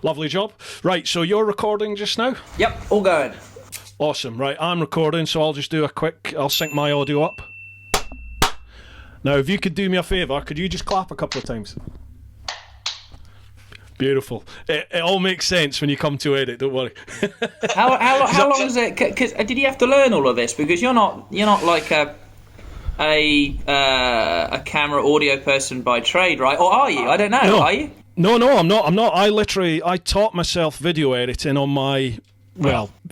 Lovely job. Right, so you're recording just now? Yep, all going. Awesome. Right, I'm recording, so I'll just do I'll sync my audio up. Now, if you could do me a favour, could you just clap a couple of times? Beautiful. It all makes sense when you come to edit, don't worry. How long is it? Because did you have to learn all of this? Because you're not like a camera audio person by trade, right? Or are you? I don't know. No. Are you? No, I'm not. I taught myself video editing on my,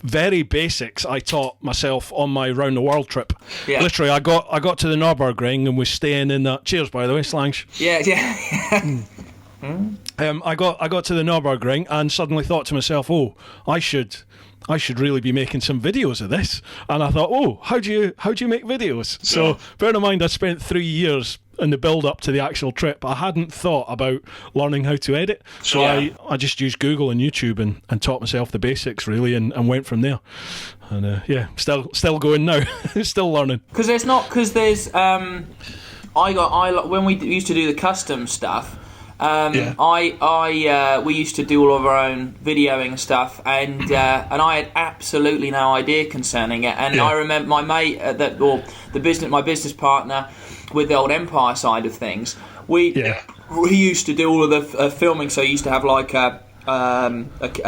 very basics. I taught myself on my round the world trip. Yeah. Literally, I got to the Nürburgring and was staying in that. Cheers, by the way, Slange. Yeah. I got to the Nürburgring and suddenly thought to myself, oh, I should really be making some videos of this. And I thought, oh, how do you make videos? So bear in mind, I spent 3 years in the build up to the actual trip. I hadn't thought about learning how to edit, so I just used Google and YouTube and taught myself the basics really, and went from there. And still going now, still learning. Because when we used to do the custom stuff. We used to do all of our own videoing stuff, and I had absolutely no idea concerning it. And I remember my mate my business partner with the old Empire side of things. He used to do all of the filming. So he used to have like a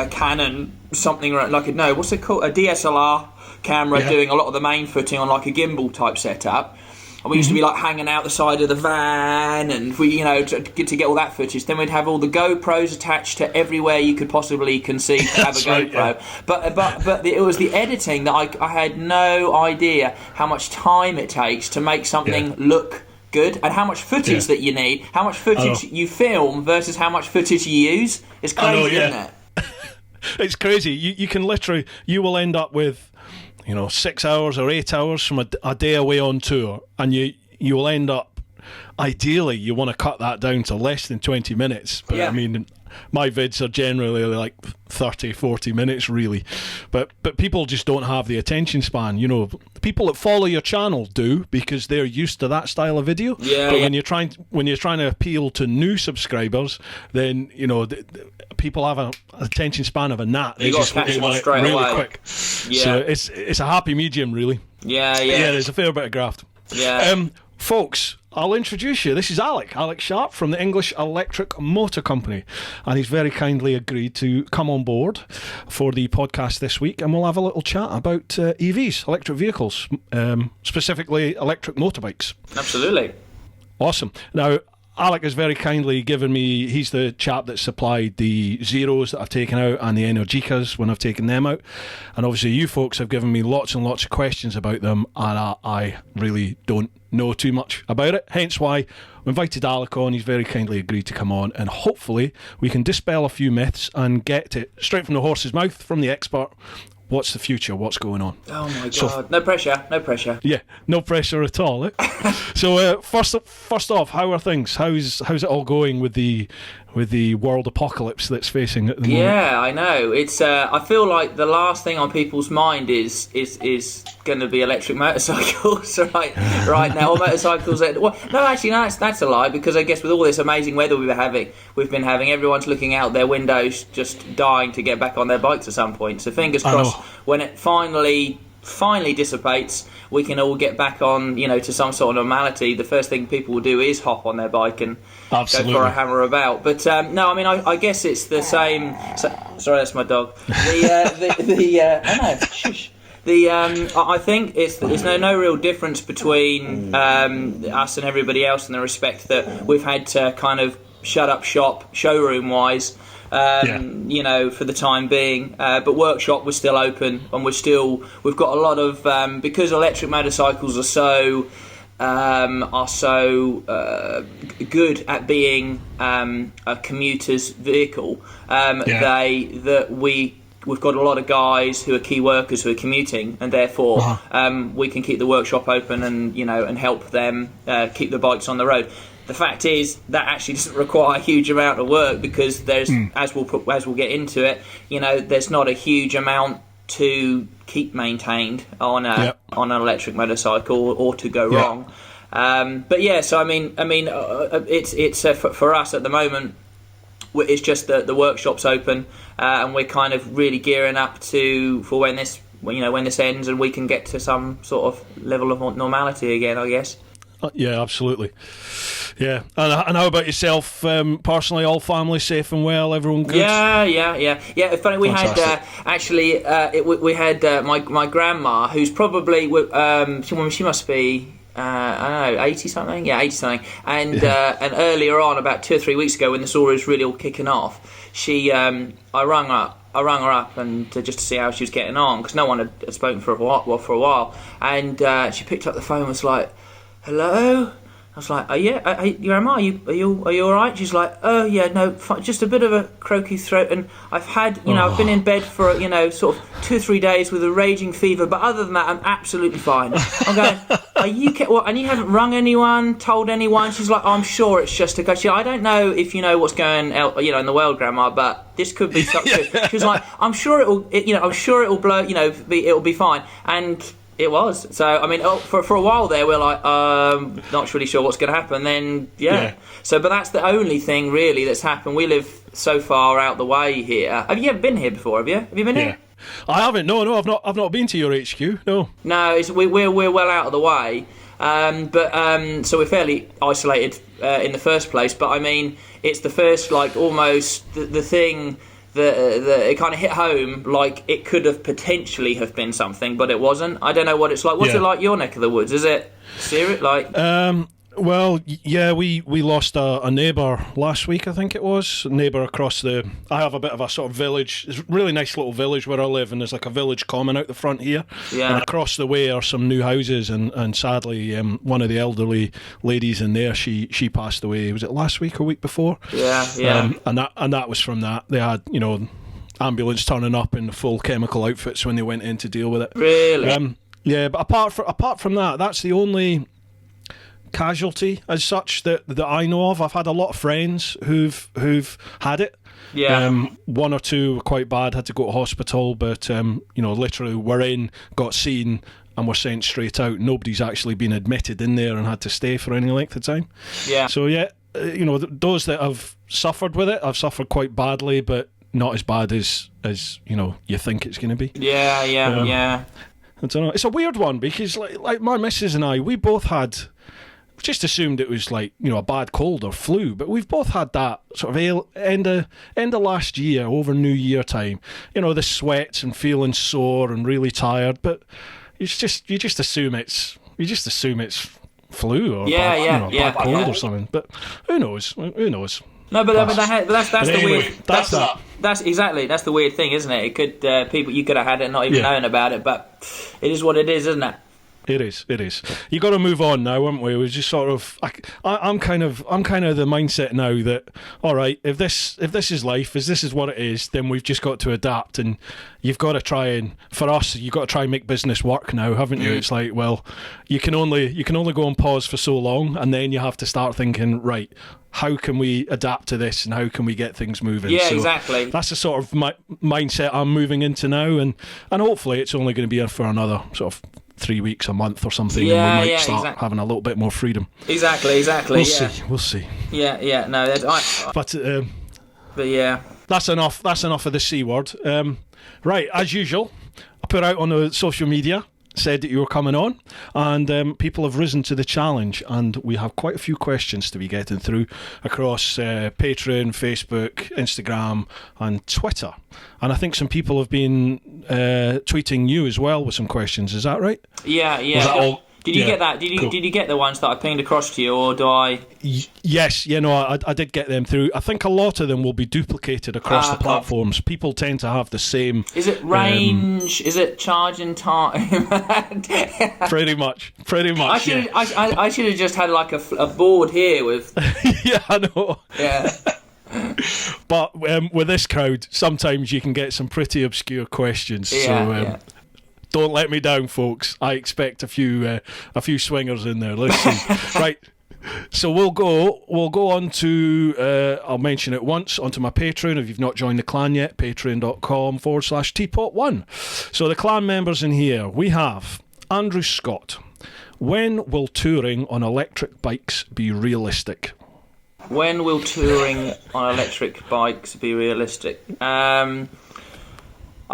Canon something like what's it called, a DSLR camera, doing a lot of the main footing on like a gimbal type setup. And we used to be like hanging out the side of the van, and we, to get all that footage. Then we'd have all the GoPros attached to everywhere you could possibly conceive to have a GoPro. Right, yeah. But it was the editing that I had no idea how much time it takes to make something look good, and how much footage that you need, how much footage you film versus how much footage you use. It's crazy, isn't it? It's crazy. You can literally, you will end up with 6 hours or 8 hours from a day away on tour, and you will end up, ideally you want to cut that down to less than 20 minutes, but I mean, my vids are generally like 30-40 minutes really, but people just don't have the attention span. People that follow your channel do, because they're used to that style of video. When you're trying to appeal to new subscribers, then people have an attention span of a gnat. They just catch them straight really away. Quick. So it's a happy medium really. Yeah. There's a fair bit of graft. Folks, I'll introduce you. This is Alec Sharp from the English Electric Motor Company, and he's very kindly agreed to come on board for the podcast this week, and we'll have a little chat about EVs, electric vehicles, specifically electric motorbikes. Absolutely. Awesome. Now, Alec has very kindly given me, he's the chap that supplied the Zeros that I've taken out and the Energicas when I've taken them out. And obviously you folks have given me lots and lots of questions about them, and I really don't know too much about it. Hence why we invited Alec on. He's very kindly agreed to come on, and hopefully we can dispel a few myths and get it straight from the horse's mouth, from the expert. What's the future? What's going on? Oh my God! No pressure. Yeah, no pressure at all. So first off, how are things? How's it all going with the world apocalypse that's facing at the moment? Yeah, I know. It's. I feel like the last thing on people's mind is going to be electric motorcycles right now. Or motorcycles. That's a lie, because I guess with all this amazing weather we've been having, everyone's looking out their windows, just dying to get back on their bikes at some point. So fingers crossed, when it finally dissipates, we can all get back on, to some sort of normality. The first thing people will do is hop on their bike and go for a hammer about. But no, I mean, I guess it's the same. Sorry, that's my dog. Shush. I think there's no real difference between us and everybody else, in the respect that we've had to kind of shut up shop showroom wise. For the time being, but workshop was still open, and we've got a lot of because electric motorcycles are so good at being a commuter's vehicle. We've got a lot of guys who are key workers who are commuting, and therefore we can keep the workshop open and help them keep the bikes on the road. The fact is that actually doesn't require a huge amount of work, because there's, as we'll get into it, there's not a huge amount to keep maintained on an electric motorcycle or to go wrong. So it's for us at the moment. it's just the workshop's open, and we're kind of really gearing up for when this ends and we can get to some sort of level of normality again, I guess. Yeah, absolutely. Yeah, and how about yourself personally? All family safe and well? Everyone good? Yeah. Funny, we Fantastic. had we had my grandma, who's probably she must be I don't know, 80 something. Yeah, 80 something. And and earlier on, about 2 or 3 weeks ago, when this all was really all kicking off, I rang her up and just to see how she was getting on, because no one had spoken for a while. And she picked up the phone and was like, "Hello." I was like, Grandma, are you all right? She's like, "Oh yeah, no, just a bit of a croaky throat, and I've had, I've been in bed for, sort of 2 or 3 days with a raging fever, but other than that, I'm absolutely fine." I'm going, "Are you what? And you haven't rung anyone, told anyone?" She's like, "I'm sure it's just a go." I don't know if you know what's going out, in the world, Grandma, but this could be something. She was like, "I'm sure it'll blow, it'll be fine." And it was. So, I mean, for a while there, we're like, not really sure what's going to happen. Then, yeah. So, but that's the only thing really that's happened. We live so far out the way here. Have you ever been here before? Have you? Have you been here? I haven't. No, I've not been to your HQ. No. No, we're well out of the way. So we're fairly isolated in the first place. But I mean, it's the first, like, almost the thing that it kind of hit home, like it could have potentially have been something, but it wasn't. I don't know what it's like. What's it like your neck of the woods? Is it serious? Like, well, yeah, we lost a neighbour last week, I think it was. A neighbour across I have a bit of a sort of village. It's a really nice little village where I live, and there's like a village common out the front here. Yeah. And across the way are some new houses, and sadly, one of the elderly ladies in there, she passed away. Was it last week or week before? Yeah. And that was from that. They had, ambulance turning up in the full chemical outfits when they went in to deal with it. Really? Yeah, but apart from that, that's the only casualty as such that I know of. I've had a lot of friends who've had it. Yeah. One or two were quite bad, had to go to hospital, but literally were in, got seen, and were sent straight out. Nobody's actually been admitted in there and had to stay for any length of time. Yeah. So yeah, those that have suffered with it have suffered quite badly, but not as bad as you think it's going to be. Yeah. I don't know. It's a weird one because like my missus and I, we both had. Just assumed it was like a bad cold or flu, but we've both had that sort of end of last year over New Year time. The sweats and feeling sore and really tired, but you just assume it's flu or bad cold or something. But who knows? No, but that's the weird. That's exactly the weird thing, isn't it? It could you could have had it and not even known about it, but it is what it is, isn't it? It is. You got to move on now, haven't we? It was just sort of. I'm kind of the mindset now that all right, if this is life, if this is what it is, then we've just got to adapt, and you've got to try and you've got to try and make business work now, haven't you? It's like, well, you can only go on pause for so long, and then you have to start thinking, right, how can we adapt to this, and how can we get things moving? Yeah, so exactly. That's the sort of mindset I'm moving into now, and hopefully it's only going to be for another sort of 3 weeks, a month or something, and we might start having a little bit more freedom. Exactly. We'll see. Yeah. No, but yeah, that's enough of the C word. Right, as usual, I put out on the social media, said that you were coming on, and people have risen to the challenge, and we have quite a few questions to be getting through across Patreon, Facebook, Instagram and Twitter, and I think some people have been tweeting you as well with some questions. Is that right? Yeah. Did you get that? Did you get the ones that I pinged across to you, or do I? Yes, I did get them through. I think a lot of them will be duplicated across the platforms. People tend to have the same. Is it range? Is it charging time? Pretty much. I should have just had like a board here with. Yeah, I know. Yeah. But with this crowd, sometimes you can get some pretty obscure questions. Yeah. Don't let me down, folks. I expect a few swingers in there. Let's see. Right. So we'll go on to, I'll mention it once, onto my Patreon. If you've not joined the clan yet, patreon.com/TeapotOne. So the clan members in here, we have Andrew Scott. When will touring on electric bikes be realistic? When will touring on electric bikes be realistic? I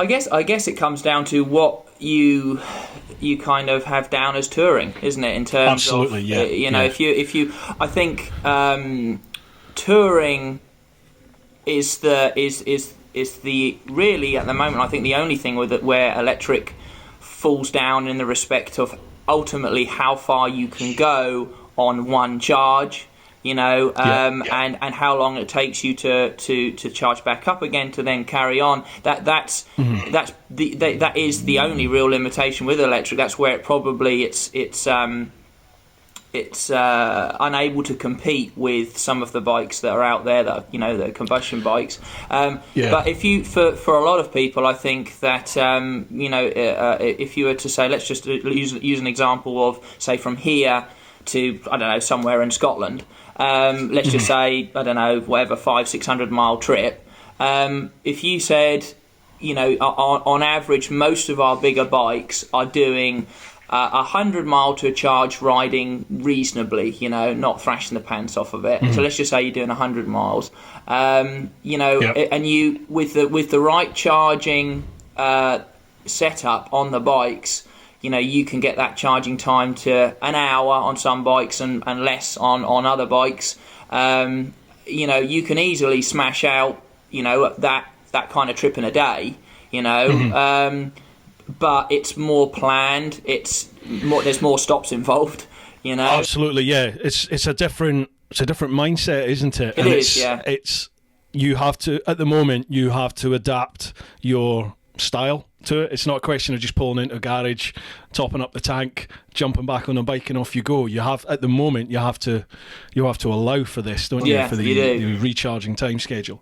guess it comes down to what you kind of have down as touring, isn't it? In terms Absolutely, of yeah. if you I think touring is the really at the moment, I think, the only thing with it where electric falls down in the respect of ultimately how far you can go on one charge, and how long it takes you to charge back up again to then carry on. That is the only real limitation with electric. That's where it probably it's unable to compete with some of the bikes that are out there that the combustion bikes. But if you for a lot of people, I think that if you were to say, let's just use an example of, say, from here to, I don't know, somewhere in Scotland. Let's just say, I don't know, whatever, 500-600 mile trip. If you said, on average, most of our bigger bikes are doing 100 mile to a charge riding reasonably, not thrashing the pants off of it. So let's just say you're doing 100 miles, and you with the right charging setup on the bikes, you can get that charging time to an hour on some bikes and less on other bikes. You can easily smash out, that kind of trip in a day, but it's more planned. There's more stops involved, Absolutely, yeah. It's a different mindset, isn't it? It is, yeah. You have to, at the moment, adapt your style to it. It's not a question of just pulling into a garage, topping up the tank, jumping back on a bike, and off you go. You have to allow for this, don't you? For the recharging time schedule.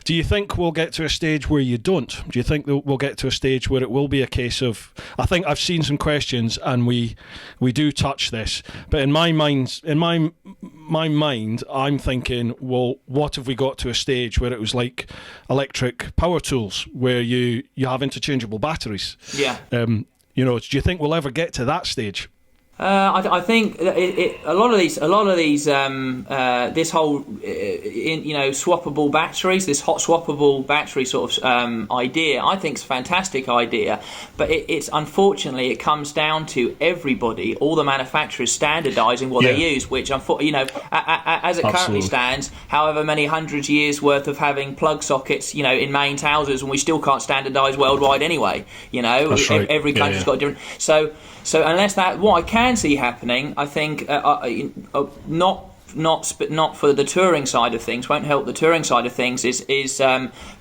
Do you think we'll get to a stage where you don't? Do you think that we'll get to a stage where it will be a case of? I think I've seen some questions, and we do touch this, but in my mind, I'm thinking, well, what have we got to a stage where it was like electric power tools, where you have interchangeable batteries? Yeah. Do you think we'll ever get to that stage? I think a lot of these, this whole, swappable batteries, this hot swappable battery sort of idea, I think is a fantastic idea. But it's unfortunately, it comes down to everybody, all the manufacturers standardising what they use, which, as it currently stands, however many hundreds of years worth of having plug sockets, in mains houses, and we still can't standardise worldwide anyway. That's right. Every country's got a different. So unless that, what I can see happening, I think, not for the touring side of things, won't help the touring side of things, is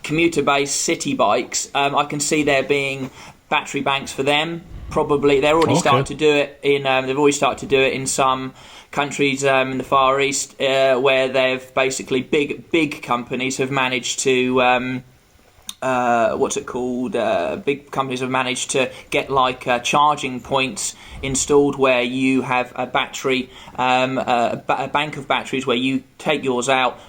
commuter-based city bikes. I can see there being battery banks for them. Probably they're already starting to do it in. They've already started to do it in some countries in the Far East, where they've basically big companies have managed to. Big companies have managed to get charging points installed where you have a battery, a bank of batteries where you take yours out,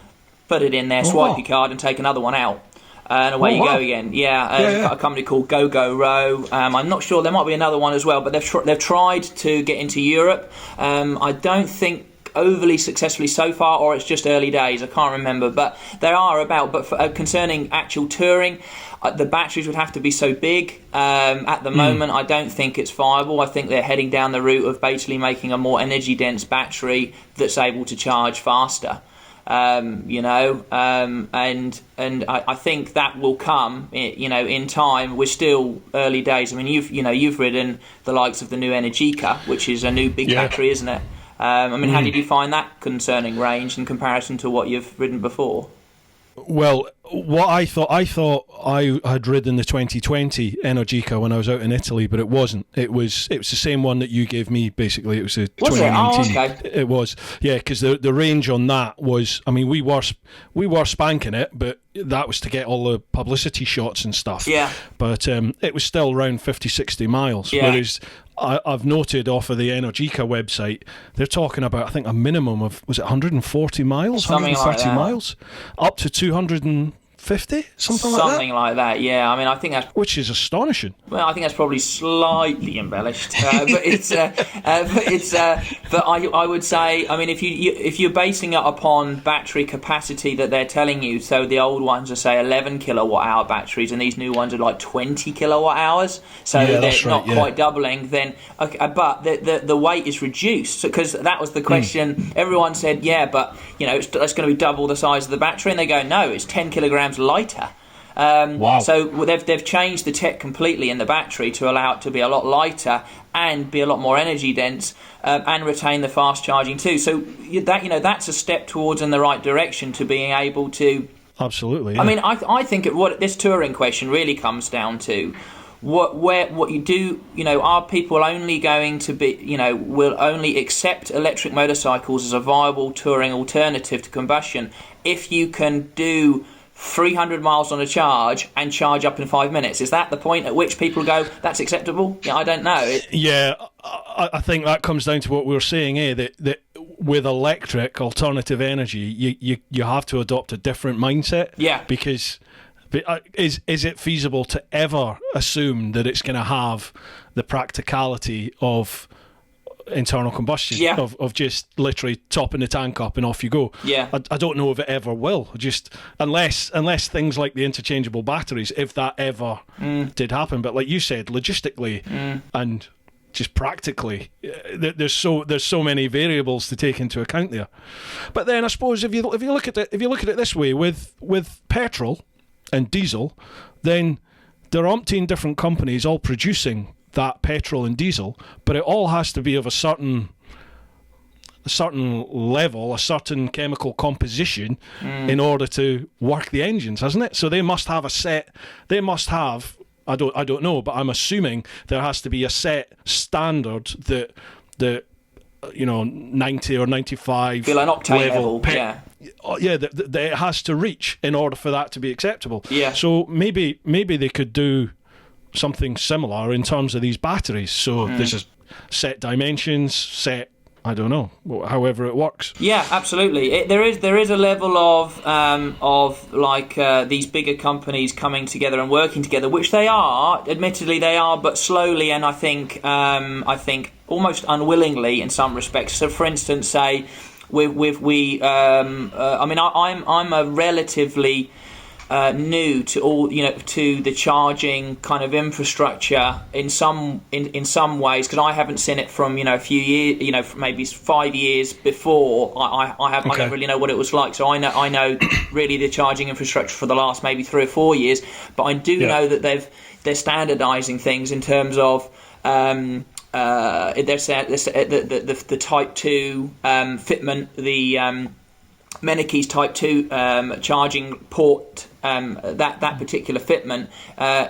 put it in there, swipe your card, and take another one out. And away you go again. A company called GoGoRo. I'm not sure, there might be another one as well, but they've tried to get into Europe. I don't think overly successfully so far, or it's just early days, I can't remember, but there are about. But concerning actual touring, the batteries would have to be so big. At the moment, I don't think it's viable. I think they're heading down the route of basically making a more energy dense battery that's able to charge faster. And I think that will come, in time. We're still early days. I mean, you've ridden the likes of the new Energica, which is a new big battery, isn't it? How did you find that concerning range in comparison to what you've ridden before? Well, what I thought I had ridden the 2020 Energica when I was out in Italy, but it wasn't. It was the same one that you gave me. Basically, it was a 2019. Oh, okay. It was, yeah, because the range on that was. I mean, we were spanking it, but that was to get all the publicity shots and stuff. Yeah. But it was still around 50-60 miles. Yeah. Whereas I've noted off of the Energica website, they're talking about, I think, a minimum of, was it 140 miles, Something 130 like that. miles, up to 230 50, something like that. Yeah, I mean, I think that's, which is astonishing. well, I think that's probably slightly embellished, but I would say, I mean, if you're basing it upon battery capacity that they're telling you, so the old ones are say 11 kilowatt hour batteries, and these new ones are like 20 kilowatt hours, so they're not quite doubling. Then, okay, but the weight is reduced, because that was the question. Everyone said, yeah, but it's going to be double the size of the battery, and they go, no, it's 10 kilograms lighter. Wow. So they've changed the tech completely in the battery to allow it to be a lot lighter and be a lot more energy dense, and retain the fast charging too. So that's a step towards in the right direction to being able to. Absolutely. Yeah. I mean, I think what this touring question really comes down to. What you do, are people only going to be, will only accept electric motorcycles as a viable touring alternative to combustion if you can do 300 miles on a charge and charge up in 5 minutes? Is that the point at which people go, that's acceptable? Yeah, I don't know. I think that comes down to what we were saying, that with electric alternative energy, you have to adopt a different mindset. Yeah. Because is it feasible to ever assume that it's going to have the practicality of internal combustion, of just literally topping the tank up and off you go? Yeah. I don't know if it ever will, just unless things like the interchangeable batteries, if that ever did happen. But like you said, logistically and just practically, there's so many variables to take into account there. But then I suppose if you look at it this way, with petrol and diesel, then there are umpteen different companies all producing that petrol and diesel, but it all has to be of a certain level, a certain chemical composition in order to work the engines, hasn't it? So they must have I don't know, but I'm assuming there has to be a set standard that 90 or 95 feel an octane level, that it has to reach in order for that to be acceptable. Yeah. So maybe they could do something similar in terms of these batteries. So this is set dimensions, I don't know, however it works. Yeah, absolutely. There is a level of these bigger companies coming together and working together, which they are, admittedly they are, but slowly, and I think almost unwillingly in some respects. So, for instance, say I'm a relatively new to all, to the charging kind of infrastructure in some ways, because I haven't seen it from a few years, maybe 5 years before. I don't really know what it was like, so I know really the charging infrastructure for the last maybe 3 or 4 years, but I do know that they're standardizing things in terms of the Type 2 fitment, the Meneke's Type 2 charging port. That particular fitment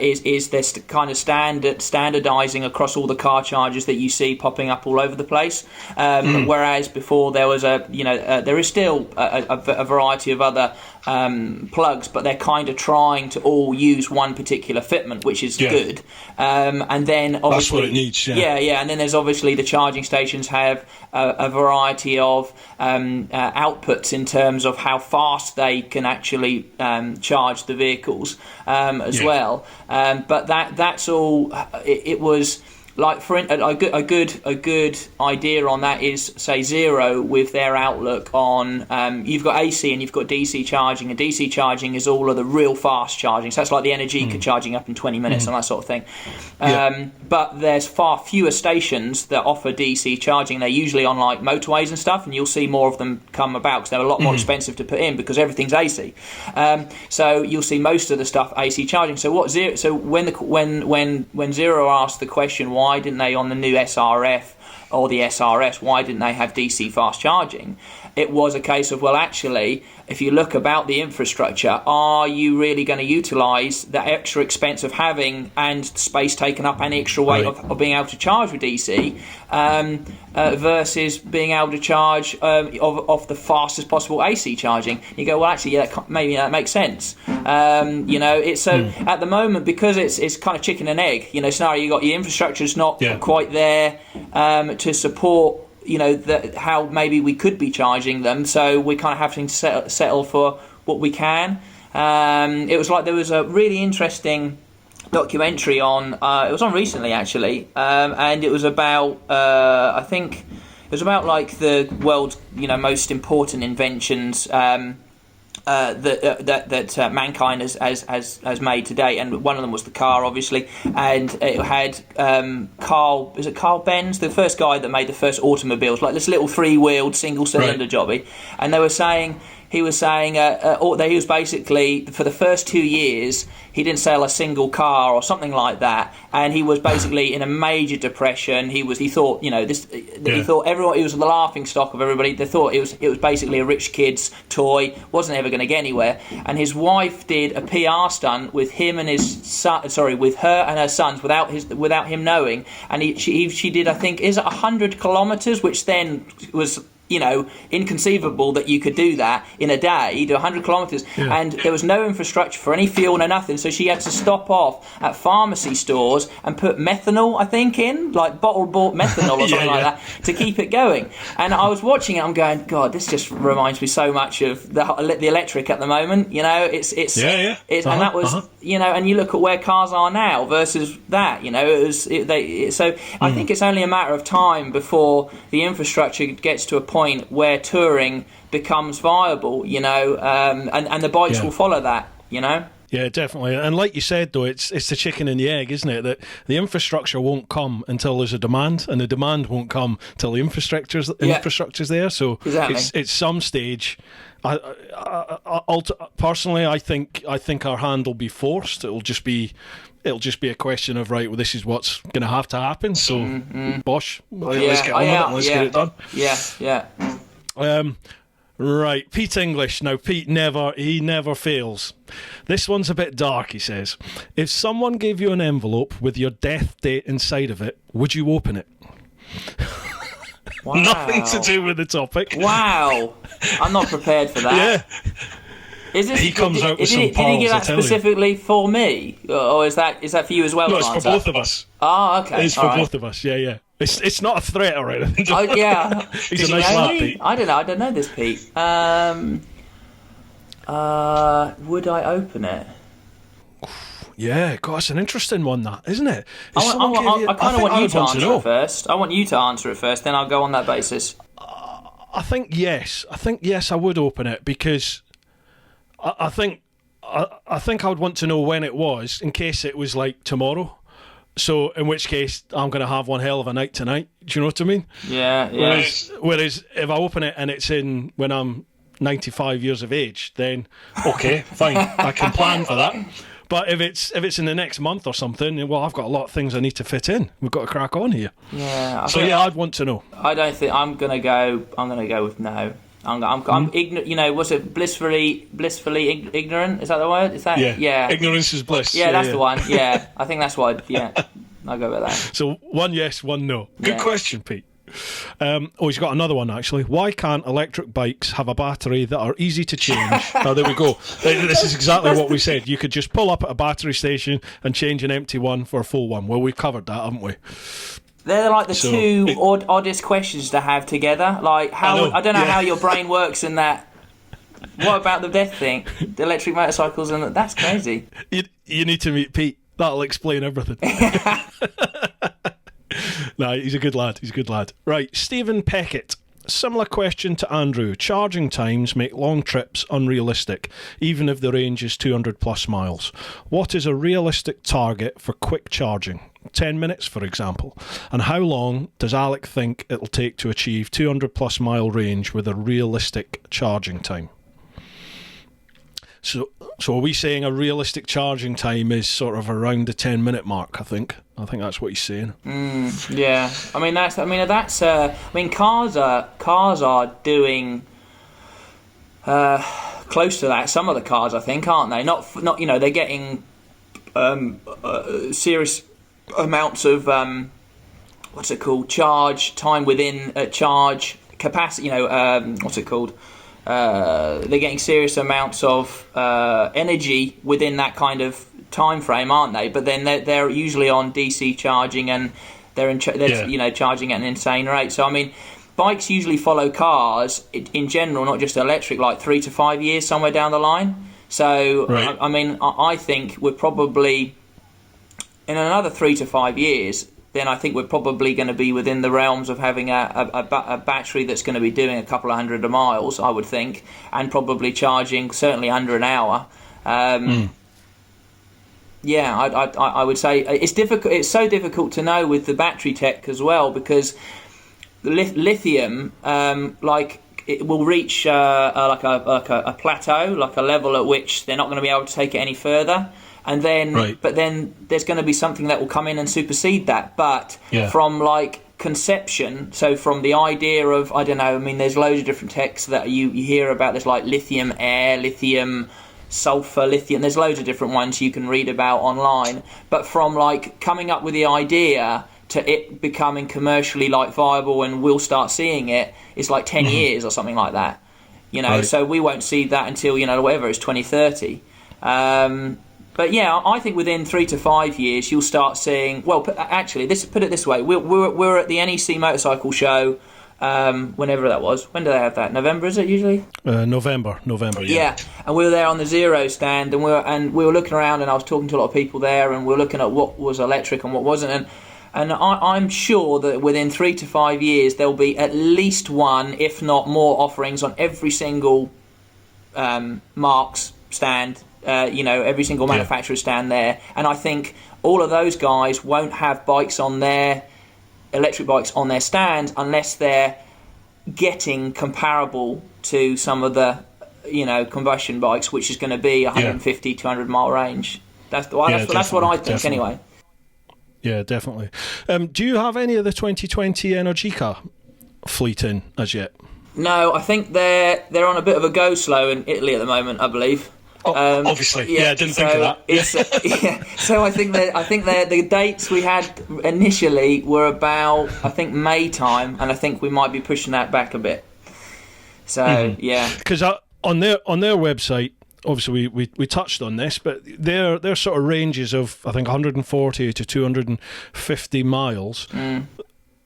is this kind of standardizing across all the car chargers that you see popping up all over the place. Whereas before there was there is still a variety of other plugs, but they're kind of trying to all use one particular fitment, which is good. And then obviously that's what it needs. And then there's obviously the charging stations have a variety of outputs in terms of how fast they can actually charge the vehicles as well. But that's all. It was. Like for a good idea on that is, say, Zero with their outlook on you've got AC and you've got DC charging, and DC charging is all of the real fast charging, so that's like the Energica charging up in 20 minutes and that sort of thing. But there's far fewer stations that offer DC charging. They're usually on like motorways and stuff, and you'll see more of them come about because they're a lot more expensive to put in because everything's AC. So you'll see most of the stuff AC charging. So when Zero asked the question, why didn't they on the new SRF or the SRS, why didn't they have DC fast charging? It was a case of, well, actually, if you look about the infrastructure, are you really going to utilise the extra expense of having and space taken up and extra weight of being able to charge with DC versus being able to charge of the fastest possible AC charging? You go, well, actually, maybe that makes sense. It's at the moment, because it's kind of chicken and egg. Scenario, you got your infrastructure's not quite there to support how maybe we could be charging them, so we're kind of having to settle for what we can. It was like there was a really interesting documentary on. It was on recently actually, and it was about I think it was about like the world's most important inventions. That mankind has made today, and one of them was the car, obviously, and it had Carl Benz, the first guy that made the first automobiles, like this little 3-wheeled single cylinder jobby, and he was saying that he was basically, for the first 2 years, he didn't sell a single car or something like that, and he was basically in a major depression. He thought, he thought everyone, he was the laughing stock of everybody. They thought it was basically a rich kid's toy, wasn't ever going to get anywhere. And his wife did a PR stunt with him and his son, with her and her sons, without him knowing. And she did, I think, 100 kilometers, which then was, inconceivable that you could do that in a day, do 100 kilometres, and there was no infrastructure for any fuel, no nothing, so she had to stop off at pharmacy stores and put methanol, I think, in, like bottle-bought methanol or something like that, to keep it going. And I was watching it, I'm going, God, this just reminds me so much of the electric at the moment, and that was, and you look at where cars are now versus that, I think it's only a matter of time before the infrastructure gets to a point where touring becomes viable, and the bikes will follow that, Yeah, definitely. And like you said, though, it's the chicken and the egg, isn't it? That the infrastructure won't come until there's a demand, and the demand won't come till the infrastructure's there. So it's some stage. Personally, I think our hand will be forced. It'll just be a question of, right, well, this is what's going to happen. So, bosh, let's get on with it and let's get it done. Yeah. Right, Pete English. Now, Pete never fails. This one's a bit dark, he says. If someone gave you an envelope with your death date inside of it, would you open it? Wow. Nothing to do with the topic. Wow. I'm not prepared for that. Yeah. He comes out with some pearls, did he give that specifically for me? Or is that for you as well? No, it's for both of us. Oh, okay. It's for both of us, yeah. It's not a threat or anything. Oh, yeah. He's a nice lad, Pete. I don't know this, Pete. Would I open it? Yeah, God, it's an interesting one, that, isn't it? I kind of want you to answer it first. I want you to answer it first, then I'll go on that basis. I think yes, I would open it, because I think I would want to know when it was, in case it was like tomorrow. So in which case I'm going to have one hell of a night tonight. Do you know what I mean? Yeah. Whereas if I open it and it's in when I'm 95 years of age, then okay, fine, I can plan for that. But if it's in the next month or something, well, I've got a lot of things I need to fit in. We've got to crack on here. Yeah. I'd want to know. I don't think I'm gonna go with no. I'm ignorant. Was it blissfully ignorant? Is that the word? Is that? Yeah. Ignorance is bliss. Yeah, that's the one. Yeah, I think that's what. I'll go with that. So one yes, one no. Good question, Pete. He's got another one, actually. Why can't electric bikes have a battery that are easy to change? Oh, there we go. This is exactly what we said. You could just pull up at a battery station and change an empty one for a full one. Well, we've covered that, haven't we? They're like the two oddest questions to have together. Like, I don't know how your brain works in that. What about the death thing? The electric motorcycles, and that's crazy. You need to meet Pete. That'll explain everything. No, he's a good lad. Right, Stephen Peckett. Similar question to Andrew. Charging times make long trips unrealistic, even if the range is 200 plus miles. What is a realistic target for quick charging? 10 minutes, for example. And how long does Alec think it'll take to achieve 200 plus mile range with a realistic charging time? So are we saying a realistic charging time is sort of around the 10-minute mark? I think that's what he's saying. Yeah. Cars are doing close to that. Some of the cars, I think, aren't they? Not they're getting serious amounts of what's it called? Charge time within charge capacity. What's it called? They're getting serious amounts of energy within that kind of time frame, aren't they? But then they're usually on DC charging, and they're charging at an insane rate. So I mean, bikes usually follow cars in general, not just electric, like 3 to 5 years somewhere down the line. So, Right. I mean, I think we're probably, in another 3 to 5 years, then I think we're probably going to be within the realms of having a battery that's going to be doing a couple of hundred miles, I would think, and probably charging certainly under an hour. Yeah, I would say it's difficult. It's so difficult to know with the battery tech as well, because the lithium, it will reach like a plateau, like a level at which they're not going to be able to take it any further. And then, but then there's going to be something that will come in and supersede that. But from like conception, so from the idea of, I don't know, I mean, there's loads of different techs that you hear about. There's like lithium air, lithium sulfur, lithium. There's loads of different ones you can read about online. But from like coming up with the idea to it becoming commercially like viable and we'll start seeing it, it's like 10 years or something like that. You know, so we won't see that until, you know, whatever, it's 2030. But yeah, I think within 3 to 5 years you'll start seeing. Well, actually, put it this way: we're at the NEC motorcycle show, whenever that was. When do they have that? November, is it usually? November. Yeah, and we were there on the Zero stand, and we were looking around, and I was talking to a lot of people there, and we were looking at what was electric and what wasn't, and I'm sure that within 3 to 5 years there'll be at least one, if not more, offerings on every single Marks stand. Every single manufacturer stand there, and I think all of those guys won't have electric bikes on their stands unless they're getting comparable to some of the, combustion bikes, which is going to be 150, 200 mile range. That's what I think, definitely. Anyway. Yeah, definitely. Do you have any of the 2020 Energica fleet in as yet? No, I think they're on a bit of a go slow in Italy at the moment, I believe. Obviously, I didn't think of that. So I think the dates we had initially were about, I think, May time, and I think we might be pushing that back a bit. So because on their website, obviously we touched on this, but their sort of ranges of, I think, 140 to 250 miles.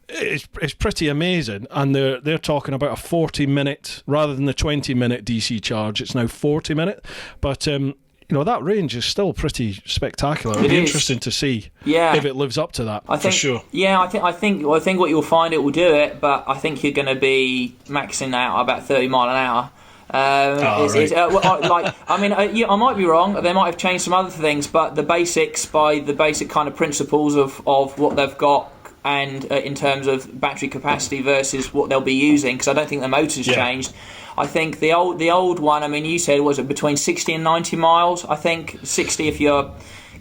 It's pretty amazing, and they're talking about a 40-minute rather than the 20-minute DC charge. It's now 40-minute, but that range is still pretty spectacular. It'll be interesting to see if it lives up to that. I think, for sure. Yeah, I think what you'll find, it will do it, but I think you're going to be maxing out about 30 mile an hour. I might be wrong. They might have changed some other things, but the basic kind of principles of what they've got. And in terms of battery capacity versus what they'll be using, because I don't think the motor's changed. I think the old one, I mean, you said, was it between 60 and 90 miles? I think 60 if you're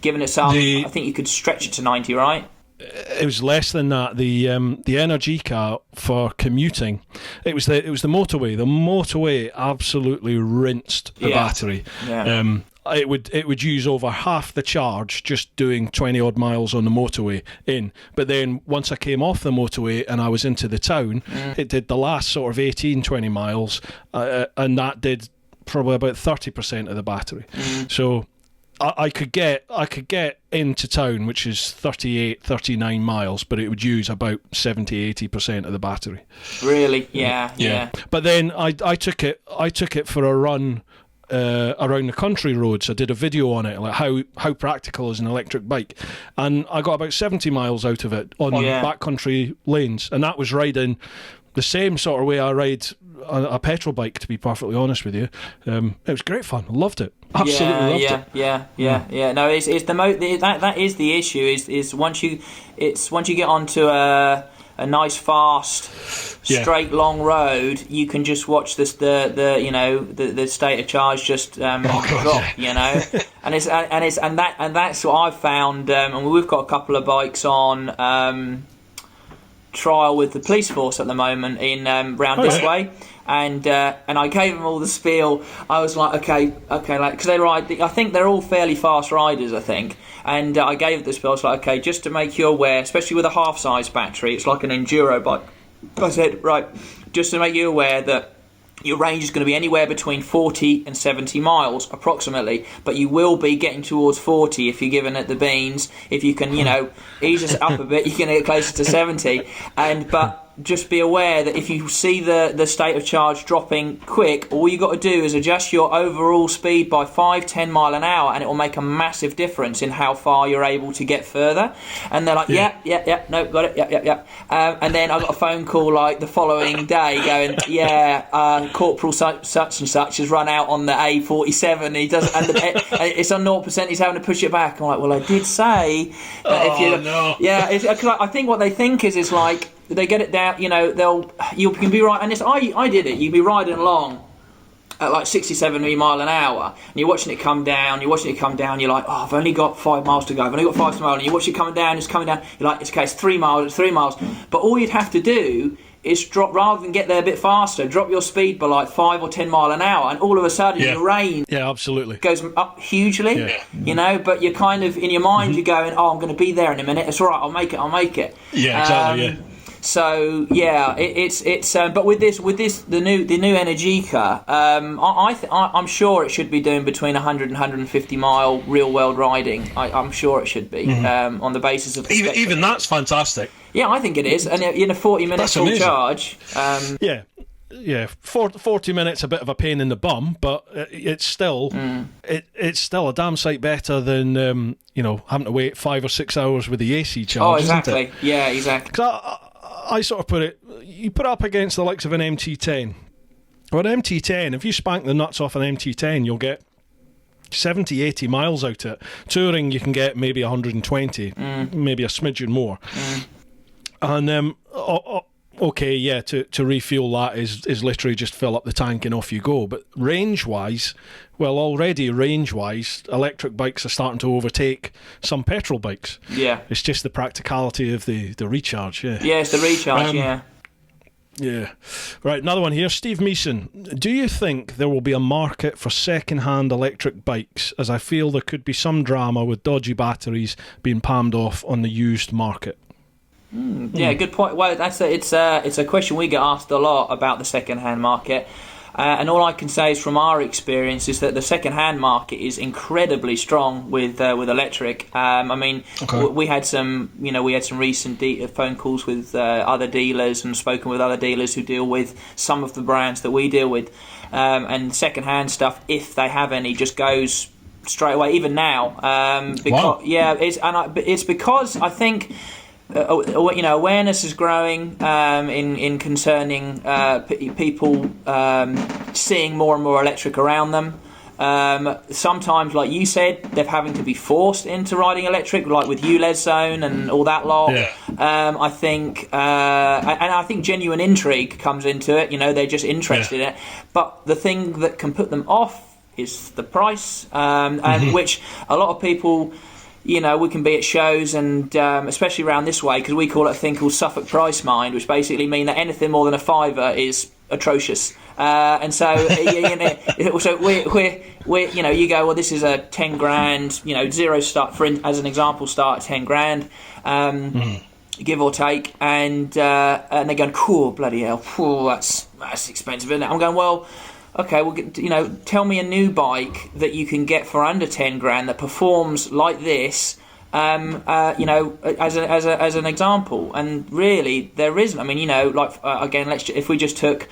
giving it some. I think you could stretch it to 90, right? It was less than that. The Energica for commuting, it was the motorway. The motorway absolutely rinsed the battery. Yeah. It would use over half the charge just doing 20 odd miles on the motorway in. But then once I came off the motorway and I was into the town, it did the last sort of 18-20 miles, and that did probably about 30% of the battery. So I could get into town, which is 38, 39 miles, but it would use about 70, 80% of the battery. Really? Yeah. But then I took it for a run around the country roads. I did a video on it, like how practical is an electric bike, and I got about 70 miles out of it on backcountry lanes, and that was riding the same sort of way I ride a petrol bike, to be perfectly honest with you. It was great fun. I loved it. Absolutely loved it. Yeah. No, it's that is the issue. Is once you get onto a nice fast straight long road, you can just watch the state of charge just drop, and that's what I've found, and we've got a couple of bikes on trial with the police force at the moment in round this way. And I gave them all the spiel. I was like, okay, like, because they ride. I think they're all fairly fast riders, I think. And I gave the spiel. I was like, okay, just to make you aware, especially with a half-size battery, it's like an enduro bike. I said, right, just to make you aware that your range is going to be anywhere between 40 and 70 miles, approximately. But you will be getting towards 40 if you're giving it the beans. If you can, ease us up a bit, you can get closer to 70. But just be aware that if you see the state of charge dropping quick, all you got to do is adjust your overall speed by 5-10 mile an hour, and it will make a massive difference in how far you're able to get further. And they're like, no, got it, yep. And then I got a phone call like the following day going, Corporal such and such has run out on the A47. He does, and it's on 0%. He's having to push it back. I'm like, well, I did say that if you, no. yeah, I think what they think is like they get it down. You know, you can be right, and I did it. You'd be riding along at like 60-70 mile an hour, and you're watching it come down. You're like, oh, I've only got 5 miles to go. I've only got 5 miles, and you watch it coming down. It's coming down. You're like, it's okay. It's 3 miles. But all you'd have to do is drop, rather than get there a bit faster, drop your speed by like 5 or 10 mile an hour, and all of a sudden your range absolutely goes up hugely. You know, but you're kind of in your mind, you're going, oh, I'm going to be there in a minute. It's all right. I'll make it. Yeah, exactly. So it's but with this the new Energica, I'm sure it should be doing between 100 and 150 mile real world riding. I'm sure it should be on the basis of even that's fantastic. Yeah, I think it is, and in a 40 minute full charge. 40 minutes a bit of a pain in the bum, but it's still it's still a damn sight better than having to wait 5 or 6 hours with the AC charge. Oh, exactly. Isn't it? Yeah, exactly. 'Cause I sort of put it up against the likes of an MT10. Well, an MT10, if you spank the nuts off an MT10, you'll get 70, 80 miles out of it. Touring, you can get maybe 120, maybe a smidgen more. And to refuel that is literally just fill up the tank and off you go. But range-wise, electric bikes are starting to overtake some petrol bikes. Yeah. It's just the practicality of the recharge, Yeah, it's the recharge, Yeah. Right, another one here. Steve Meeson. Do you think there will be a market for second-hand electric bikes, as I feel there could be some drama with dodgy batteries being palmed off on the used market? Yeah, good point. Well, it's a question we get asked a lot about the second-hand market, and all I can say is from our experience is that the second-hand market is incredibly strong with electric. We had some recent phone calls with other dealers and spoken with other dealers who deal with some of the brands that we deal with, and second-hand stuff, if they have any, just goes straight away. Even now, it's because I think. Awareness is growing in concerning people seeing more and more electric around them. Sometimes, like you said, they're having to be forced into riding electric, like with ULEZ zone and all that lot. I think, and I think genuine intrigue comes into it. They're just interested in it. But the thing that can put them off is the price, and which a lot of people. We can be at shows and especially around this way, because we call it a thing called Suffolk Price Mind, which basically mean that anything more than a fiver is atrocious. And so, so we're you go, well, this is a 10 grand, zero start as an example, start at 10 grand, give or take, and they're going, cool, bloody hell, that's expensive, isn't it? I'm going, well. Okay, well, tell me a new bike that you can get for under 10 grand that performs like this, as an example. And really, there isn't. I mean, again, if we just took,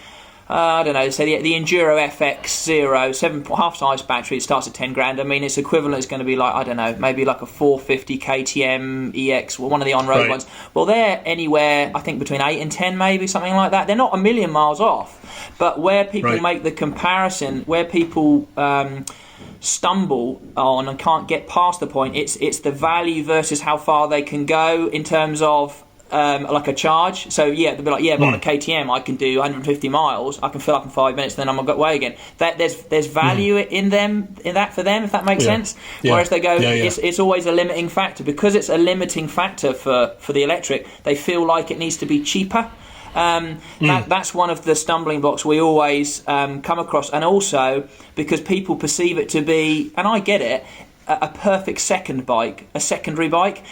say the Enduro FX Zero 7.5 size battery, it starts at 10 grand. I mean, its equivalent is going to be like, maybe like a 450 KTM EX, one of the on-road ones. Well, they're anywhere, I think, between 8 and 10, maybe something like that. They're not a million miles off. But where people make the comparison, where people stumble on and can't get past the point, it's the value versus how far they can go in terms of like a charge. So they'll be like, but on a KTM I can do 150 miles, I can fill up in 5 minutes, then I'm on my way again. There's value in that for them, if that makes sense. Whereas they go, it's always a limiting factor, because it's a limiting factor for the electric. They feel like it needs to be cheaper. That's one of the stumbling blocks we always come across, and also because people perceive it to be, and I get it, a perfect secondary bike.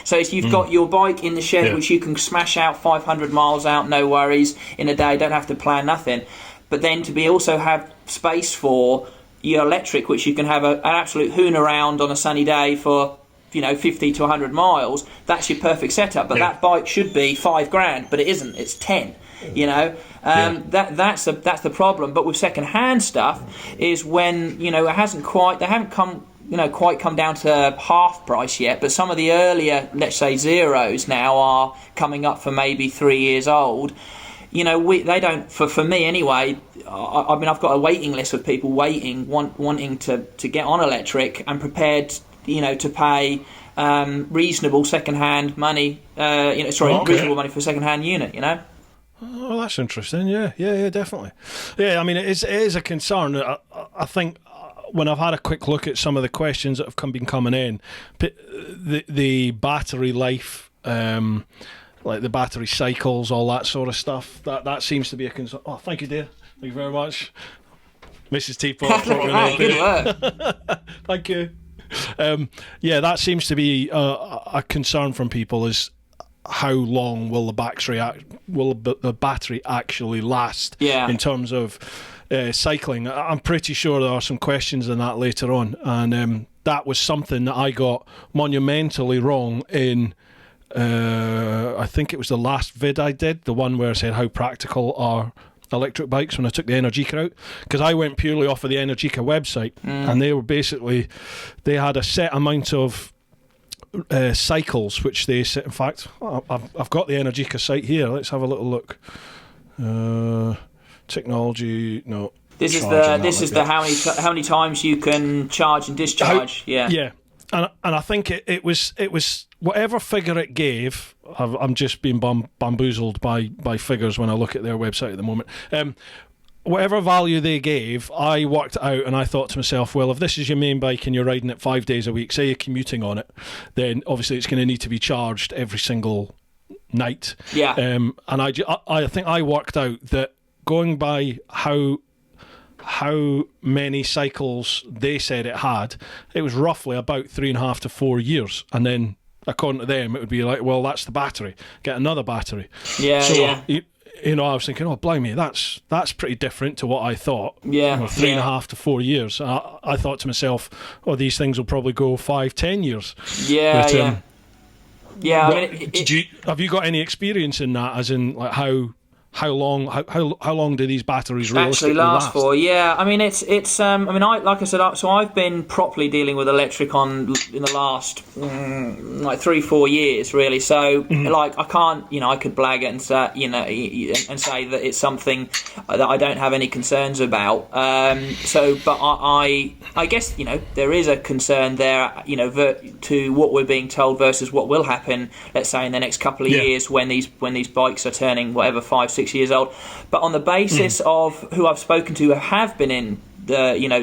So if you've got your bike in the shed, which you can smash out 500 miles out, no worries, in a day, don't have to plan nothing. But then to be also have space for your electric, which you can have an absolute hoon around on a sunny day for 50 to 100 miles, that's your perfect setup. But that bike should be 5 grand, but it isn't, it's 10. You know, that's the problem. But with second-hand stuff is when, you know, they haven't quite come down to half price yet, but some of the earlier, let's say, zeros now are coming up for maybe 3 years old. You know, they don't, for me anyway, I mean, I've got a waiting list of people wanting to get on electric and prepared, you know, to pay reasonable second-hand money, reasonable money for a second-hand unit, you know? Oh, that's interesting. Yeah, definitely. Yeah, I mean, it is a concern. I think when I've had a quick look at some of the questions that have been coming in, the battery life, like the battery cycles, all that sort of stuff, that seems to be a concern. Oh, thank you, dear. Thank you very much. Mrs. Teapot. Good work. Thank you. That seems to be a concern from people, is how long will the battery actually last in terms of cycling. I'm pretty sure there are some questions on that later on, and that was something that I got monumentally wrong in I think it was the last vid I did, the one where I said how practical are electric bikes when I took the Energica out, because I went purely off of the Energica website, and they had a set amount of cycles which they said. In fact, I've got the Energica site here. Let's have a little look. Technology, no. This is the how many times you can charge and discharge. Yeah. And I think it was whatever figure it gave. I'm just being bamboozled by figures when I look at their website at the moment. Whatever value they gave, I worked it out, and I thought to myself, well, if this is your main bike and you're riding it 5 days a week, say you're commuting on it, then obviously it's going to need to be charged every single night. Yeah. And I think I worked out that going by how many cycles they said it had, it was roughly about 3.5 to 4 years, and then according to them it would be like, well, that's the battery, get another battery. You know, I was thinking, oh blimey, that's pretty different to what I thought. 3.5 to 4 years. I thought to myself, oh, these things will probably go 5-10 years. I mean, have you got any experience in that, as in like how long do these batteries realistically actually last for? Yeah, I mean it's I mean, like I said, so I've been properly dealing with electric in the last like 3-4 years really. So like I can't, you know, I could blag it and say, you know, and say that it's something that I don't have any concerns about. But I guess, you know, there is a concern there, you know, to what we're being told versus what will happen, let's say in the next couple of years when these bikes are turning whatever 5-6 years old. But on the basis of who I've spoken to who have been in the, you know,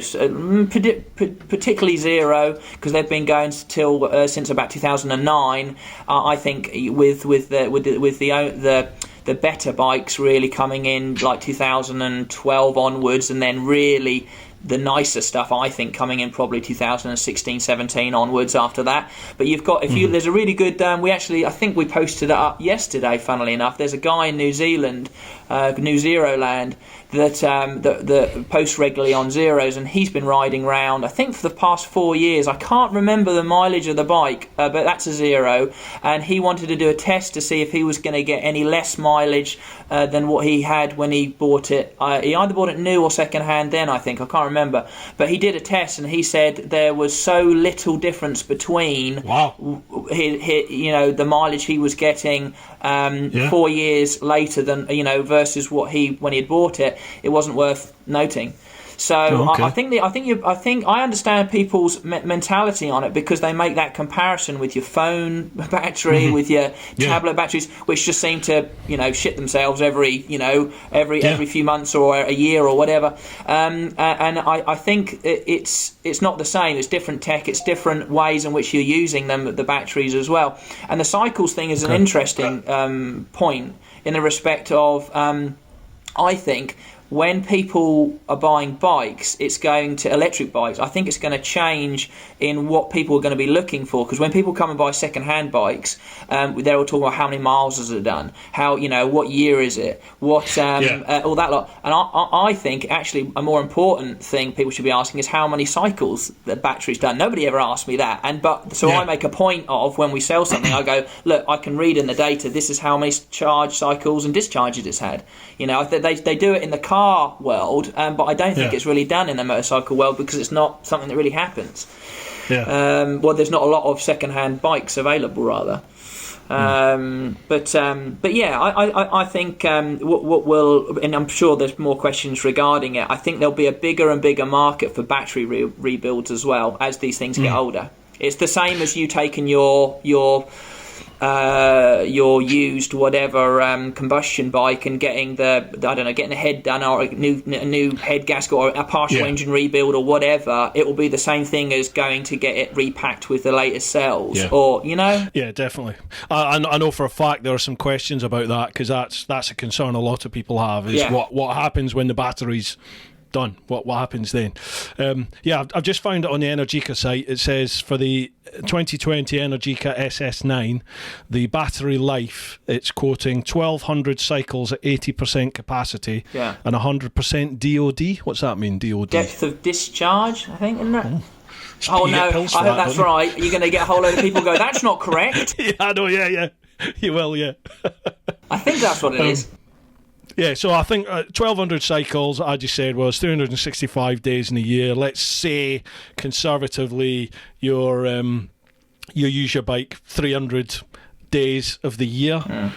particularly Zero, because they've been going till since about 2009. I think with the better bikes really coming in like 2012 onwards, and then really the nicer stuff I think coming in probably 2016-17 onwards after that. But you've got, there's a really good I think we posted it up yesterday, funnily enough. There's a guy in New Zealand, New Zero Land, that posts regularly on Zeros, and he's been riding round, I think for the past 4 years. I can't remember the mileage of the bike, but that's a Zero, and he wanted to do a test to see if he was going to get any less mileage than what he had when he bought it. He either bought it new or second hand then, I think, I can't remember, but he did a test and he said there was so little difference between you know, the mileage he was getting 4 years later than, you know, versus what when he had bought it. It wasn't worth noting. So I think I understand people's mentality on it, because they make that comparison with your phone battery, with your tablet batteries, which just seem to, you know, shit themselves every few months or a year or whatever. And I think it's not the same. It's different tech. It's different ways in which you're using them, the batteries as well. And the cycles thing is an interesting point in the respect of I think when people are buying bikes, it's going to electric bikes. I think it's going to change in what people are going to be looking for, because when people come and buy second-hand bikes, they're all talking about how many miles has it done, how, what year is it, what all that lot. And I think actually a more important thing people should be asking is how many cycles the battery's done. Nobody ever asked me that, I make a point of, when we sell something, I go, look, I can read in the data, this is how many charge cycles and discharges it's had. They do it in the car world, but I don't think it's really done in the motorcycle world, because it's not something that really happens. There's not a lot of second-hand bikes available, rather. But I think what will, and I'm sure there's more questions regarding it, I think there'll be a bigger and bigger market for battery rebuilds as well as these things get older. It's the same as you taking your used whatever combustion bike and getting getting the head done, or a new head gasket, or a partial engine rebuild, or whatever. It will be the same thing as going to get it repacked with the latest cells, or Yeah, definitely. I know for a fact there are some questions about that, because that's a concern a lot of people have, is what happens when the battery's done. What happens then? I've just found it on the Energica site. It says for the 2020 Energica SS9, the battery life, it's quoting 1,200 cycles at 80% capacity and 100% DOD. What's that mean, DOD? Depth of discharge, I think, isn't it? Oh no, I hope that's right. You're going to get a whole load of people go, that's not correct. I know, you will, I think that's what it is. Yeah, so I think 1,200 cycles, I just said, was 365 days in a year. Let's say, conservatively, you use your bike 300 days of the year.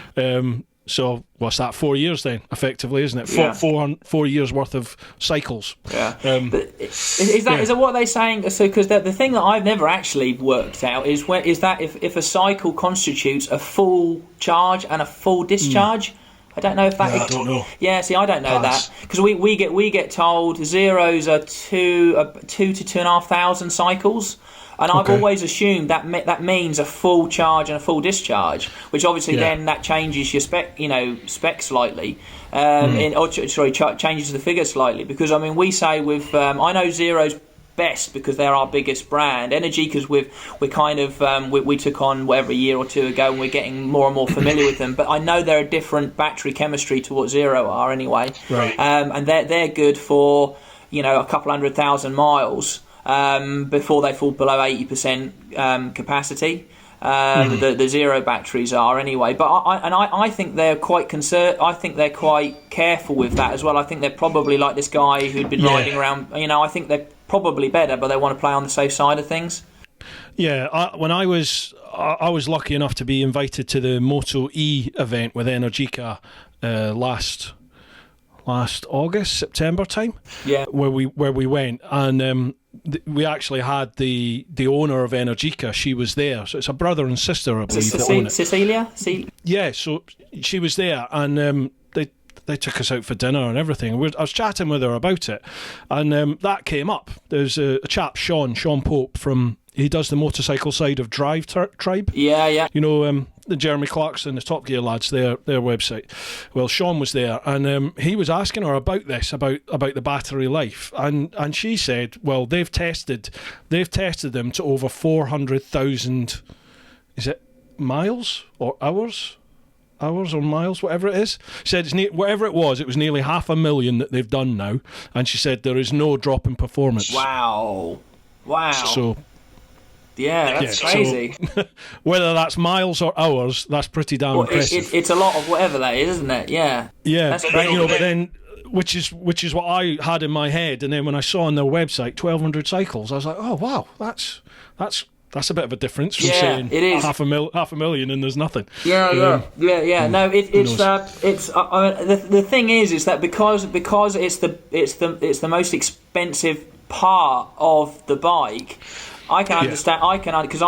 So what's that, 4 years then, effectively, isn't it? 4 years worth of cycles. Yeah. Is that what they're saying? So, because the thing that I've never actually worked out is if a cycle constitutes a full charge and a full discharge. I don't know if that. I don't know. Yeah, see, I don't know that, because we get told zeros are 2,000 to 2,500 cycles, and I've always assumed that means a full charge and a full discharge, which obviously then that changes your spec slightly, changes the figure slightly, because we say with I know zeros best because they're our biggest brand. Energica's we're kind of we took on whatever a year or two ago, and we're getting more and more familiar with them. But I know they're a different battery chemistry to what Zero are anyway. Right. And they're good for a couple 100,000 miles before they fall below 80% capacity. The Zero batteries are anyway, but I think they're quite I think they're quite careful with that as well. I think they're probably like this guy who'd been riding around. I think they're probably better, but they want to play on the safe side of things. Yeah, when I was lucky enough to be invited to the Moto E event with Energica last August, September time. Yeah, where we went, and we actually had the owner of Energica. She was there, so it's a brother and sister, I believe, that own it. Cecilia? Yeah, so she was there, and they took us out for dinner and everything. I was chatting with her about it, and that came up. There's a chap, Sean Pope, he does the motorcycle side of Drive Tribe. Yeah. The Jeremy Clarkson, the Top Gear lads, their website. Well, Sean was there, and he was asking her about this, about the battery life, and she said, well, they've tested them to over 400,000. Is it miles or hours? Hours or miles, whatever it is. She said whatever it was nearly 500,000 that they've done now, and she said there is no drop in performance. Wow. So yeah, that's crazy. So, whether that's miles or hours, that's pretty damn impressive. It's a lot of whatever that is, isn't it? Yeah. That's crazy. But then, which is what I had in my head, and then when I saw on their website 1,200 cycles, I was like, oh wow, that's a bit of a difference from saying it is. 500,000 and there's nothing. Yeah. No, it's the thing is that because it's the most expensive part of the bike. I can understand. Because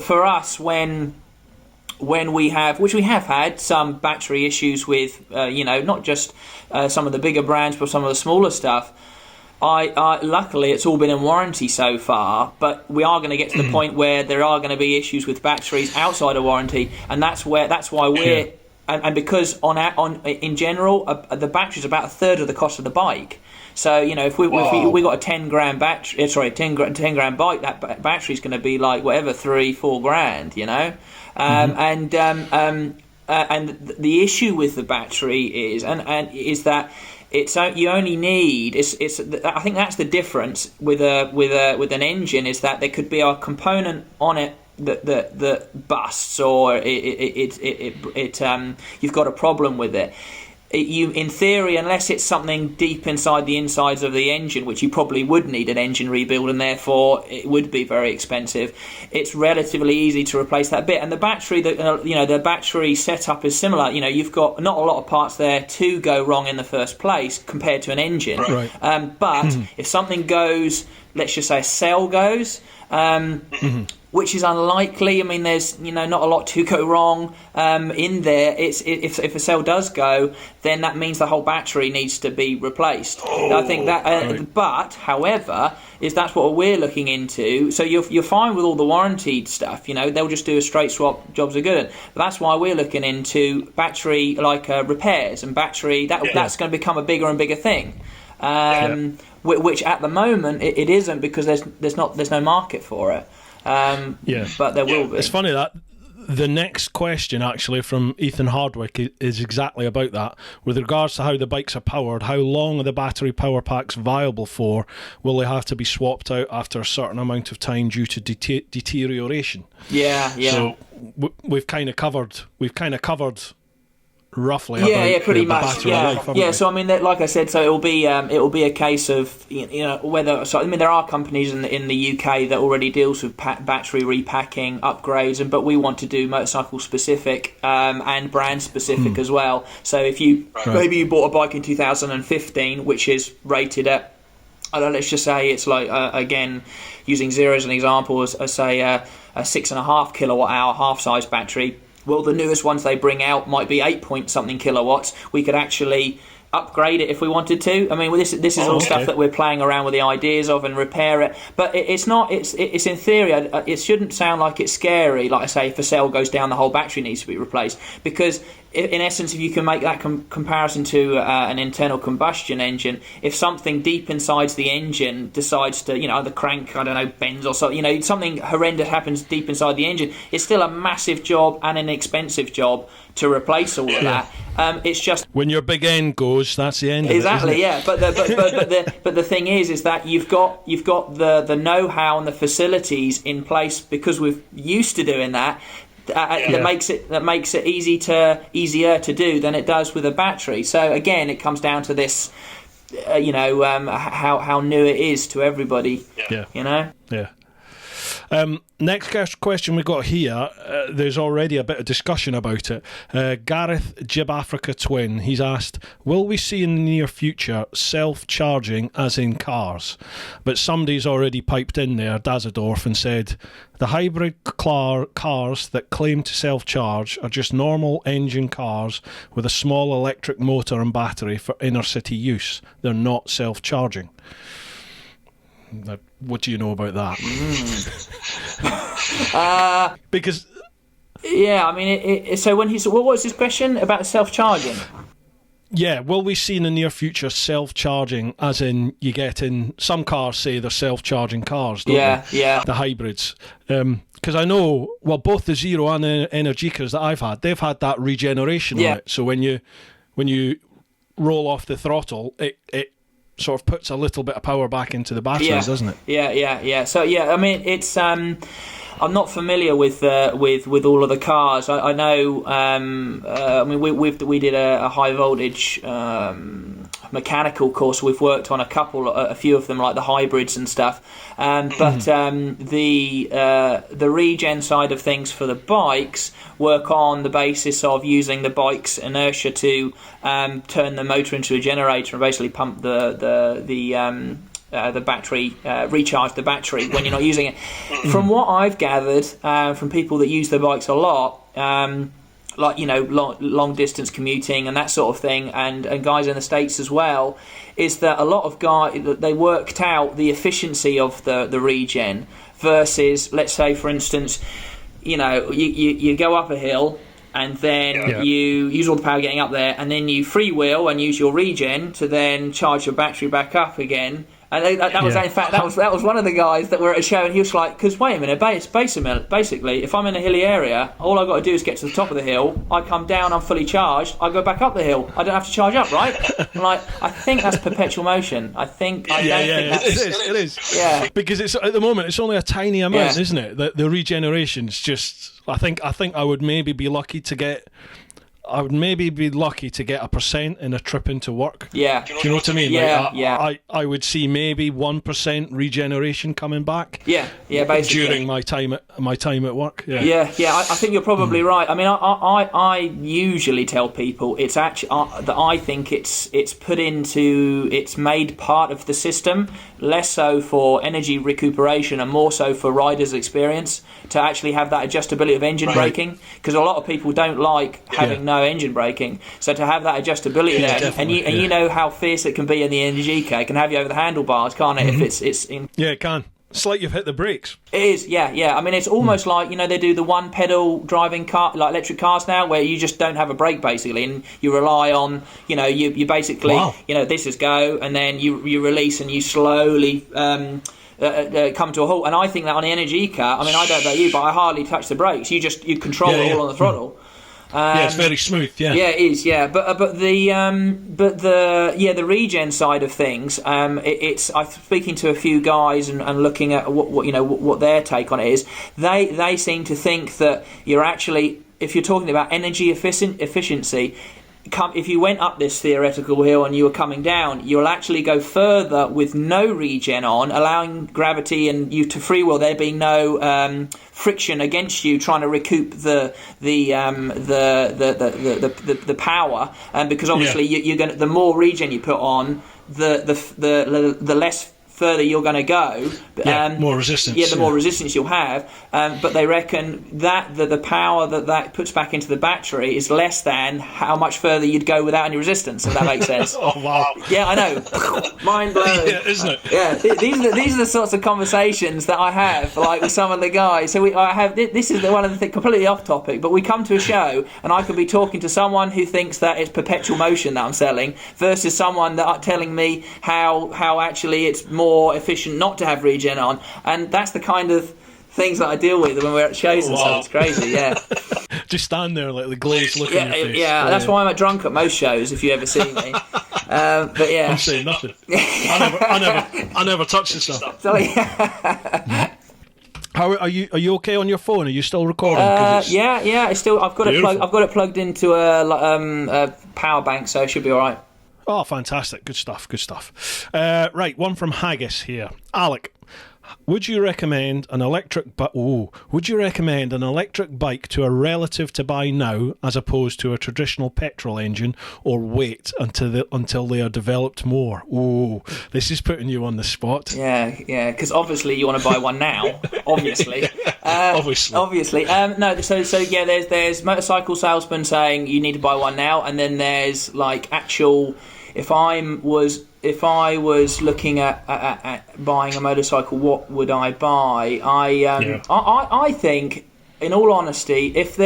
for us when we have, which we have had some battery issues with, not just some of the bigger brands, but some of the smaller stuff. Luckily, it's all been in warranty so far, but we are going to get to the point where there are going to be issues with batteries outside of warranty, and that's why we're and because in general, the battery is about a third of the cost of the bike. So if we got a 10 grand battery, 10 grand bike, that battery is going to be like whatever 3-4 grand, and the issue with the battery is that you only need I think that's the difference with an engine, is that there could be a component on it that busts, or you've got a problem with it. In theory, unless it's something deep inside the insides of the engine, which you probably would need an engine rebuild, and therefore it would be very expensive, it's relatively easy to replace that bit. And the battery, the battery setup is similar. You've got not a lot of parts there to go wrong in the first place compared to an engine. Right. But if something goes, let's just say a cell goes, which is unlikely. I mean, there's not a lot to go wrong in there. If a cell does go, then that means the whole battery needs to be replaced. I think that. Right. But however, that's what we're looking into. So you're fine with all the warranted stuff. They'll just do a straight swap. Jobs are good. But that's why we're looking into battery repairs and battery. That's going to become a bigger and bigger thing. Which at the moment it isn't, because there's no market for it. But there will be. It's funny that the next question actually from Ethan Hardwick is exactly about that. With regards to how the bikes are powered, how long are the battery power packs viable for? Will they have to be swapped out after a certain amount of time due to deterioration? Yeah. So we've kind of covered roughly pretty the much battery life, haven't we? So I mean, like I said, so it will be a case of whether. So I mean, there are companies in the UK that already deals with battery repacking upgrades, but we want to do motorcycle specific and brand specific as well. So if maybe you bought a bike in 2015 which is rated at, let's just say it's like again, using Zero as an example, as say a 6.5 kilowatt hour half size battery. Well, the newest ones they bring out might be 8-point-something kilowatts. We could actually upgrade it if we wanted to. I mean, this is all stuff that we're playing around with the ideas of, and repair it. But it's not. It's in theory. It shouldn't sound like it's scary. Like I say, if a cell goes down, the whole battery needs to be replaced. Because in essence, if you can make that comparison to an internal combustion engine, if something deep inside the engine decides to, the crank, bends or so, something horrendous happens deep inside the engine, it's still a massive job and an expensive job to replace all of that. It's just when your big end goes, that's the end. Exactly, of it, isn't it? But the thing is that you've got the know-how and the facilities in place, because we're used to doing that. That makes it easier to do than it does with a battery. So again, it comes down to this, how new it is to everybody. Yeah. Next question we got here, there's already a bit of discussion about it. Gareth Jib Africa Twin, he's asked, will we see in the near future self-charging as in cars? But somebody's already piped in there, Dazadorf, and said the hybrid cars that claim to self-charge are just normal engine cars with a small electric motor and battery for inner city use. They're not self-charging. What do you know about that? Because I mean, so when what was his question about self-charging? Yeah, will we see in the near future self-charging, as in you get in some cars say they're self-charging cars, don't they? Yeah. The hybrids. Because I know, both the Zero and the Energicas that I've had, they've had that regeneration on it. So when you roll off the throttle, it sort of puts a little bit of power back into the batteries, doesn't it? Yeah. So I mean, it's I'm not familiar with all of the cars. I know. I mean, we did a high voltage mechanical course. We've worked on a few of them, like the hybrids and stuff. But the regen side of things for the bikes work on the basis of using the bike's inertia to turn the motor into a generator and basically pump the battery, recharge the battery when you're not using it. From what I've gathered from people that use the bikes a lot, like long distance commuting and that sort of thing, and guys in the States as well, is that a lot of guys, they worked out the efficiency of the regen versus, let's say for instance, you go up a hill and then you use all the power getting up there, and then you freewheel and use your regen to then charge your battery back up again. And that was, in fact, that was one of the guys that were at a show, and he was like, because wait a minute, basically, if I'm in a hilly area, all I've got to do is get to the top of the hill, I come down, I'm fully charged, I go back up the hill, I don't have to charge up, right? I'm like, I think that's perpetual motion. It is. Yeah. Because it's at the moment, it's only a tiny amount, isn't it? The regeneration's just, I think I would maybe be lucky to get... I would maybe be lucky to get 1% in a trip into work. Yeah. Do you know what I mean? Yeah, I would see maybe 1% regeneration coming back. Yeah, basically. During my time at work. Yeah. I think you're probably right. I mean, I usually tell people it's actually that I think it's made part of the system, less so for energy recuperation and more so for riders' experience, to actually have that adjustability of engine braking, because a lot of people don't like having no engine braking, so to have that adjustability there, and you know how fierce it can be in the Energica, it can have you over the handlebars, can't it? If it's in... Yeah, it can. It's like you've hit the brakes. It is, yeah. I mean, it's almost like, they do the one pedal driving car, like electric cars now, where you just don't have a brake basically, and you rely on, you basically, this is go, and then you release and you slowly come to a halt. And I think that on the Energica, I mean, I don't know about you, but I hardly touch the brakes. You control it all on the throttle. It's very smooth. Yeah, it is. Yeah, but the regen side of things, it's I'm speaking to a few guys and looking at what their take on it is. They seem to think that you're actually, if you're talking about energy efficiency, if you went up this theoretical hill and you were coming down, you'll actually go further with no regen on, allowing gravity and you to freewheel, there being no friction against you trying to recoup the power, because obviously you're going, the more regen you put on, the less further you're going to go, more resistance. The more resistance you'll have. But they reckon that the power that puts back into the battery is less than how much further you'd go without any resistance. If that makes sense. Oh wow! Yeah, I know. Mind blowing. Yeah, isn't it? Yeah, these are the sorts of conversations that I have, like with some of the guys. So I have this is one of the things completely off topic, but we come to a show and I could be talking to someone who thinks that it's perpetual motion that I'm selling versus someone that are telling me how actually it's more efficient not to have regen on, and that's the kind of things that I deal with when we're at shows and stuff. It's crazy. Just stand there like the glazed look on your face. That's why I'm drunk at most shows if you ever see me. But yeah, I'm saying nothing. I never touch the stuff. So, How are you okay on your phone? Are you still recording? Yeah. I've got it plugged into a power bank, so it should be all right. Oh, fantastic. Good stuff. Right, one from Haggis here. Alec, would you recommend an electric bike to a relative to buy now as opposed to a traditional petrol engine, or wait until they are developed more? Ooh, this is putting you on the spot. Yeah, because obviously you want to buy one now, obviously. Obviously. No, so there's motorcycle salesmen saying you need to buy one now, and then there's like actual... If I was looking at buying a motorcycle, what would I buy? I think, in all honesty, if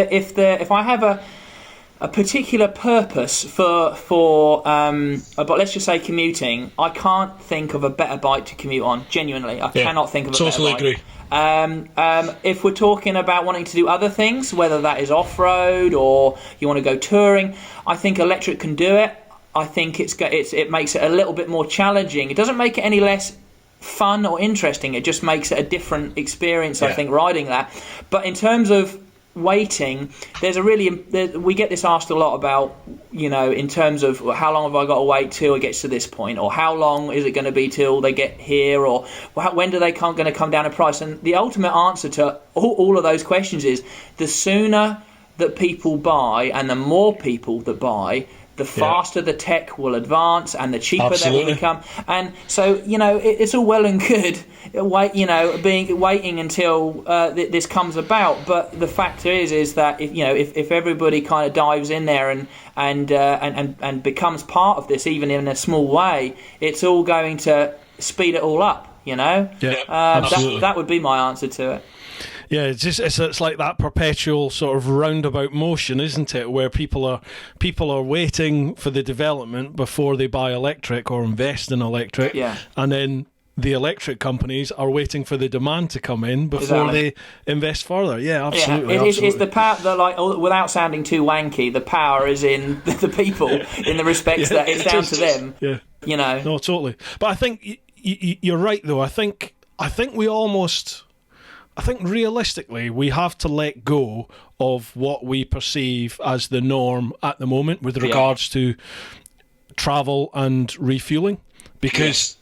I have a particular purpose for but let's just say commuting, I can't think of a better bike to commute on. Genuinely, I cannot think of a better bike. Agree. If we're talking about wanting to do other things, whether that is off-road or you want to go touring, I think electric can do it. I think it makes it a little bit more challenging. It doesn't make it any less fun or interesting. It just makes it a different experience, I think, riding that. But in terms of waiting, we get this asked a lot about, in terms of how long have I got to wait till it gets to this point, or how long is it going to be till they get here, or when do they going to come down in price? And the ultimate answer to all of those questions is the sooner that people buy and the more people that buy, the faster the tech will advance and the cheaper they will become. And so, it's all well and good waiting until this comes about. But the fact is that if everybody kind of dives in there and becomes part of this, even in a small way, it's all going to speed it all up. That would be my answer to it. Yeah, it's like that perpetual sort of roundabout motion, isn't it? Where people are waiting for the development before they buy electric or invest in electric, and then the electric companies are waiting for the demand to come in before they invest further. Yeah, absolutely. It's the power that, like, without sounding too wanky, the power is in the people in the respects that it's down to them. Yeah, you know. No, totally. But I think you're right, though. I think we almost. I think realistically, we have to let go of what we perceive as the norm at the moment with regards to travel and refueling, because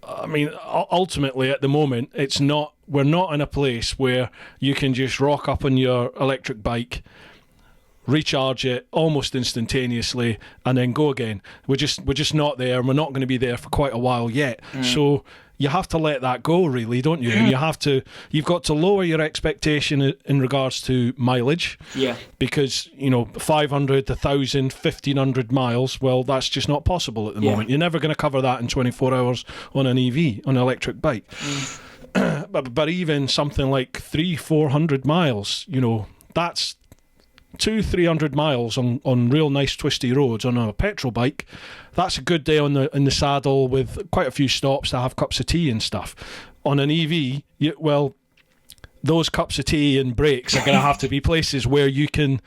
I mean, ultimately at the moment, we're not in a place where you can just rock up on your electric bike, recharge it almost instantaneously, and then go again. We're just not there, and we're not going to be there for quite a while yet. So you have to let that go, really, don't you? And you've got to lower your expectation in regards to mileage. Yeah. Because, 500, 1,000, 1,500 miles, well, that's just not possible at the moment. You're never going to cover that in 24 hours on an EV, on an electric bike. But even something like 300-400 miles, that's 200-300 miles on real nice twisty roads on a petrol bike. That's a good day in the saddle with quite a few stops to have cups of tea and stuff. On an EV, those cups of tea and breaks are going to have to be places where you can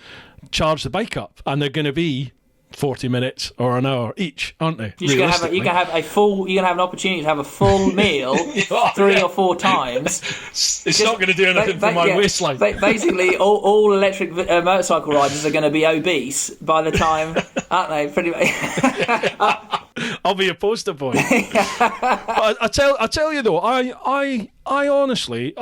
charge the bike up, and they're going to be 40 minutes or an hour each, aren't they? You can have an opportunity to have a full meal 3 or 4 times. It's not going to do anything for my waistline. Basically, all electric motorcycle riders are going to be obese by the time, aren't they? Pretty much. I'll be a poster boy. But I tell you though, I honestly,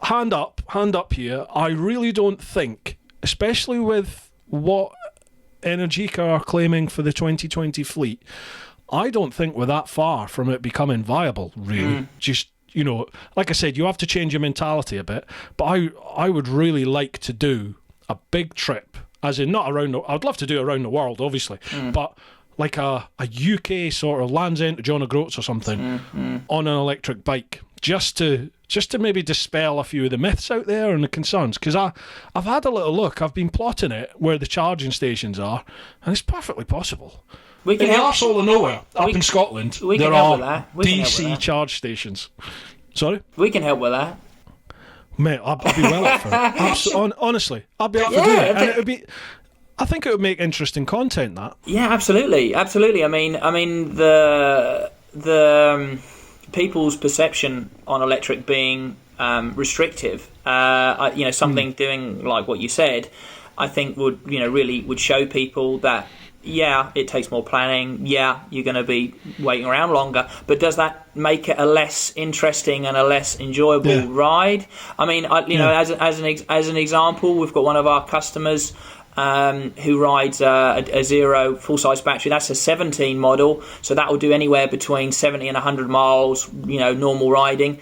hand up here, I really don't think, especially with what Energica are claiming for the 2020 fleet, I don't think we're that far from it becoming viable, really. Just, like I said, you have to change your mentality a bit, but I would really like to do a big trip, as in not around I'd love to do it around the world, obviously, but like a UK sort of Land's End to John O'Groats or something on an electric bike, just to maybe dispel a few of the myths out there and the concerns. Because I've had a little look. I've been plotting it where the charging stations are, and it's perfectly possible. In the arsehole of nowhere, up in Scotland, there are DC charge stations. Sorry? We can help with that. Mate, I'd be well up for it. Honestly, I'd be up for doing it. And it would be... I think it would make interesting content, that. Yeah, absolutely. I mean, the people's perception on electric being restrictive, something doing like what you said, I think would really show people that it takes more planning. Yeah, you're going to be waiting around longer, but does that make it a less interesting and a less enjoyable ride? I mean, as an example, we've got one of our customers who rides a Zero full-size battery. That's a 17 model, so that will do anywhere between 70 and 100 miles, normal riding.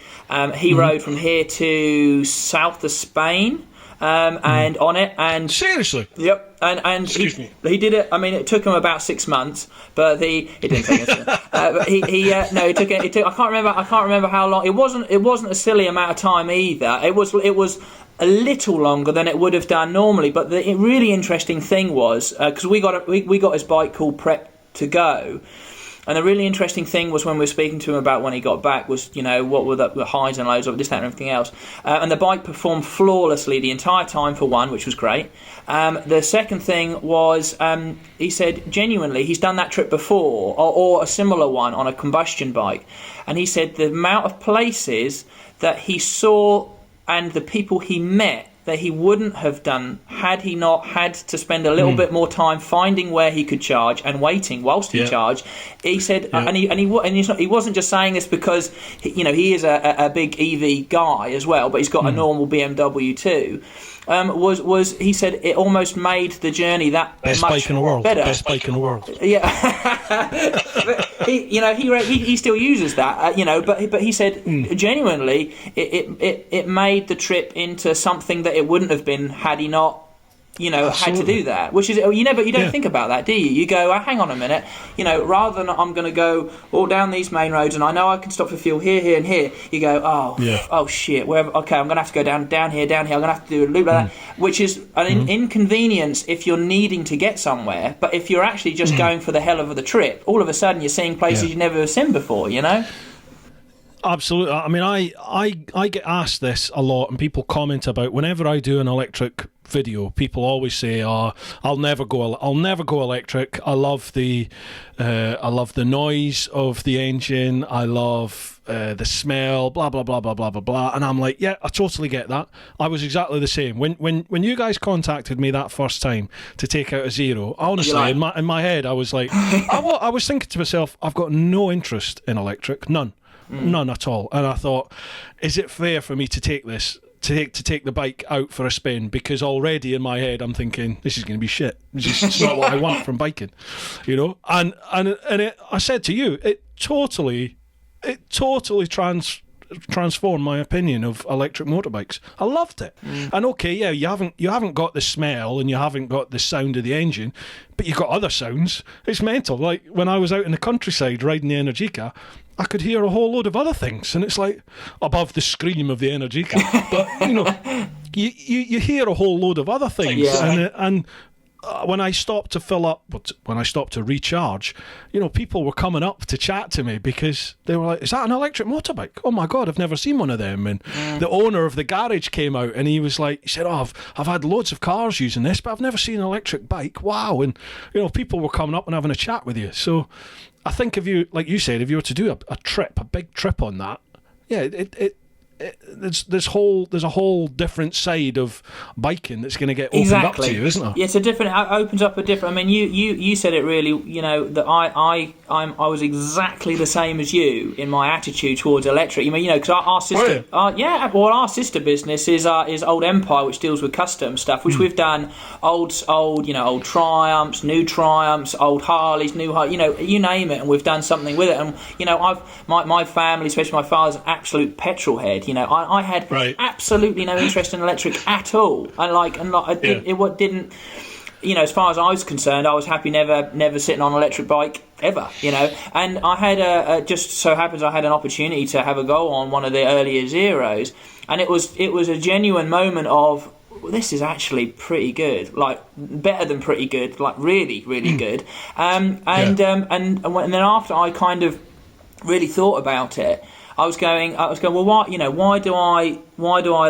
He rode from here to south of Spain, and on it. And seriously? Yep. And he did it. I mean, it took him about 6 months, but it didn't take him. But it took. I can't remember how long. It wasn't a silly amount of time either. It was a little longer than it would have done normally. But the really interesting thing was, because we got his bike called Prep to Go, and the really interesting thing was when we were speaking to him about when he got back was, what were the highs and lows of this, that and everything else. And the bike performed flawlessly the entire time, for one, which was great. The second thing was, he said genuinely he's done that trip before, or a similar one on a combustion bike. And he said the amount of places that he saw and the people he met that he wouldn't have done had he not had to spend a little bit more time finding where he could charge and waiting whilst he charged. He said, and he wasn't just saying this because he is a big EV guy as well, but he's got a normal BMW too. He said it almost made the journey that best much bike in the world. Better. Best bike in the world. Yeah, he still uses that, but he said genuinely it made the trip into something that it wouldn't have been had he not had to do that, which is you don't think about that, do you? You go, hang on a minute, rather than I'm going to go all down these main roads and I know I can stop for fuel here and here. You go, oh shit, I'm going to have to go down here. I'm going to have to do a loop like that, which is an inconvenience if you're needing to get somewhere. But if you're actually just going for the hell of the trip, all of a sudden you're seeing places you've never seen before. Absolutely. I mean, I get asked this a lot, and people comment about whenever I do an electric video. People always say, I'll never go electric. I love the noise of the engine. I love the smell. Blah blah blah blah blah blah blah." And I'm like, yeah, I totally get that. I was exactly the same when you guys contacted me that first time to take out a Zero. Honestly, in my head, I was like, I was thinking to myself, I've got no interest in electric, none at all. And I thought, is it fair for me to take this? To take the bike out for a spin, because already in my head I'm thinking this is going to be shit. It's not what I want from biking, And I said to you, it totally transformed my opinion of electric motorbikes. I loved it. And okay, yeah, you haven't got the smell and you haven't got the sound of the engine, but you've got other sounds. It's mental. Like when I was out in the countryside riding the Energica, I could hear a whole load of other things, and it's like above the scream of the Energica. But you hear a whole load of other things, and when I stopped to fill up, when I stopped to recharge, people were coming up to chat to me because they were like, "Is that an electric motorbike? Oh my god, I've never seen one of them." And the owner of the garage came out and he said, "Oh, I've had loads of cars using this, but I've never seen an electric bike. Wow!" And people were coming up and having a chat with you. So I think if you, like you said, if you were to do a big trip on that, there's a whole different side of biking that's going to get opened up to you, isn't there? Yeah, it opens up a different. I mean, you said it really. That I was exactly the same as you in my attitude towards electric. Because our sister, our sister business is Old Empire, which deals with custom stuff, which we've done old Triumphs, new Triumphs, old Harleys, new you name it, and we've done something with it. And my family, especially my father's an absolute petrol head. I had absolutely no interest in electric at all. It didn't. As far as I was concerned, I was happy never sitting on an electric bike ever. And I had just so happens I had an opportunity to have a go on one of the earlier Zeros, and it was a genuine moment of, this is actually pretty good, like better than pretty good, like really really good. And then after I kind of really thought about it, I was going, well, why do I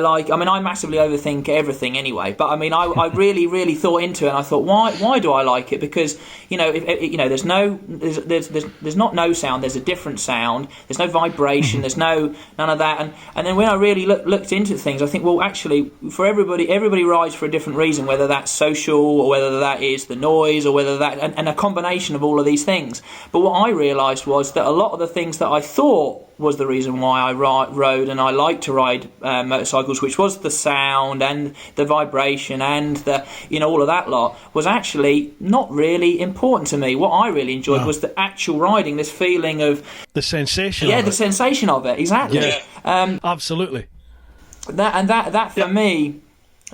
like? I mean, I massively overthink everything anyway. But I mean, I really, really thought into it, and I thought, why do I like it? Because there's not no sound. There's a different sound. There's no vibration. There's none of that. And then when I really looked into things, I think, well, actually, for everybody rides for a different reason, whether that's social or whether that is the noise or whether that and a combination of all of these things. But what I realised was that a lot of the things that I thought was the reason why I rode and I like to ride motorcycles, which was the sound and the vibration and the all of that lot, was actually not really important to me. What I really enjoyed was the actual riding, this feeling of the sensation. Yeah, the sensation of it, exactly. Yeah. Absolutely. That for me,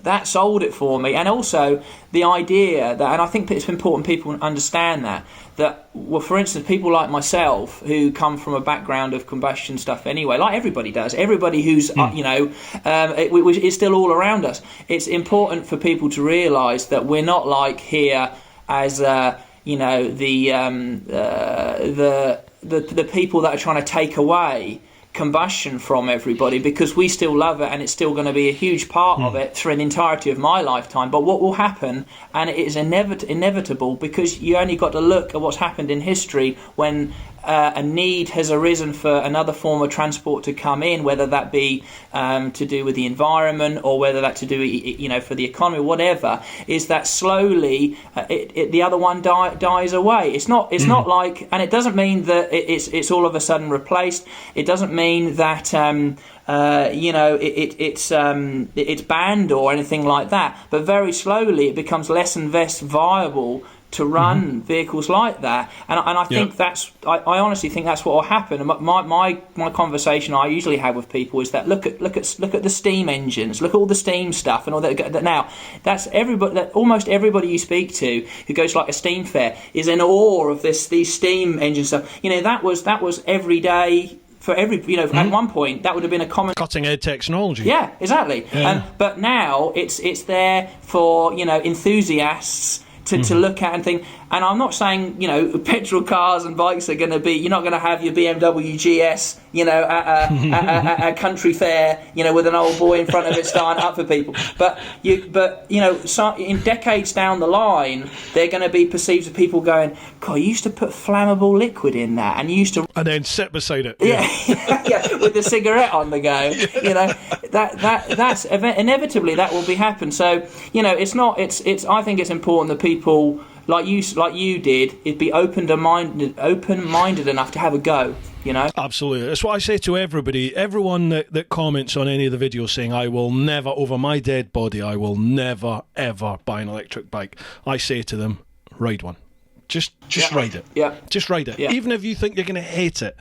that sold it for me. And also the idea that, and I think it's important people understand that, well, for instance, people like myself who come from a background of combustion stuff anyway, like everybody does, everybody who's it's still all around us. It's important for people to realise that we're not like here as the people that are trying to take away combustion from everybody, because we still love it and it's still going to be a huge part of it for an entirety of my lifetime. But what will happen, and it is inevitable, because you only got to look at what's happened in history when a need has arisen for another form of transport to come in, whether that be to do with the environment or whether that to do for the economy, whatever, is that slowly the other one dies away. It's not like, and it doesn't mean that it's all of a sudden replaced. It doesn't mean that it's banned or anything like that. But very slowly it becomes less and less viable to run vehicles like that, and I think I honestly think that's what will happen. And my conversation I usually have with people is that look at the steam engines, look at all the steam stuff and all that. Now that's everybody, that almost everybody you speak to who goes like a steam fair is in awe of these steam engine stuff. That was every day. For every, at one point that would have been a common cutting edge technology. Yeah, exactly. Yeah. But now it's there for enthusiasts to look at and think. And I'm not saying petrol cars and bikes are going to be. You're not going to have your BMW GS, at a country fair, with an old boy in front of it starting up for people. But so in decades down the line, they're going to be perceived as people going, God, you used to put flammable liquid in that, and you used to, and then sit beside it. Yeah, with the cigarette on the go. That's inevitably that will be happen. So it's not. It's. I think it's important that people like you did, it'd be open-minded enough to have a go, Absolutely. That's what I say to everybody, everyone that comments on any of the videos saying, I will never, over my dead body, I will never, ever buy an electric bike. I say to them, ride one. Just ride it. Yeah. Just ride it. Yeah. Even if you think you're going to hate it,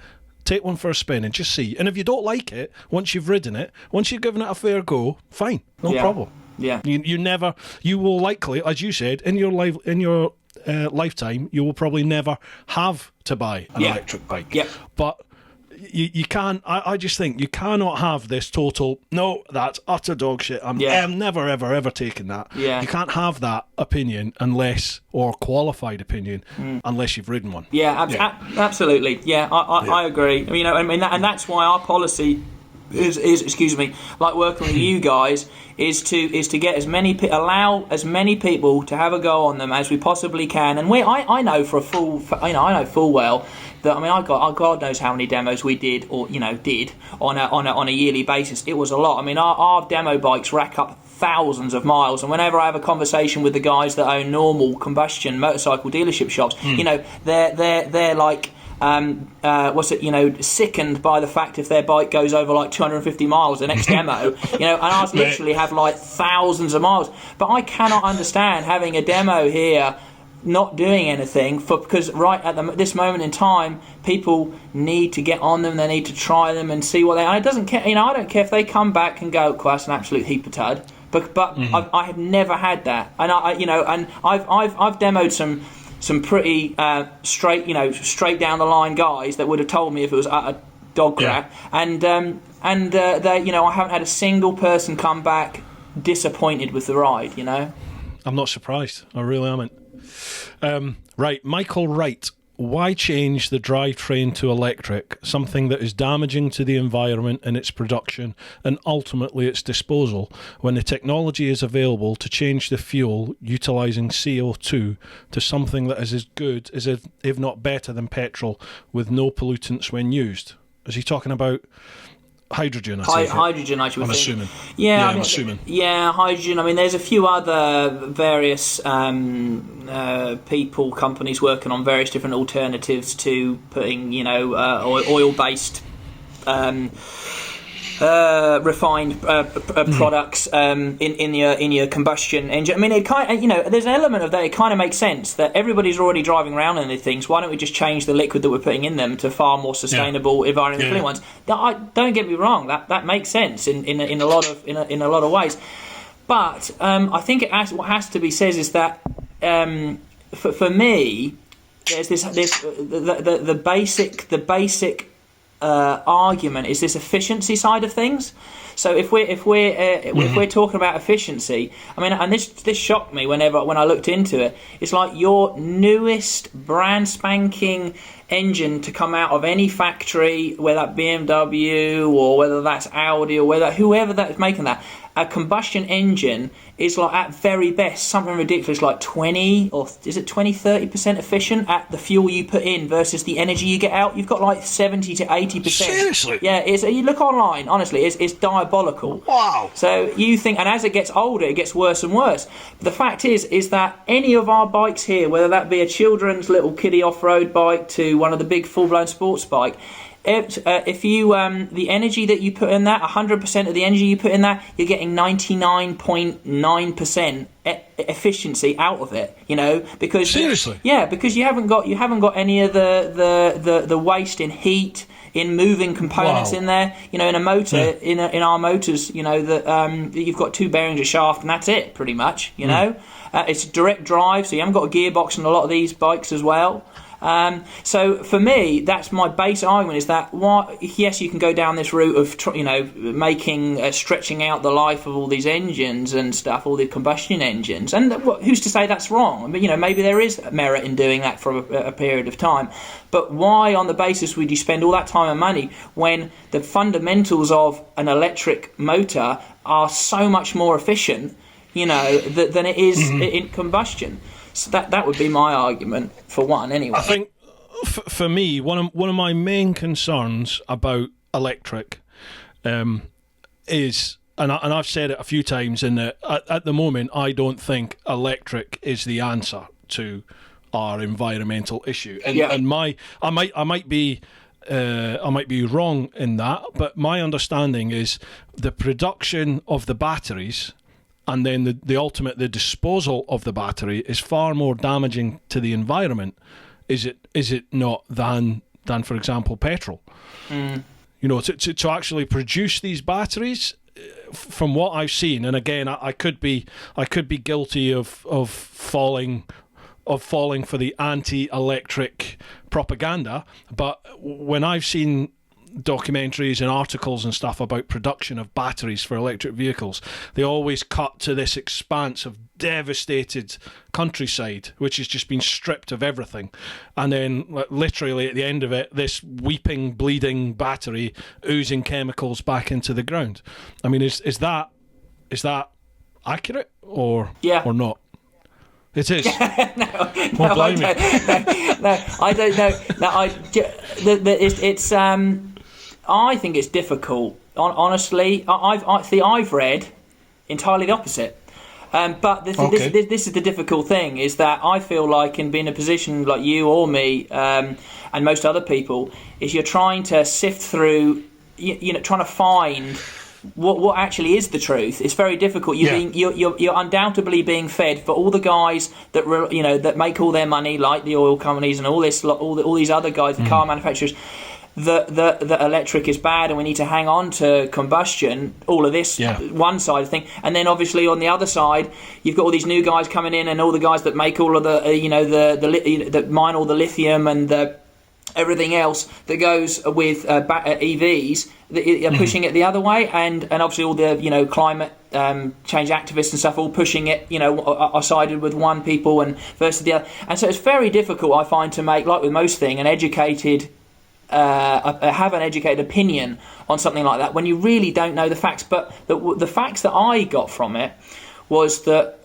take one for a spin and just see. And if you don't like it, once you've ridden it, once you've given it a fair go, fine. No problem. Yeah. You will likely, as you said, in your lifetime, you will probably never have to buy an electric bike. Yeah. But you can't. I just think you cannot have this total. No, that's utter dog shit. I'm never ever taking that. Yeah. You can't have that opinion or qualified opinion unless you've ridden one. Yeah. Absolutely. Yeah. I agree. And that's why our policy is like working with you guys is to get allow as many people to have a go on them as we possibly can. And I know full well that God knows how many demos we did on a yearly basis. It was a lot. Our demo bikes rack up thousands of miles, and whenever I have a conversation with the guys that own normal combustion motorcycle dealership shops, they're like sickened by the fact if their bike goes over like 250 miles the next demo, and ours literally have like thousands of miles. But I cannot understand having a demo here not doing anything because right at this moment in time, people need to get on them, they need to try them and see what they. And it doesn't care, I don't care if they come back and go, "That's an absolute heap of tud." But I have never had that, and I've demoed some pretty straight down the line guys that would have told me if it was utter dog crap, and I haven't had a single person come back disappointed with the ride. I'm not surprised. I really aren't. Right, Michael Wright. Why change the drivetrain to electric, something that is damaging to the environment in its production and ultimately its disposal, when the technology is available to change the fuel utilising CO2 to something that is as good, as if not better than petrol, with no pollutants when used? Is he talking about hydrogen? Hydrogen, I should think. Assuming. I'm assuming. Yeah, hydrogen. There's a few other various companies working on various different alternatives to putting, oil-based refined products in your combustion engine. It kind of, there's an element of that. It kind of makes sense that everybody's already driving around in these things. Why don't we just change the liquid that we're putting in them to far more sustainable, environmentally friendly ones? Don't get me wrong. That makes sense in a lot of ways. But I think what has to be said is that for me, there's the basic argument is this efficiency side of things. So if we're talking about efficiency, and this shocked me when I looked into it. It's like your newest brand spanking engine to come out of any factory, whether that BMW or whether that's Audi or whoever that's making that. A combustion engine is like at very best something ridiculous like 30% efficient at the fuel you put in versus the energy you get out. You've got like 70 to 80%. Seriously? Yeah, you look online, honestly, it's diabolical. Wow. So you think, and as it gets older, it gets worse and worse. But the fact is that any of our bikes here, whether that be a children's little kiddie off-road bike to one of the big full-blown sports bike, If you the energy that you put in that, 100% of the energy you put in that, you're getting 99.9% efficiency out of it. Because seriously, because you haven't got any of the waste in heat, in moving components in there. In a motor, in our motors, that you've got 2 bearings, a shaft, and that's it, pretty much. It's direct drive, so you haven't got a gearbox on a lot of these bikes as well. So for me, that's my base argument, is that yes, you can go down this route of stretching out the life of all these engines and stuff, all the combustion engines, and who's to say that's wrong? But maybe there is merit in doing that for a period of time. But why, on the basis, would you spend all that time and money when the fundamentals of an electric motor are so much more efficient, than it is in combustion? So that would be my argument, for one, anyway. I think, for me, one of my main concerns about electric is, and I've said it a few times, in that at the moment I don't think electric is the answer to our environmental issue. And I might be wrong in that, but my understanding is the production of the batteries, and then the disposal of the battery, is far more damaging to the environment, is it not, than for example petrol? To actually produce these batteries, from what I've seen, and again I could be guilty of falling for the anti-electric propaganda, but when I've seen documentaries and articles and stuff about production of batteries for electric vehicles, they always cut to this expanse of devastated countryside, which has just been stripped of everything, and then literally at the end of it, this weeping, bleeding battery oozing chemicals back into the ground. I mean, is that accurate or not? It is. I don't know. It's I think it's difficult. Honestly, I've read entirely the opposite. But this is the difficult thing, is that I feel like, in being in a position like you or me, and most other people, is you're trying to sift through, trying to find what actually is the truth. It's very difficult. You're undoubtedly being fed, for all the guys that that make all their money, like the oil companies and all these other guys, the car manufacturers, that electric is bad and we need to hang on to combustion. All of this one side of thing, and then obviously on the other side, you've got all these new guys coming in, and all the guys that make all of the that mine all the lithium and everything else that goes with EVs, that are pushing it the other way, and obviously all the climate change activists and stuff all pushing it, are sided with one people and versus the other, and so it's very difficult, I find, to make, like with most things, have an educated opinion on something like that when you really don't know the facts. But the facts that I got from it was that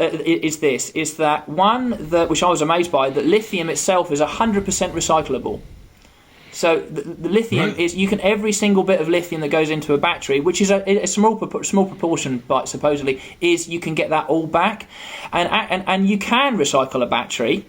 which I was amazed by, that lithium itself is 100% recyclable. So the lithium is, every single bit of lithium that goes into a battery, which is a small proportion, but supposedly, is, you can get that all back, and you can recycle a battery.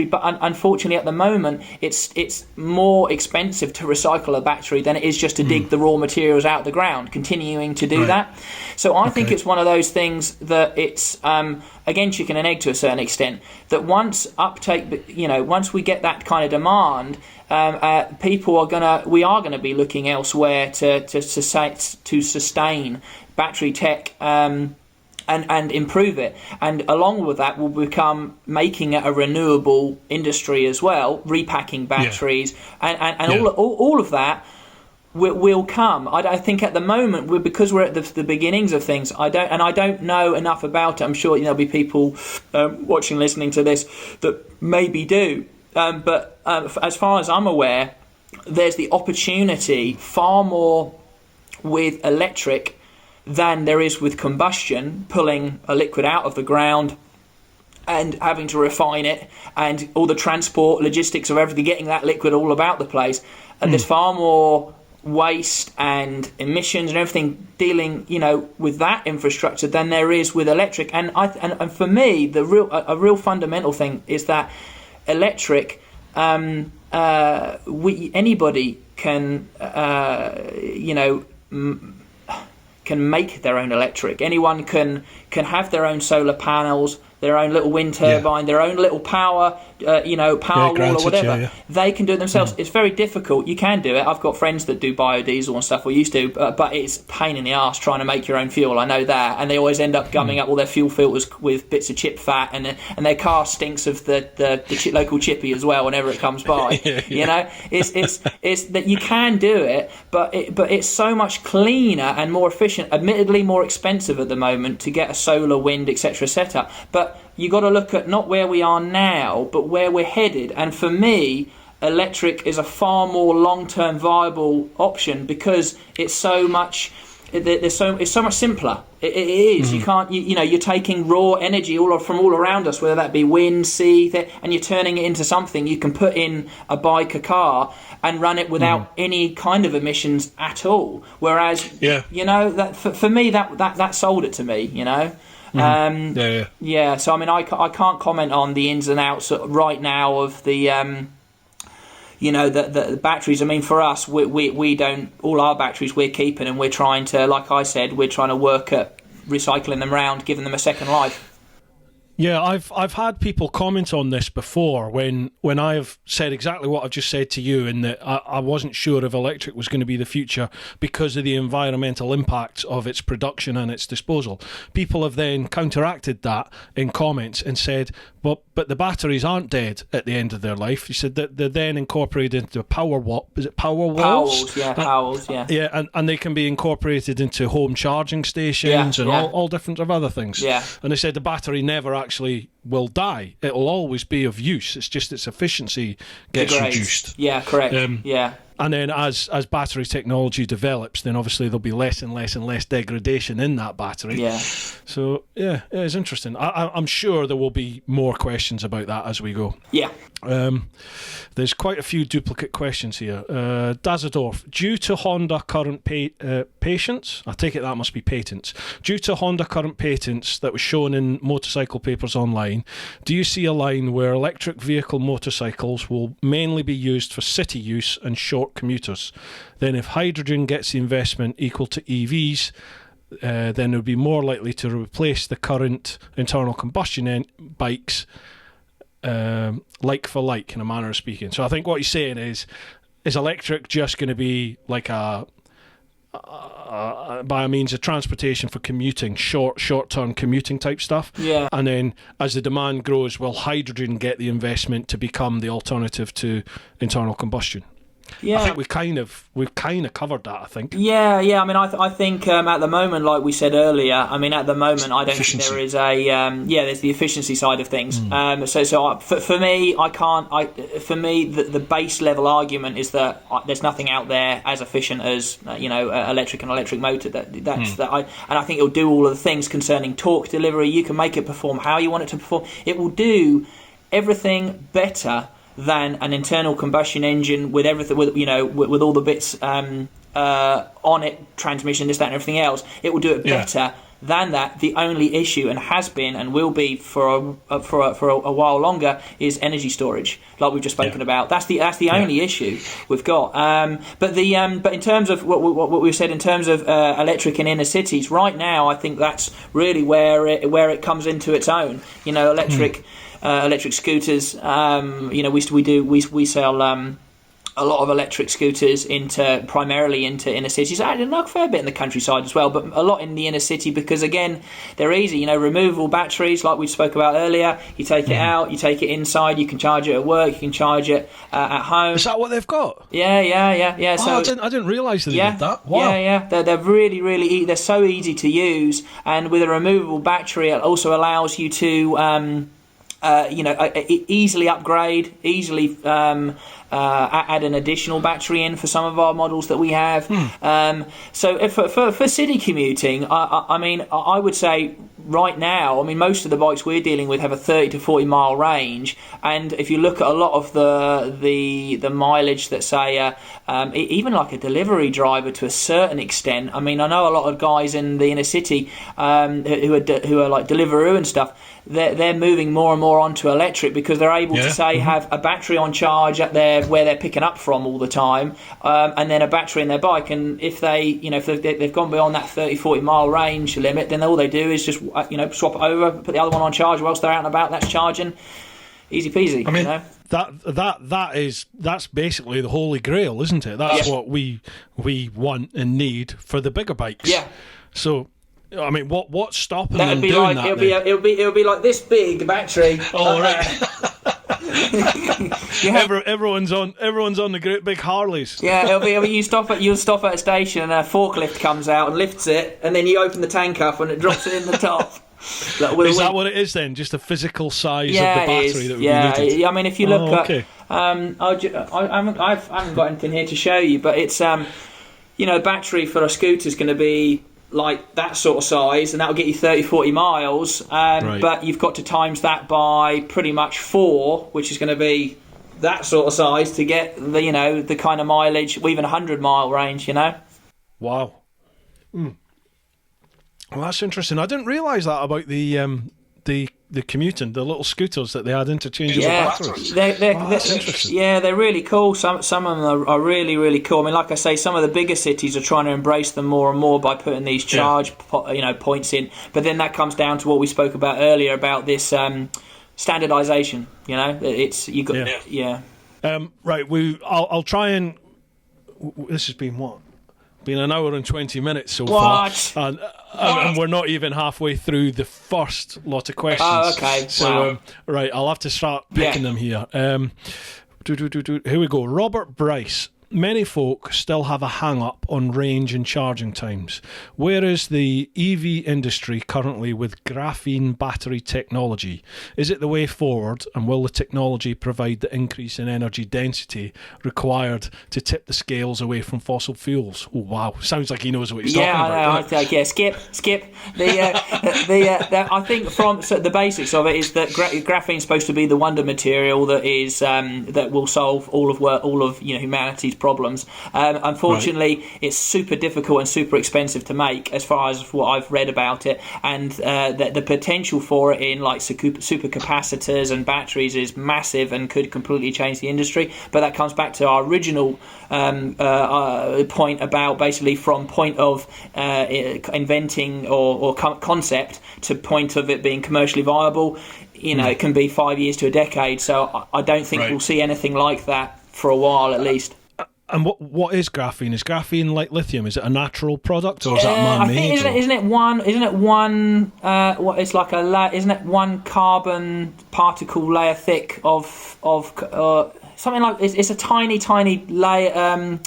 But unfortunately at the moment it's more expensive to recycle a battery than it is just to dig the raw materials out of the ground, continuing to do that. So I think it's one of those things that it's again, chicken and egg to a certain extent, that once we get that kind of demand, we are gonna be looking elsewhere to sustain battery tech and improve it, and along with that we'll become making it a renewable industry as well, repacking batteries and all of that will come. I think at the moment, because we're at the beginnings of things, I don't know enough about it. I'm sure there'll be people watching, listening to this, that maybe do. But as far as I'm aware, there's the opportunity far more with electric than there is with combustion, pulling a liquid out of the ground and having to refine it, and all the transport logistics of everything, getting that liquid all about the place. And there's far more waste and emissions and everything dealing with that infrastructure than there is with electric. And for me, a real fundamental thing is that electric, anybody can can make their own electric. Anyone can have their own solar panels, their own little wind turbine, their own little power wall or whatever. They can do it themselves. It's very difficult. You can do it. I've got friends that do biodiesel and stuff, or used to, but it's a pain in the arse trying to make your own fuel. I know that, and they always end up gumming up all their fuel filters with bits of chip fat, and their car stinks of the local chippy as well whenever it comes by. You know, it's that you can do it, but it's so much cleaner and more efficient. Admittedly, more expensive at the moment to get a solar, wind, etc. setup, but you got to look at not where we are now, but where we're headed. And for me, electric is a far more long-term viable option because it's so much. It's so much simpler. It is. You can't. You're taking raw energy from all around us, whether that be wind, sea, and you're turning it into something you can put in a bike, a car, and run it without any kind of emissions at all. Whereas, that for me, that sold it to me. You know. So I mean, I can't comment on the ins and outs right now of the the batteries. I mean, for us, we don't, all our batteries we're keeping, and we're trying to, like I said, we're trying to work at recycling them round, giving them a second life. Yeah, I've had people comment on this before when I've said exactly what I've just said to you, in that I wasn't sure if electric was going to be the future because of the environmental impacts of its production and its disposal. People have then counteracted that in comments and said, but the batteries aren't dead at the end of their life. You said that they're then incorporated into power walls? Powells, yeah. Yeah, and they can be incorporated into home charging stations and all different of other things. Yeah. And they said the battery never actually will die. It will always be of use. It's just its efficiency gets reduced. Yeah, correct. And then as battery technology develops, then obviously there'll be less and less and less degradation in that battery. Yeah. So, yeah, it is interesting. I'm sure there will be more questions about that as we go. Yeah. There's quite a few duplicate questions here. Dazadorf, due to Honda current patents, I take it that must be patents, due to Honda current patents that was shown in motorcycle papers online, do you see a line where electric vehicle motorcycles will mainly be used for city use and short commuters? Then if hydrogen gets the investment equal to EVs, then it would be more likely to replace the current internal combustion bikes like for like, in a manner of speaking. So I think what he's saying is electric just going to be like by a means of transportation for commuting, short-term commuting type stuff? Yeah. And then as the demand grows, will hydrogen get the investment to become the alternative to internal combustion? Yeah, I think we've kind of covered that, I think. Yeah. I mean, I think at the moment, like we said earlier, I mean, at the moment, I don't think there is there's the efficiency side of things. For me, the base level argument is that there's nothing out there as efficient as electric motor. And I think it'll do all of the things concerning torque delivery. You can make it perform how you want it to perform. It will do everything better than an internal combustion engine with everything, with all the bits on it, transmission, this, that, and everything else. It will do it better than that. The only issue, and has been and will be for a while longer, is energy storage, like we've just spoken about. That's the only issue we've got. But in terms of what we've said in terms of electric in inner cities, right now, I think that's really where it comes into its own. Electric scooters. We sell a lot of electric scooters primarily into inner cities. I did a fair bit in the countryside as well, but a lot in the inner city because, again, they're easy. removable batteries like we spoke about earlier. You take it out, you take it inside. You can charge it at work. You can charge it at home. Is that what they've got? Yeah. So I didn't realise they did that. Wow. Yeah. They're really, really. They're so easy to use, and with a removable battery, it also allows you to. Easily upgrade, easily add an additional battery in for some of our models that we have. So for city commuting, I would say right now, I mean, most of the bikes we're dealing with have a 30 to 40 mile range, and if you look at a lot of the mileage that say even like a delivery driver to a certain extent. I mean, I know a lot of guys in the inner city who are like Deliveroo and stuff. They're moving more and more onto electric because they're able to say have a battery on charge at where they're picking up from all the time, and then a battery in their bike. And if they've gone beyond that 30-40 mile range limit, then all they do is just swap it over, put the other one on charge whilst they're out and about. That's charging, easy peasy. I mean, that's basically the holy grail, isn't it? That's what we want and need for the bigger bikes. Yeah. So, I mean, what's stopping them doing that? It'll be like this big battery. Oh, right. Everyone's on the great big Harleys. Yeah, you'll stop at a station and a forklift comes out and lifts it, and then you open the tank up and it drops it in the top. Is that what it is then? Just the physical size of the battery that would be needed? Yeah, I mean, if you look at, I haven't got anything here to show you, but it's battery for a scooter is going to be like that sort of size, and that'll get you 30-40 miles, but you've got to times that by pretty much 4, which is going to be that sort of size to get the kind of mileage, or even 100-mile range. Wow. Well, that's interesting. I didn't realise that about the commuting, the little scooters that they had interchangeable batteries. That's interesting. Yeah, they're really cool. Some of them are really, really cool. I mean, like I say, some of the bigger cities are trying to embrace them more and more by putting these charge points in. But then that comes down to what we spoke about earlier about this standardisation. Right. I'll try and. This has been what? Been an hour and 20 minutes so far, and we're not even halfway through the first lot of questions. Oh, okay. So, right, I'll have to start picking them here. Here we go. Robert Bryce. Many folk still have a hang-up on range and charging times. Where is the EV industry currently with graphene battery technology? Is it the way forward, and will the technology provide the increase in energy density required to tip the scales away from fossil fuels? Oh, wow. Sounds like he knows what he's talking about. Skip. I think from the basics of it is that graphene is supposed to be the wonder material that is that will solve all of humanity's problems. Unfortunately, it's super difficult and super expensive to make, as far as what I've read about it, and the potential for it in like supercapacitors and batteries is massive and could completely change the industry. But that comes back to our original point about basically from point of inventing or concept to point of it being commercially viable. It can be 5 years to a decade. So I don't think we'll see anything like that for a while, at least. And what is graphene? Is graphene like lithium? Is it a natural product, or is that man-made? I think isn't it one? It's like isn't it one carbon particle layer thick of something like it's a tiny layer.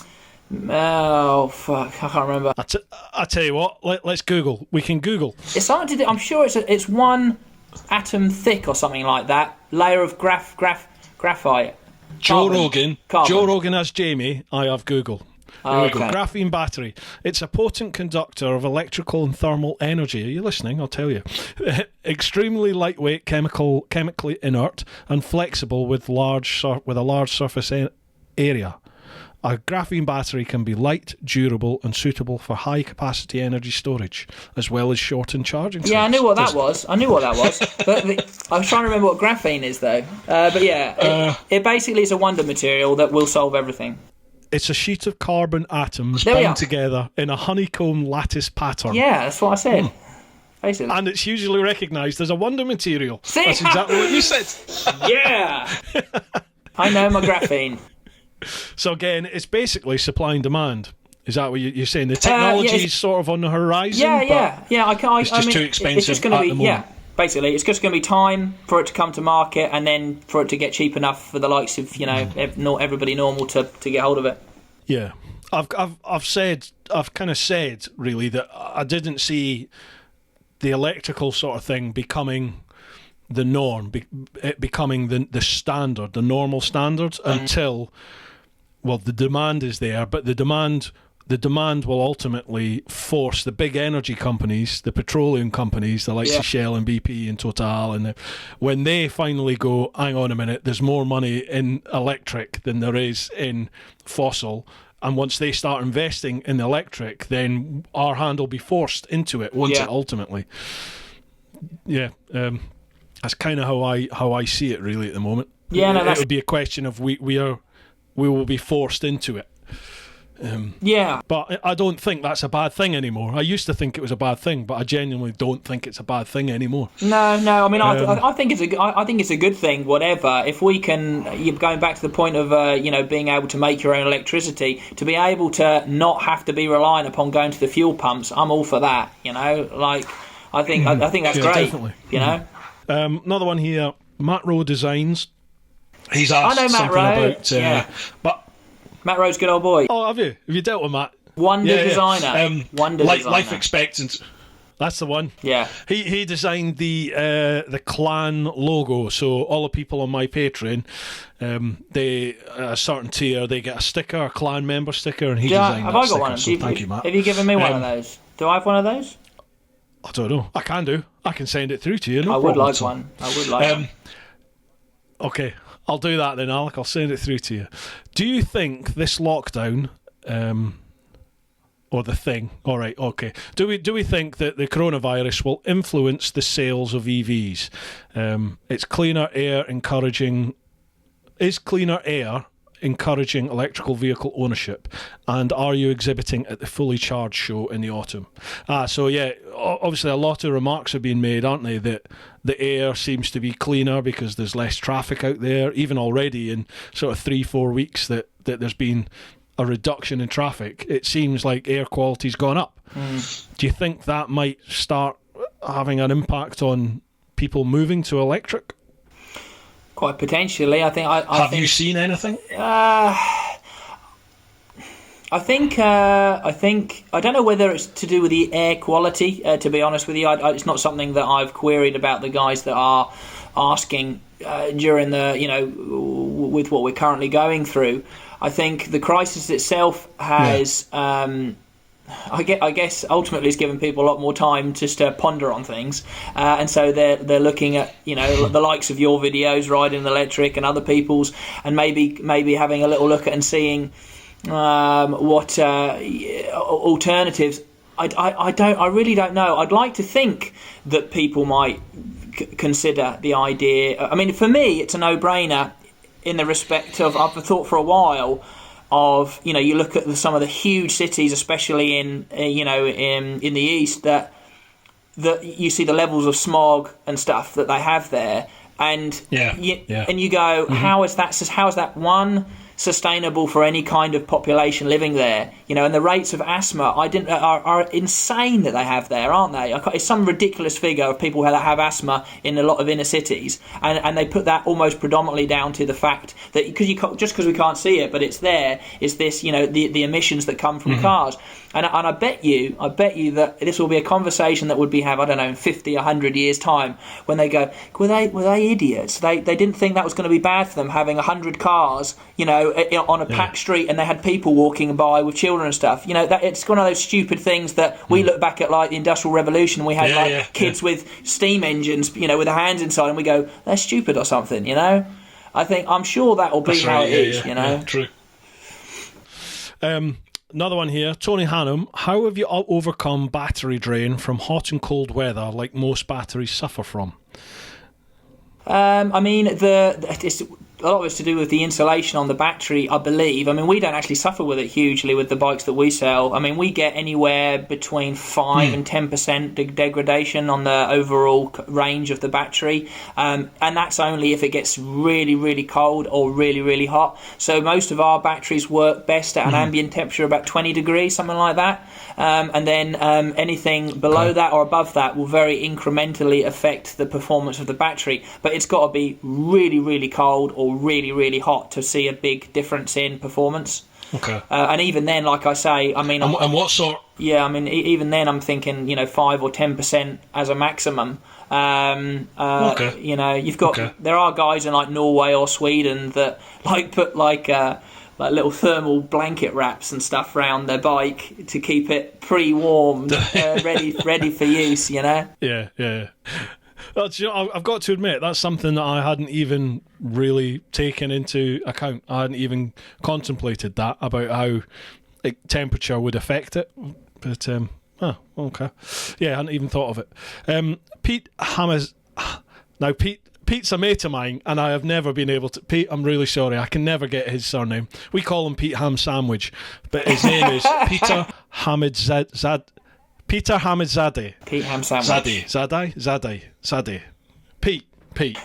Oh fuck! I can't remember. I tell you what. Let's Google. We can Google. It's something to do. I'm sure it's one atom thick or something like that. Layer of graphite. Joe Rogan has Jamie. I have Google. There we go. Graphene battery. It's a potent conductor of electrical and thermal energy. Are you listening? I'll tell you. Extremely lightweight, chemically inert, and flexible with a large surface area. A graphene battery can be light, durable, and suitable for high-capacity energy storage, as well as shortened charging times. Yeah, I knew what that was. But I was trying to remember what graphene is, though. It basically is a wonder material that will solve everything. It's a sheet of carbon atoms bound together in a honeycomb lattice pattern. Yeah, that's what I said. Basically. And it's usually recognised as a wonder material. See? That's exactly what you said. Yeah! I know my graphene. So again, it's basically supply and demand. Is that what you're saying? The technology is sort of on the horizon. Yeah. It's just too expensive. It's just going to be basically, it's just going to be time for it to come to market, and then for it to get cheap enough for the likes of not everybody normal to get hold of it. Yeah, I've kind of said really that I didn't see the electrical sort of thing becoming the norm, becoming the standard, the normal standard until. Well, the demand is there, but the demand the demand will ultimately force the big energy companies, the petroleum companies, the likes of Shell and BP and Total, and when they finally go, hang on a minute, there's more money in electric than there is in fossil, and once they start investing in electric, then our hand will be forced into it, won't it, ultimately? Yeah, that's kind of how I see it really at the moment. Yeah, no, it would be a question of we will be forced into it. But I don't think that's a bad thing anymore. I used to think it was a bad thing, but I genuinely don't think it's a bad thing anymore. No. I mean, I think it's a good thing. Whatever, if we can, you're going back to the point of being able to make your own electricity, to be able to not have to be reliant upon going to the fuel pumps. I'm all for that. I think that's great. Definitely. Another one here. Matt Rowe Designs. He's asked I know Matt something Rowe. about, but. Matt Rowe's a good old boy. Oh, have you? Have you dealt with Matt? Wonder designer. Wonder designer. Life expectancy. That's the one. Yeah. He designed the clan logo. So all the people on my Patreon, they a certain tier, they get a sticker, a clan member sticker, and he designed that. Have I got one? So thank you, Matt. Have you given me one of those? Do I have one of those? I don't know. I can do. I can send it through to you. I would like one. One. Okay. I'll do that then, Alec. I'll send it through to you. Do you think this lockdown, or the thing? All right, okay. Do we think that the coronavirus will influence the sales of EVs? It's cleaner air encouraging. Is cleaner air encouraging electrical vehicle ownership? And are you exhibiting at the Fully Charged show in the autumn? So yeah, obviously a lot of remarks have been made, aren't they, that the air seems to be cleaner because there's less traffic out there. Even already in sort of 3-4 weeks that there's been a reduction in traffic, it seems like air quality's gone up. Do you think that might start having an impact on people moving to electric? Quite potentially. I think. Have you seen anything? I think I don't know whether it's to do with the air quality. To be honest with you, it's not something that I've queried about the guys that are asking during the with what we're currently going through. I think the crisis itself has. I guess ultimately it's given people a lot more time just to ponder on things, and so they're looking at the likes of your videos, riding electric, and other people's, and maybe having a little look at and seeing what alternatives. I really don't know. I'd like to think that people might consider the idea. I mean, for me, it's a no-brainer in the respect of I've thought for a while. Of you look at some of the huge cities, especially in the east, that you see the levels of smog and stuff that they have there, and you go, how is that one sustainable for any kind of population living there? And the rates of asthma are insane that they have there, aren't they? It's some ridiculous figure of people that have asthma in a lot of inner cities, and they put that almost predominantly down to the fact that because we can't see it, but it's there. Is this the emissions that come from cars? And I bet you that this will be a conversation that would be have, I don't know, in 50, 100 years time, when they go, were they idiots? They didn't think that was going to be bad for them having 100 cars, on a packed street, and they had people walking by with children and stuff. That it's one of those stupid things that we look back at, like the Industrial Revolution. We had kids with steam engines, with their hands inside, and we go, they're stupid or something. I'm sure that will be how it is. Yeah, true. Another one here, Tony Hannum. How have you overcome battery drain from hot and cold weather, like most batteries suffer from? It's a lot of it's to do with the insulation on the battery, I believe. I mean, we don't actually suffer with it hugely with the bikes that we sell. I mean, we get anywhere between 5 and 10% degradation on the overall range of the battery, and that's only if it gets really, really cold or really, really hot. So most of our batteries work best at an ambient temperature about 20 degrees, something like that. And then anything below that or above that will very incrementally affect the performance of the battery. But it's got to be really, really cold or really, really hot to see a big difference in performance. Okay. And even then, like I say, I mean... And what sort... Yeah, I mean, even then I'm thinking, 5 or 10% as a maximum. You've got... There are guys in, like, Norway or Sweden that, put like little thermal blanket wraps and stuff around their bike to keep it pre-warmed, ready for use. Yeah. Well, I've got to admit, that's something that I hadn't even really taken into account. I hadn't even contemplated that, about how temperature would affect it. But, okay. Yeah, I hadn't even thought of it. Pete Hammers... Now, Pete's a mate of mine, and I have never been able to... Pete, I'm really sorry, I can never get his surname. We call him Pete Ham Sandwich, but his name is Peter Hamidzadeh. Peter Hamidzadeh. Pete Ham Sandwich. Zadeh. Pete.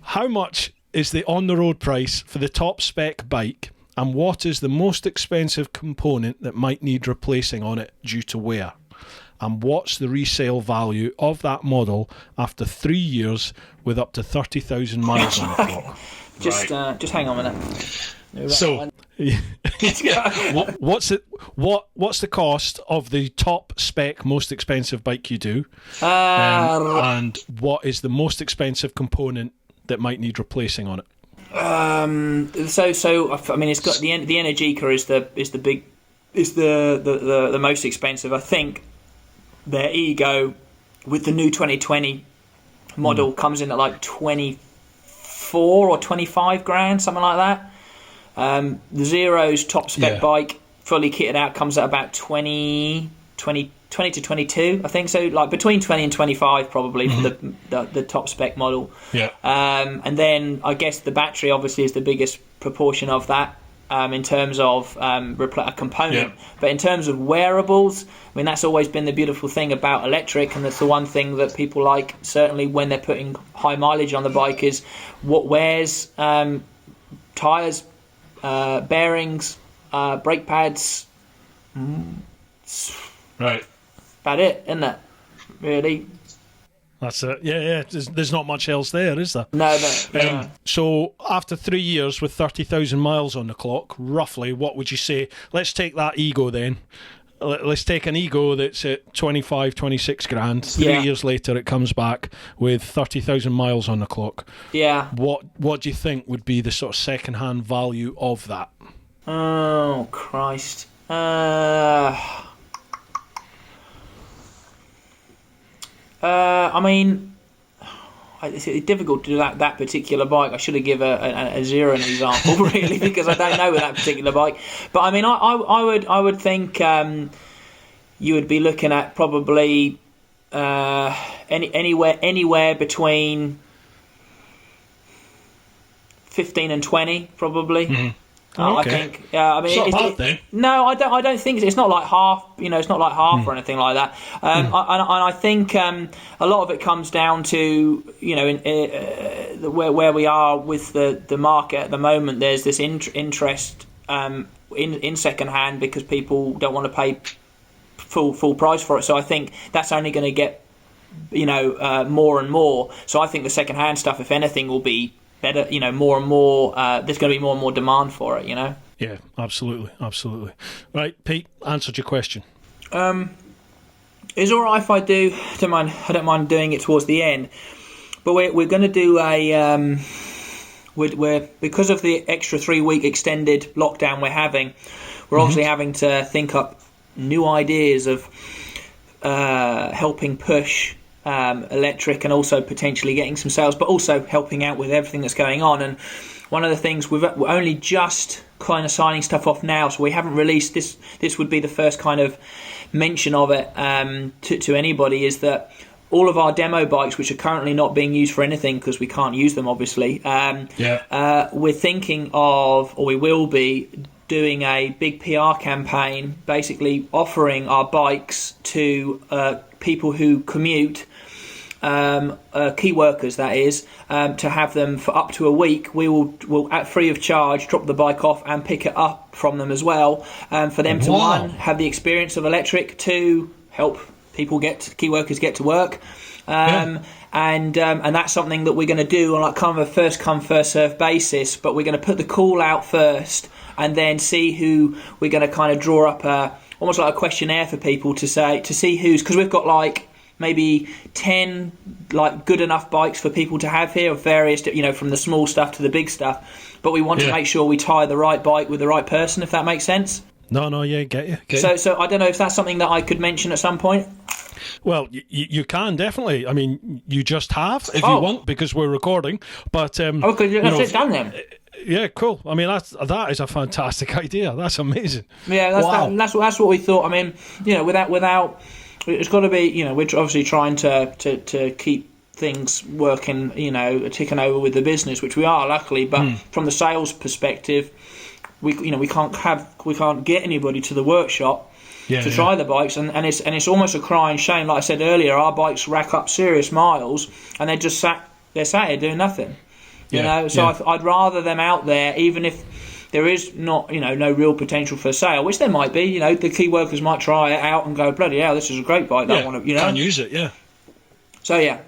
How much is the on-the-road price for the top spec bike, and what is the most expensive component that might need replacing on it due to wear? And what's the resale value of that model after 3 years with up to 30,000 miles on the clock? Just hang on a minute. So, what's the cost of the top spec most expensive bike you do, and what is the most expensive component that might need replacing on it? So I mean, it's got the Energica is the most expensive. I think their Ego with the new 2020 model comes in at like 24 or 25 grand, something like that. The Zero's top spec bike, fully kitted out, comes at about 20 to 22, I think so, like between 20 and 25 probably for the top spec model. Yeah. And then I guess the battery obviously is the biggest proportion of that. In terms of a component, but in terms of wearables, I mean, that's always been the beautiful thing about electric, and that's the one thing that people like, certainly when they're putting high mileage on the bike, is what wears: tyres, bearings, brake pads. Right. About it, isn't it? Really. That's it. Yeah. There's not much else there, is there? No. So after 3 years with 30,000 miles on the clock, roughly, what would you say? Let's take that Ego then. Let's take an Ego that's at 25, 26 grand. 3 years later, it comes back with 30,000 miles on the clock. Yeah. What do you think would be the sort of second-hand value of that? Oh, Christ. I mean, it's difficult to do that particular bike. I should have given a Zero an example, really, because I don't know with that particular bike. But I mean, I would think you would be looking at probably anywhere between 15 and 20, probably. Mm-hmm. Okay. I think. I mean, it's not bad then. No, I don't think it's not like half. It's not like half or anything like that. And I think a lot of it comes down to where we are with the market at the moment. There's this interest in second hand because people don't want to pay full price for it. So I think that's only going to get more and more. So I think the second hand stuff, if anything, will be better, more and more. There's going to be more and more demand for it, Yeah, absolutely. Right, Pete, answered your question. It's all right if I do. I don't mind doing it towards the end. But we're going to do a. We're because of the extra 3-week extended lockdown we're having. We're obviously having to think up new ideas of helping push electric, and also potentially getting some sales, but also helping out with everything that's going on. And one of the things we're only just kind of signing stuff off now, so we haven't released this. This would be the first kind of mention of it to anybody, is that all of our demo bikes, which are currently not being used for anything because we can't use them, obviously, we're thinking of, or we will be doing a big PR campaign, basically offering our bikes to people who commute, key workers, that is, to have them for up to a week. We'll at free of charge drop the bike off and pick it up from them as well, for them to one, have the experience of electric, two, help people key workers get to work, and that's something that we're going to do on like kind of a first come first serve basis. But we're going to put the call out first, and then see who we're going to kind of draw up almost like a questionnaire for people to see who's, because we've got like maybe 10 like good enough bikes for people to have here of various, from the small stuff to the big stuff. But we want to make sure we tie the right bike with the right person, if that makes sense. No, yeah, get you. So I don't know if that's something that I could mention at some point. Well, you can definitely. I mean, you just have if you want, because we're recording. But okay, let's sit down then. Yeah, cool. I mean, that is a fantastic idea. That's amazing. Yeah, that's what we thought. I mean, without it's got to be. We're obviously trying to keep things working. Ticking over with the business, which we are luckily. But from the sales perspective, we can't get anybody to the workshop to try the bikes, and it's almost a crying shame. Like I said earlier, our bikes rack up serious miles, and they're sat here doing nothing. I'd rather them out there, even if there is not, no real potential for sale, which there might be. The key workers might try it out and go, bloody hell, this is a great bike. That one, can use it, yeah. So yeah.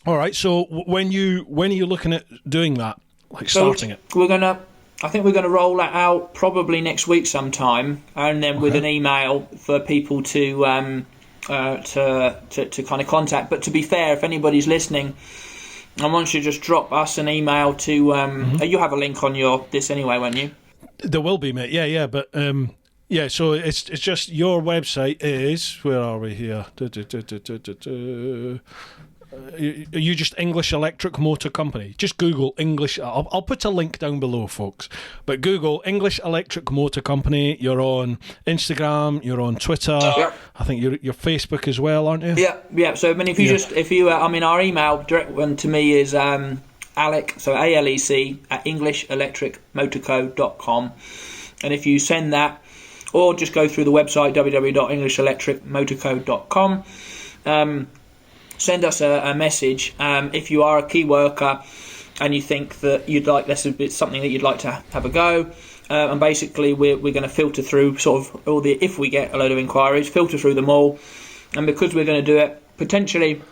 All right. So when are you looking at doing that, like starting it? I think we're gonna roll that out probably next week sometime, and then with an email for people to kind of contact. But to be fair, if anybody's listening, I want you to just drop us an email to. You have a link on this anyway, won't you? There will be, mate. Yeah. But so it's just your website is, where are we here? Are you just English Electric Motor Company? Just Google English. I'll put a link down below, folks. But Google English Electric Motor Company. You're on Instagram. You're on Twitter. Yep. I think you're Facebook as well, aren't you? Yeah. So I mean, our email direct one to me is Alec. So ALEC at EnglishElectricMotorCo.com, and if you send that, or just go through the website www.EnglishElectricMotorCo.com. Send us a message if you are a key worker and you think that you'd like it's something that you'd like to have a go. And basically, we're going to filter through sort of if we get a load of inquiries, filter through them all. And because we're going to do it potentially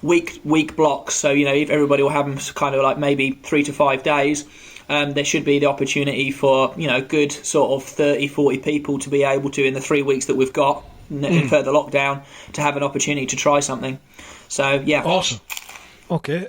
week blocks, so if everybody will have them kind of like maybe 3 to 5 days. There should be the opportunity for good sort of 30-40 people to be able to, in the 3 weeks that we've got in further lockdown, to have an opportunity to try something. So yeah, awesome. Okay.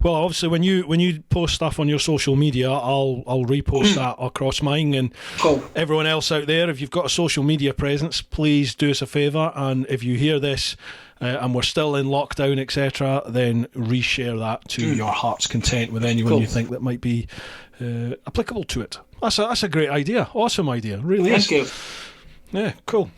Well, obviously, when you post stuff on your social media, I'll repost that across mine, and cool. Everyone else out there, if you've got a social media presence, please do us a favour, and if you hear this and we're still in lockdown, etc., then reshare that to your heart's content with anyone you think that might be applicable to it. That's a great idea. Awesome idea. Really is. Thank you. Yeah, cool.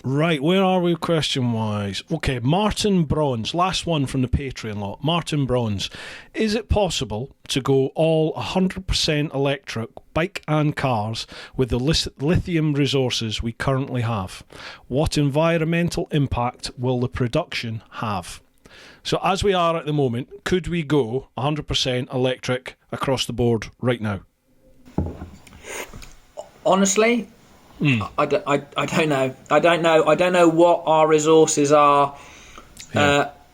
Right, where are we question-wise? Okay, Martin Bronze, last one from the Patreon lot. Martin Bronze, is it possible to go all 100% electric, bike and cars, with the lithium resources we currently have? What environmental impact will the production have? So as we are at the moment, could we go 100% electric across the board right now? Honestly, I don't know. I don't know what our resources are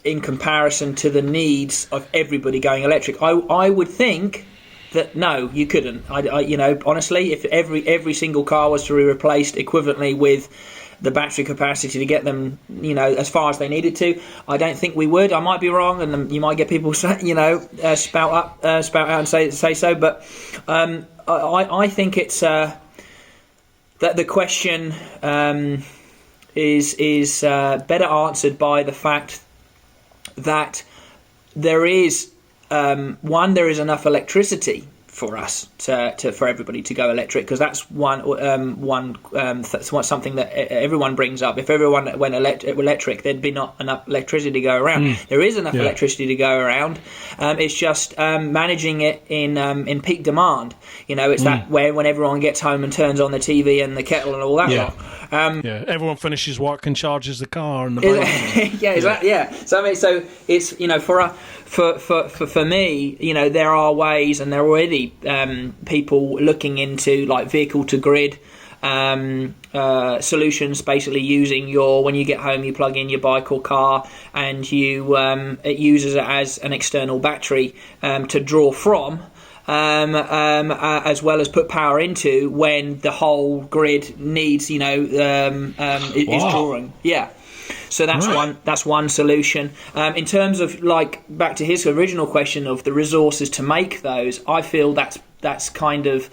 in comparison to the needs of everybody going electric. I would think that no, you couldn't. Honestly, if every single car was to be replaced equivalently with the battery capacity to get them, as far as they needed to, I don't think we would. I might be wrong, and you might get people, spout out and say so. But I think it's. That the question is better answered by the fact that there is there is enough electricity for us for everybody to go electric, because that's something that everyone brings up. If everyone went electric, there'd be not enough electricity to go around. There is enough electricity to go around. It's just managing it in peak demand. It's that way when everyone gets home and turns on the TV and the kettle and all that lot. Everyone finishes work and charges the car and the bike. So I mean, so it's for me, there are ways, and there are already people looking into like vehicle to grid solutions, basically using when you get home, you plug in your bike or car, and it uses it as an external battery to draw from. As well as put power into when the whole grid needs, is drawing. Yeah. So that's one solution. In terms of, like, back to his original question of the resources to make those, I feel that's kind of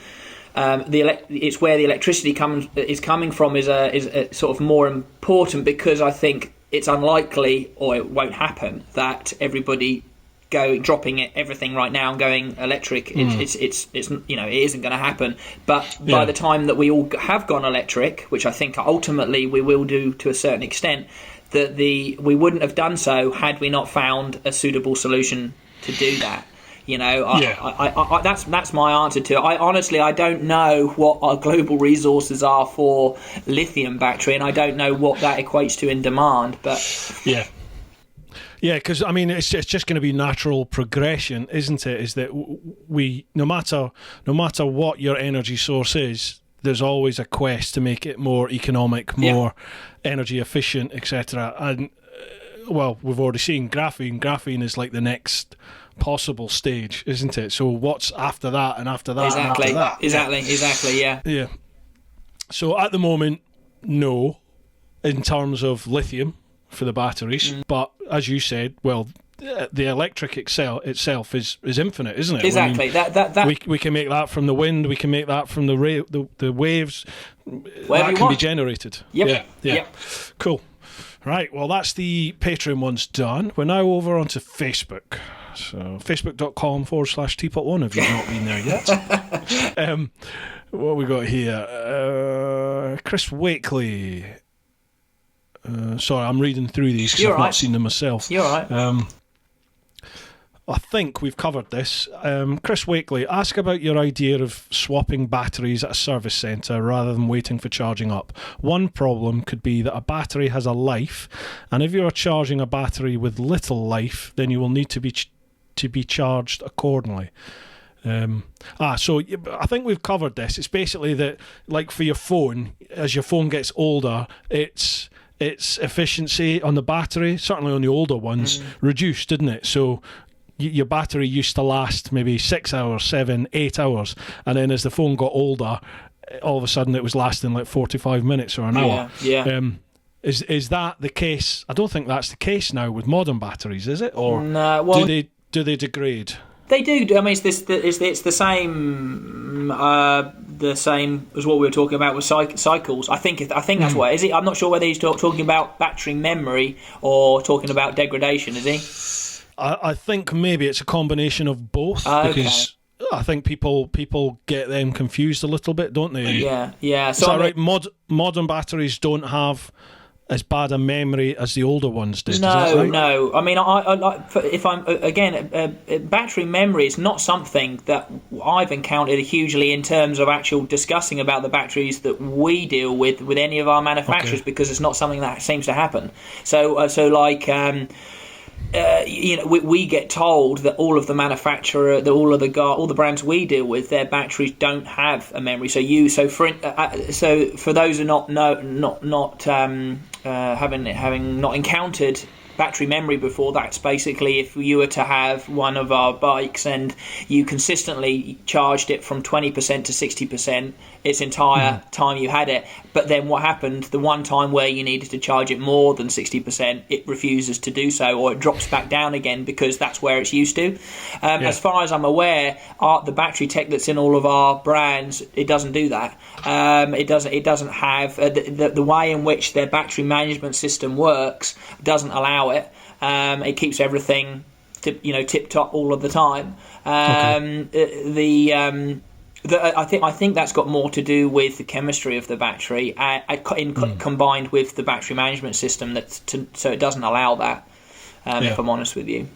it's where the electricity is coming from is a sort of more important, because I think it's unlikely, or it won't happen, that everybody dropping everything right now and going electric. It's you know, it isn't going to happen. But by the time that we all have gone electric, which I think ultimately we will do to a certain extent, that we wouldn't have done so had we not found a suitable solution to do that. You know, I that's my answer to it. I don't know what our global resources are for lithium battery, and I don't know what that equates to in demand. But yeah, because I mean, it's just going to be natural progression, isn't it? Is that we, no matter what your energy source is, there's always a quest to make it more economic, more energy efficient, etc. And well, we've already seen graphene. Graphene is like the next possible stage, isn't it? So what's after that, and after that, exactly, and after that? Exactly, yeah. So at the moment, no, in terms of lithium for the batteries, but as you said, well, the electric itself is infinite, isn't it? Exactly. I mean, we can make that from the wind. We can make that from the waves. Wherever that can be generated. Yep. Yeah. Cool. Right. Well, that's the Patreon one's done. We're now over onto Facebook. So facebook.com/TeapotOne if you've not been there yet. What we got here? Chris Wakely. Sorry, I'm reading through these because I've not seen them myself. You're right. I think we've covered this. Chris Wakely, ask about your idea of swapping batteries at a service centre rather than waiting for charging up. One problem could be that a battery has a life, and if you are charging a battery with little life, then you will need to be charged accordingly. So I think we've covered this. It's basically that, like for your phone, as your phone gets older, its efficiency on the battery, certainly on the older ones, reduced, didn't it? So your battery used to last maybe 6 hours, 7, 8 hours, and then as the phone got older, all of a sudden it was lasting like 45 minutes or an hour. Yeah. Is that the case? I don't think that's the case now with modern batteries, is it? Or no, well, do they degrade? They do. I mean, it's the same as what we were talking about with cycles. I think that's what is it. I'm not sure whether he's talking about battery memory or talking about degradation. Is he? I think maybe it's a combination of both, because I think people get them confused a little bit, don't they? Yeah. So right? Modern batteries don't have as bad a memory as the older ones did. No, is that right? No. I mean, if I'm again, battery memory is not something that I've encountered hugely in terms of actual discussing about the batteries that we deal with any of our manufacturers, because it's not something that seems to happen. So like. We get told that all of the manufacturer, that all the brands we deal with, their batteries don't have a memory. So for those who having not encountered battery memory before, that's basically if you were to have one of our bikes and you consistently charged it from 20% to 60% its entire time you had it, but then what happened the one time where you needed to charge it more than 60%, it refuses to do so, or it drops back down again because that's where it's used to. As far as I'm aware, the battery tech that's in all of our brands, it doesn't do that. It doesn't have the way in which their battery management system works doesn't allow it. It keeps everything tip top all of the time. I think that's got more to do with the chemistry of the battery, combined with the battery management system so it doesn't allow that. If I'm honest with you.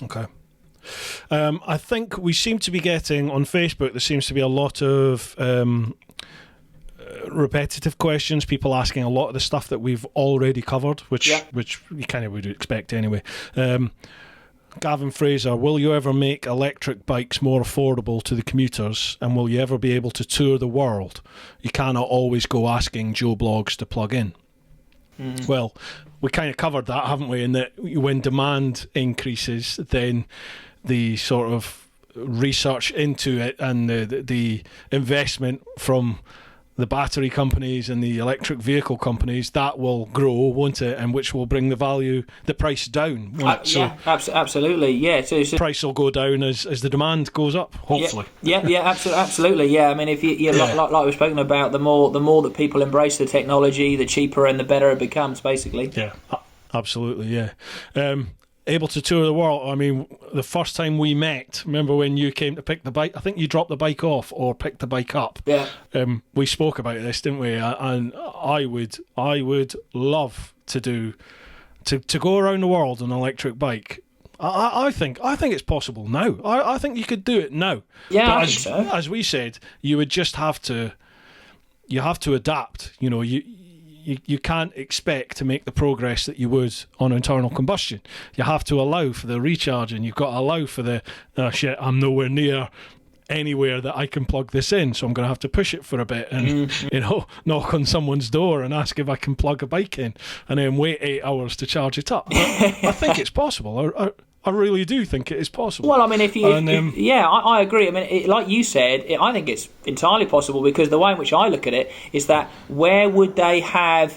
Okay. I think we seem to be getting on Facebook. There seems to be a lot of repetitive questions, people asking a lot of the stuff that we've already covered, which you kind of would expect anyway. Gavin Fraser, will you ever make electric bikes more affordable to the commuters, and will you ever be able to tour the world? You cannot always go asking Joe Blogs to plug in. Well, we kind of covered that, haven't we, in that when demand increases, then the sort of research into it and the investment from the battery companies and the electric vehicle companies, that will grow, won't it? And which will bring the price down. Absolutely. Yeah. So the price will go down as the demand goes up, hopefully. Absolutely. Yeah. I mean, if like we've spoken about, the more that people embrace the technology, the cheaper and the better it becomes, basically. Yeah. Absolutely. Yeah. Able to tour the world. I mean, the first time we met, remember when you came to pick the bike? I think you dropped the bike off or picked the bike up. Yeah. We spoke about this, didn't we? And I would love to go around the world on an electric bike. I think it's possible now. I think you could do it now. Yeah, but I think so. As we said, you would just have to adapt. You know, you can't expect to make the progress that you would on internal combustion. You have to allow for the recharging. You've got to allow for the, I'm nowhere near anywhere that I can plug this in, so I'm going to have to push it for a bit and, knock on someone's door and ask if I can plug a bike in and then wait 8 hours to charge it up. But I think it's possible. I really do think it is possible. Well, I mean, I agree. I mean, like you said, I think it's entirely possible, because the way in which I look at it is that where would they have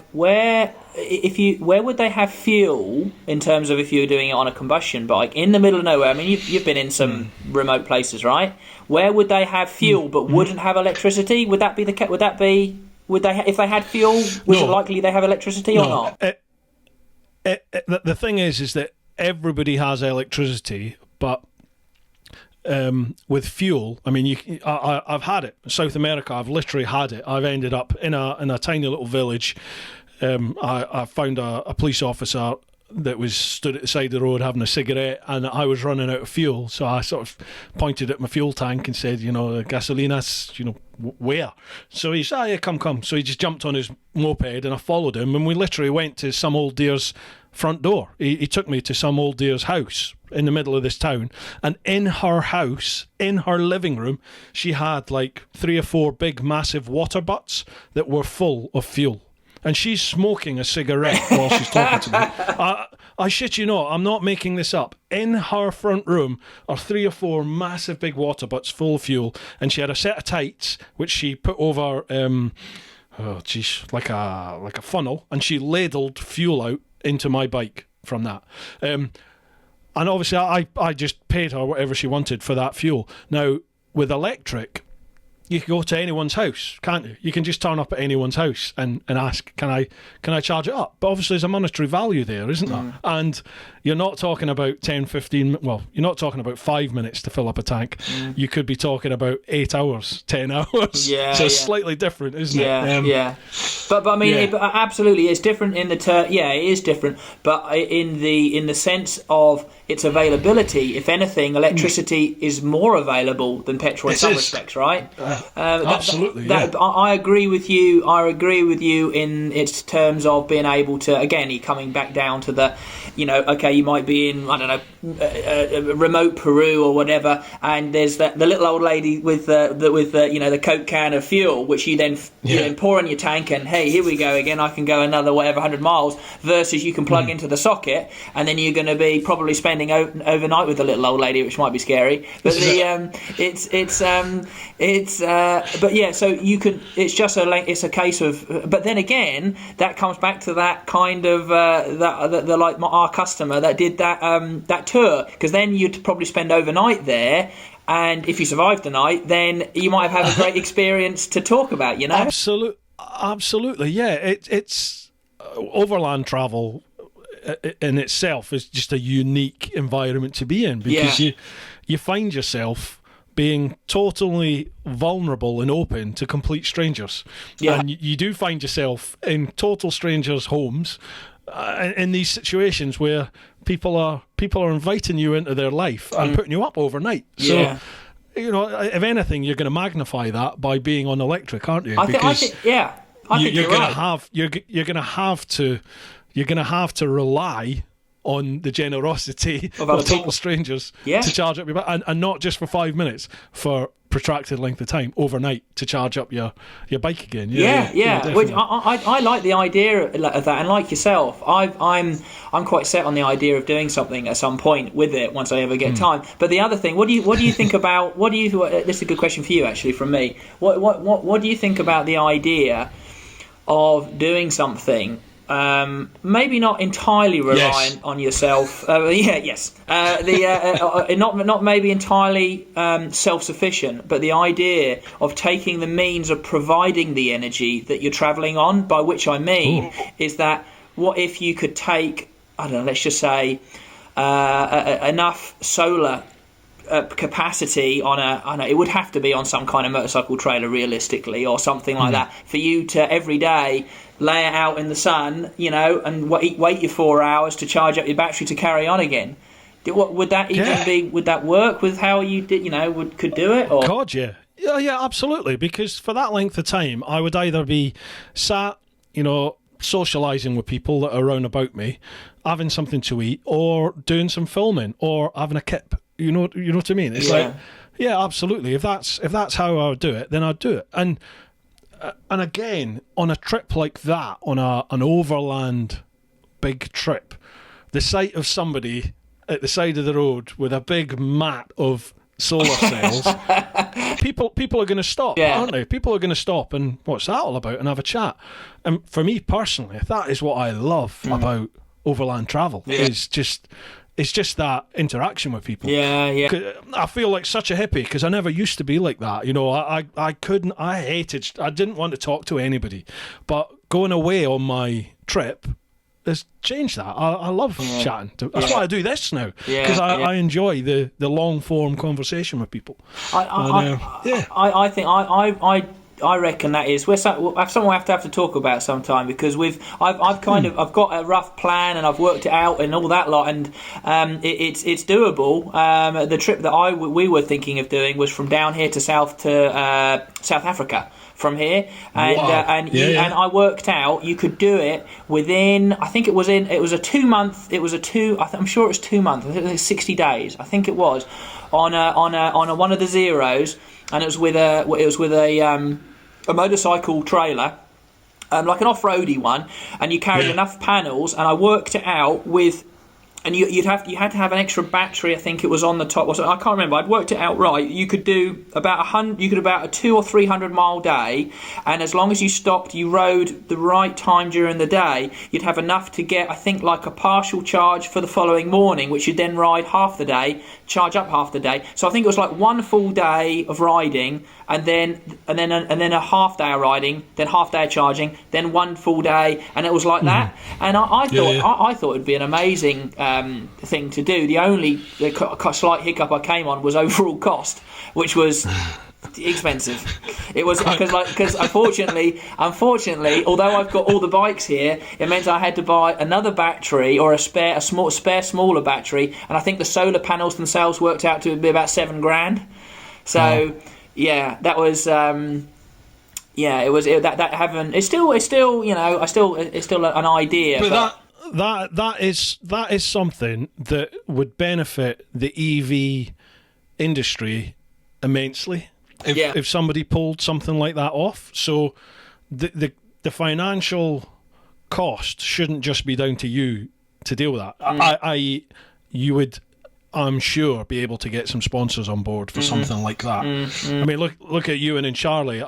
fuel in terms of if you were doing it on a combustion bike in the middle of nowhere? I mean, you've been in some remote places, right? Where would they have fuel but wouldn't have electricity? Would that be the case? Would they if they had fuel? Was it likely they have electricity or not? The thing is that everybody has electricity, but with fuel, I mean, I've had it. South America, I've literally had it. I've ended up in a tiny little village. I found a police officer that was stood at the side of the road having a cigarette, and I was running out of fuel. So I sort of pointed at my fuel tank and said, gasolinas, where? So he said, yeah, come. So he just jumped on his moped and I followed him, and we literally went to some old dear's front door. He took me to some old dear's house in the middle of this town, and in her house, in her living room, she had like 3 or 4 big massive water butts that were full of fuel. And she's smoking a cigarette while she's talking to me. I shit you not, I'm not making this up. In her front room are 3 or 4 massive big water butts full of fuel, and she had a set of tights which she put over like a funnel, and she ladled fuel out into my bike from that. And obviously I just paid her whatever she wanted for that fuel. Now, with electric, you can go to anyone's house, can't you? You can just turn up at anyone's house and ask, can I charge it up? But obviously there's a monetary value there, isn't there? And you're not talking about 10, 15, well, you're not talking about 5 minutes to fill up a tank. You could be talking about 8 hours, 10 hours. Yeah, so it's slightly different, isn't it? Yeah. But I mean, it absolutely, it's different in the it is different. But in the sense of its availability, if anything, electricity is more available than petrol in some respects, right? Absolutely. I agree with you. I agree with you in its terms of being able to, again, coming back down to the, you might be in, I don't know, remote Peru or whatever, and there's the little old lady with the Coke can of fuel, which you then pour in your tank, and hey, here we go again. I can go another 100 miles. Versus you can plug into the socket, and then you're going to be probably spending overnight with the little old lady, which might be scary. But but yeah, so you can. It's a case of. But then again, that comes back to that kind of our customer that did that tour, because then you'd probably spend overnight there, and if you survived the night, then you might have had a great experience to talk about. Absolutely, yeah. It's overland travel in itself is just a unique environment to be in, because you find yourself being totally vulnerable and open to complete strangers. And you do find yourself in total strangers' homes in these situations where people are inviting you into their life and putting you up overnight. So if anything, you're going to magnify that by being on electric, aren't you? I think you're going to have to rely on the generosity Of of other total people. strangers Yeah. to charge up your and not just for 5 minutes, for protracted length of time overnight to charge up your bike again. Yeah. Which definitely. I like the idea of that, and like yourself, I'm quite set on the idea of doing something at some point with it once I ever get time. But the other thing, what do you think about? This is a good question for you, actually, from me. What do you think about the idea of doing something? Maybe not entirely reliant on yourself. Not maybe entirely self-sufficient, but the idea of taking the means of providing the energy that you're travelling on. By which I mean is that what if you could take, I don't know, let's just say enough solar capacity on it would have to be on some kind of motorcycle trailer realistically, or something like that, for you to every day lay it out in the sun, and wait your 4 hours to charge up your battery to carry on again. Would that even be? Would that work with how you did? Could do it? Or? God, yeah, absolutely. Because for that length of time, I would either be sat, socialising with people that are around about me, having something to eat, or doing some filming, or having a kip. You know what I mean? It's like, yeah, absolutely. If that's how I would do it, then I'd do it. And again, on a trip like that, on an overland big trip, the sight of somebody at the side of the road with a big mat of solar cells, people are going to stop, aren't they? People are going to stop and what's that all about, and have a chat. And for me personally, that is what I love about overland travel. It's just that interaction with people. Yeah. I feel like such a hippie because I never used to be like that. I didn't want to talk to anybody. But going away on my trip has changed that. I love chatting. That's why I do this now. Because I enjoy the long form conversation with people. I reckon that is something we'll have to talk about sometime, because I've got a rough plan and I've worked it out and all that lot, and it's doable. The trip that we were thinking of doing was from down here to South Africa from here, and I worked out you could do it within, I think I'm sure it was 2 months. I think it was 60 days. I think it was on one of the zeros, and it was with a motorcycle trailer, like an off-roady one, and you carried enough panels, and I worked it out with, and you had to have an extra battery. I think it was on the top. I can't remember. I'd worked it out right. You could do about a 200 or 300 mile day, and as long as you stopped, you rode the right time during the day, you'd have enough to get, I think, like a partial charge for the following morning, which you'd then ride half the day, charge up half the day. So I think it was like one full day of riding, and then a half day of riding, then half day of charging, then one full day, and it was like that. And I thought it'd be an amazing thing to do. The slight hiccup I came on was overall cost, which was expensive. It was because unfortunately, although I've got all the bikes here, it meant I had to buy another battery, or a smaller battery, and I think the solar panels themselves worked out to be about $7,000. So that was it's still an idea, but that is something that would benefit the EV industry immensely if somebody pulled something like that off. So the financial cost shouldn't just be down to you to deal with that. You would, I'm sure, be able to get some sponsors on board for something like that. I mean, look at Ewan and Charlie.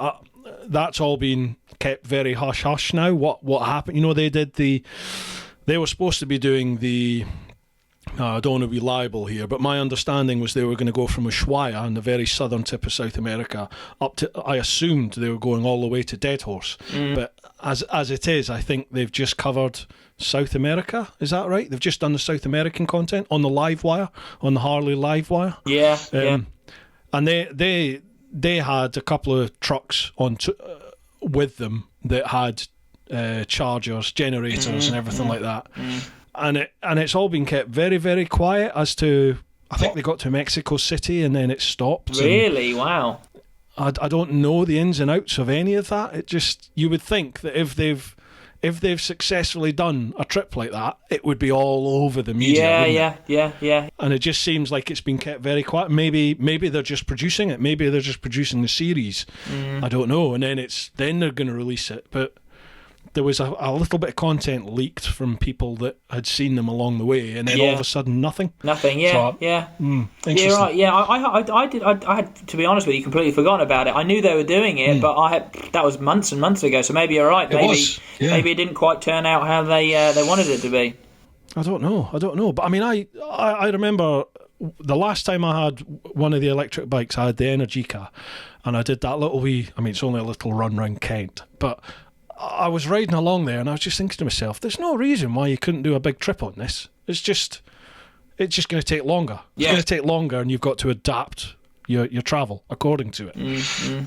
That's all been kept very hush hush now. What happened? They were supposed to be doing the. I don't want to be liable here, but my understanding was they were going to go from Ushuaia on the very southern tip of South America up to. I assumed they were going all the way to Deadhorse, but as it is, I think they've just covered South America. Is that right? They've just done the South American content on the live wire, on the Harley live wire. Yeah. And they had a couple of trucks with them that had chargers, generators, and everything like that. And it's all been kept very, very quiet as to. I think they got to Mexico City and then it stopped. Really? Wow. I don't know the ins and outs of any of that. It just, you would think that if if they've successfully done a trip like that, it would be all over the media. Yeah. And it just seems like it's been kept very quiet. Maybe they're just producing it. Maybe they're just producing the series. I don't know. And then they're going to release it. But there was a little bit of content leaked from people that had seen them along the way, and then all of a sudden nothing. Nothing. Yeah. Yeah, right. Yeah, I had, to be honest with you, completely forgotten about it. I knew they were doing it, but that was months and months ago. So maybe you're right. Maybe it didn't quite turn out how they wanted it to be. I don't know. But I mean, I remember the last time I had one of the electric bikes, I had the Energica, and I did that little wee. I mean, it's only a little run round Kent, but I was riding along there and I was just thinking to myself, there's no reason why you couldn't do a big trip on this. It's just going to take longer. It's going to take longer, and you've got to adapt your travel according to it.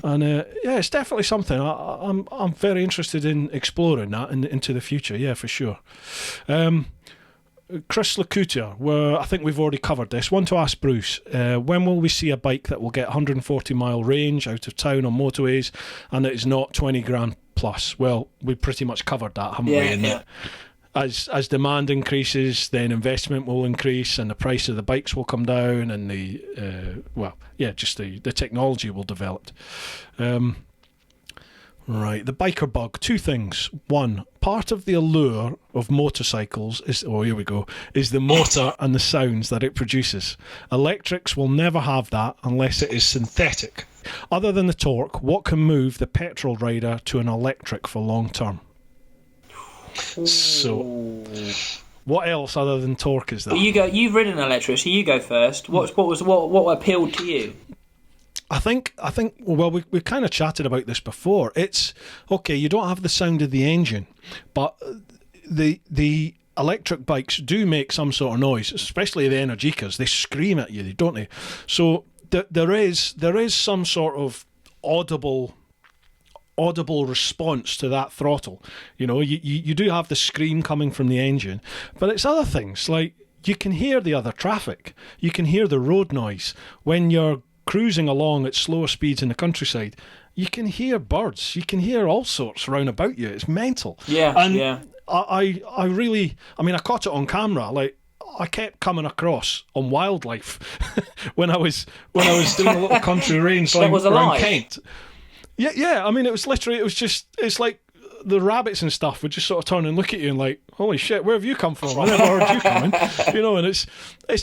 And it's definitely something I'm very interested in exploring that into the future. Yeah, for sure. Chris Lacutia, I think we've already covered this. One to ask Bruce, when will we see a bike that will get 140 mile range out of town on motorways and it is not 20 grand plus? Well, we pretty much covered that, haven't we? And as demand increases, then investment will increase and the price of the bikes will come down, and the technology will develop. Right, the biker bug. Two things. One, part of the allure of motorcycles is the motor and the sounds that it produces. Electrics will never have that unless it is synthetic. Other than the torque, what can move the petrol rider to an electric for long term? So, what else other than torque is that? You've ridden an electric, so you go first. What appealed to you? I think. Well, we kind of chatted about this before. It's okay. You don't have the sound of the engine, but the electric bikes do make some sort of noise, especially the Energicas. They scream at you, don't they? So there is some sort of audible response to that throttle. You know, you do have the scream coming from the engine, but it's other things like you can hear the other traffic. You can hear the road noise when you're cruising along at slower speeds in the countryside. You can hear birds. You can hear all sorts round about you. It's mental. Yeah. I caught it on camera. Like, I kept coming across on wildlife when I was doing a little country range around Kent. Yeah. I mean, it's like the rabbits and stuff would just sort of turn and look at you and like, holy shit, where have you come from? I never heard you coming. You know, and it's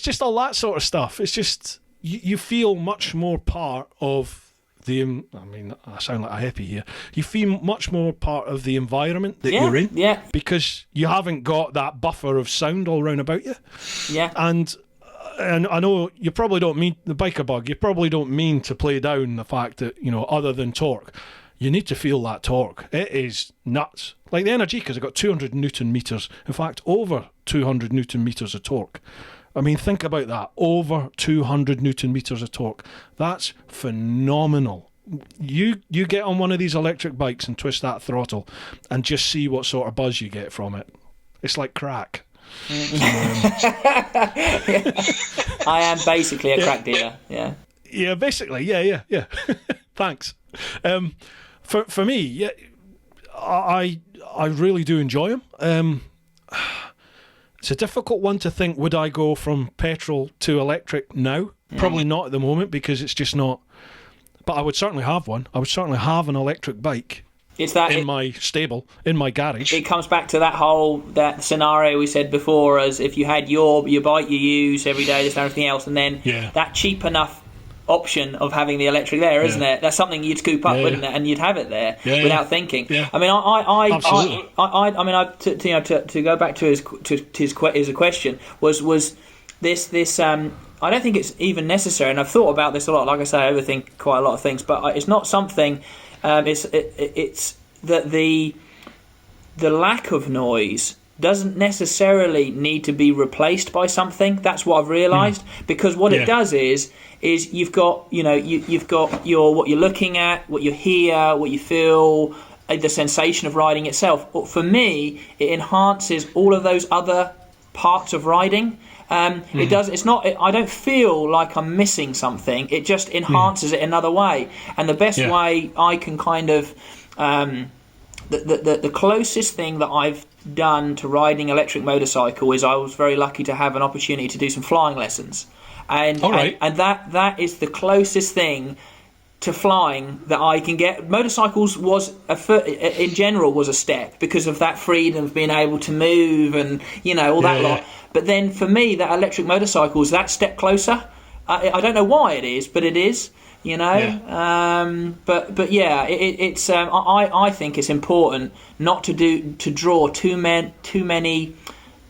just all that sort of stuff. It's just you feel much more part of the. I mean, I sound like a hippie here. You feel much more part of the environment that you're in, because you haven't got that buffer of sound all round about you. Yeah, and I know you probably don't mean the biker bug. You probably don't mean to play down the fact that, you know, other than torque, you need to feel that torque. It is nuts. Like the Energica's got 200 Newton meters. In fact, over 200 Newton meters of torque. I mean, think about that. Over 200 Newton meters of torque. That's phenomenal. You get on one of these electric bikes and twist that throttle and just see what sort of buzz you get from it. It's like crack. I am basically a crack dealer. Yeah, basically. Yeah. Thanks. For me, I really do enjoy them. It's a difficult one to think, would I go from petrol to electric now? Probably not at the moment, because it's just not. But I would certainly have one. I would certainly have an electric bike. My stable, in my garage. It comes back to that scenario we said before, as if you had your bike you use every day, this and everything else, and then that cheap enough option of having the electric there, isn't it? That's something you'd scoop up, wouldn't it? And you'd have it there without thinking. Yeah. I mean, to go back to his question was this. I don't think it's even necessary, and I've thought about this a lot. Like I say, I overthink quite a lot of things, but it's not something. It's that the lack of noise doesn't necessarily need to be replaced by something. That's what I've realised, because what it does is you've got you've got what you're looking at, what you hear, what you feel, the sensation of riding itself. But for me, it enhances all of those other parts of riding. It does. It's not. I don't feel like I'm missing something. It just enhances it another way. And the best way I can kind of the closest thing that I've done to riding electric motorcycle is I was very lucky to have an opportunity to do some flying lessons, and that is the closest thing to flying that I can get. Motorcycles in general was a step because of that freedom of being able to move and all that lot. But then for me, that electric motorcycle is that step closer. I don't know why it is, but it is. But yeah, it's I think it's important not to draw too many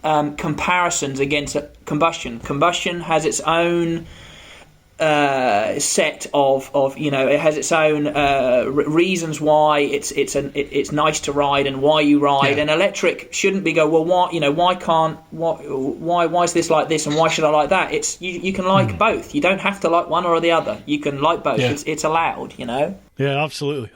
comparisons against combustion. Combustion has its own set of it has its own reasons why it's nice to ride and why you ride. And electric shouldn't be why is this like this and why should I like that? It's you can like both. You don't have to like one or the other. You can like both. It's allowed. Yeah, absolutely.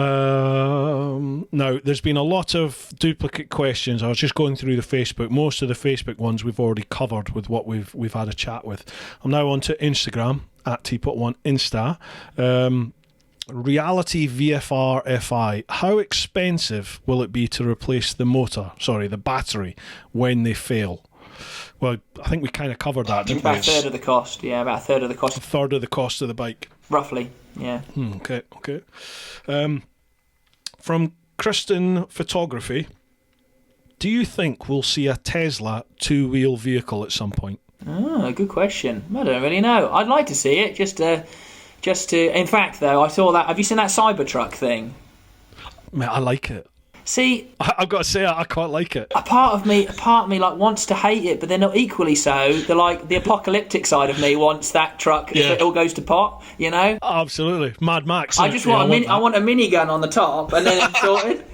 Now, there's been a lot of duplicate questions. I was just going through the Facebook. Most of the Facebook ones we've already covered with what we've had a chat with. I'm now on to Instagram, at TeapotOne Insta. Reality VFR FI. How expensive will it be to replace the battery, when they fail? Well, I think we kind of covered that, didn't we? About a third of the cost. Yeah, about a third of the cost. A third of the cost of the bike. Roughly, yeah. Okay. From Kristen Photography, do you think we'll see a Tesla two-wheel vehicle at some point? Oh, good question. I don't really know. I'd like to see it, just to. In fact, though, I saw that. Have you seen that Cybertruck thing? Mate, I like it. See, I've got to say, I quite like it. A part of me like wants to hate it, but they're not equally so. The apocalyptic side of me wants that truck if it all goes to pot. Absolutely, Mad Max. I just want I want a minigun on the top, and then it's sorted.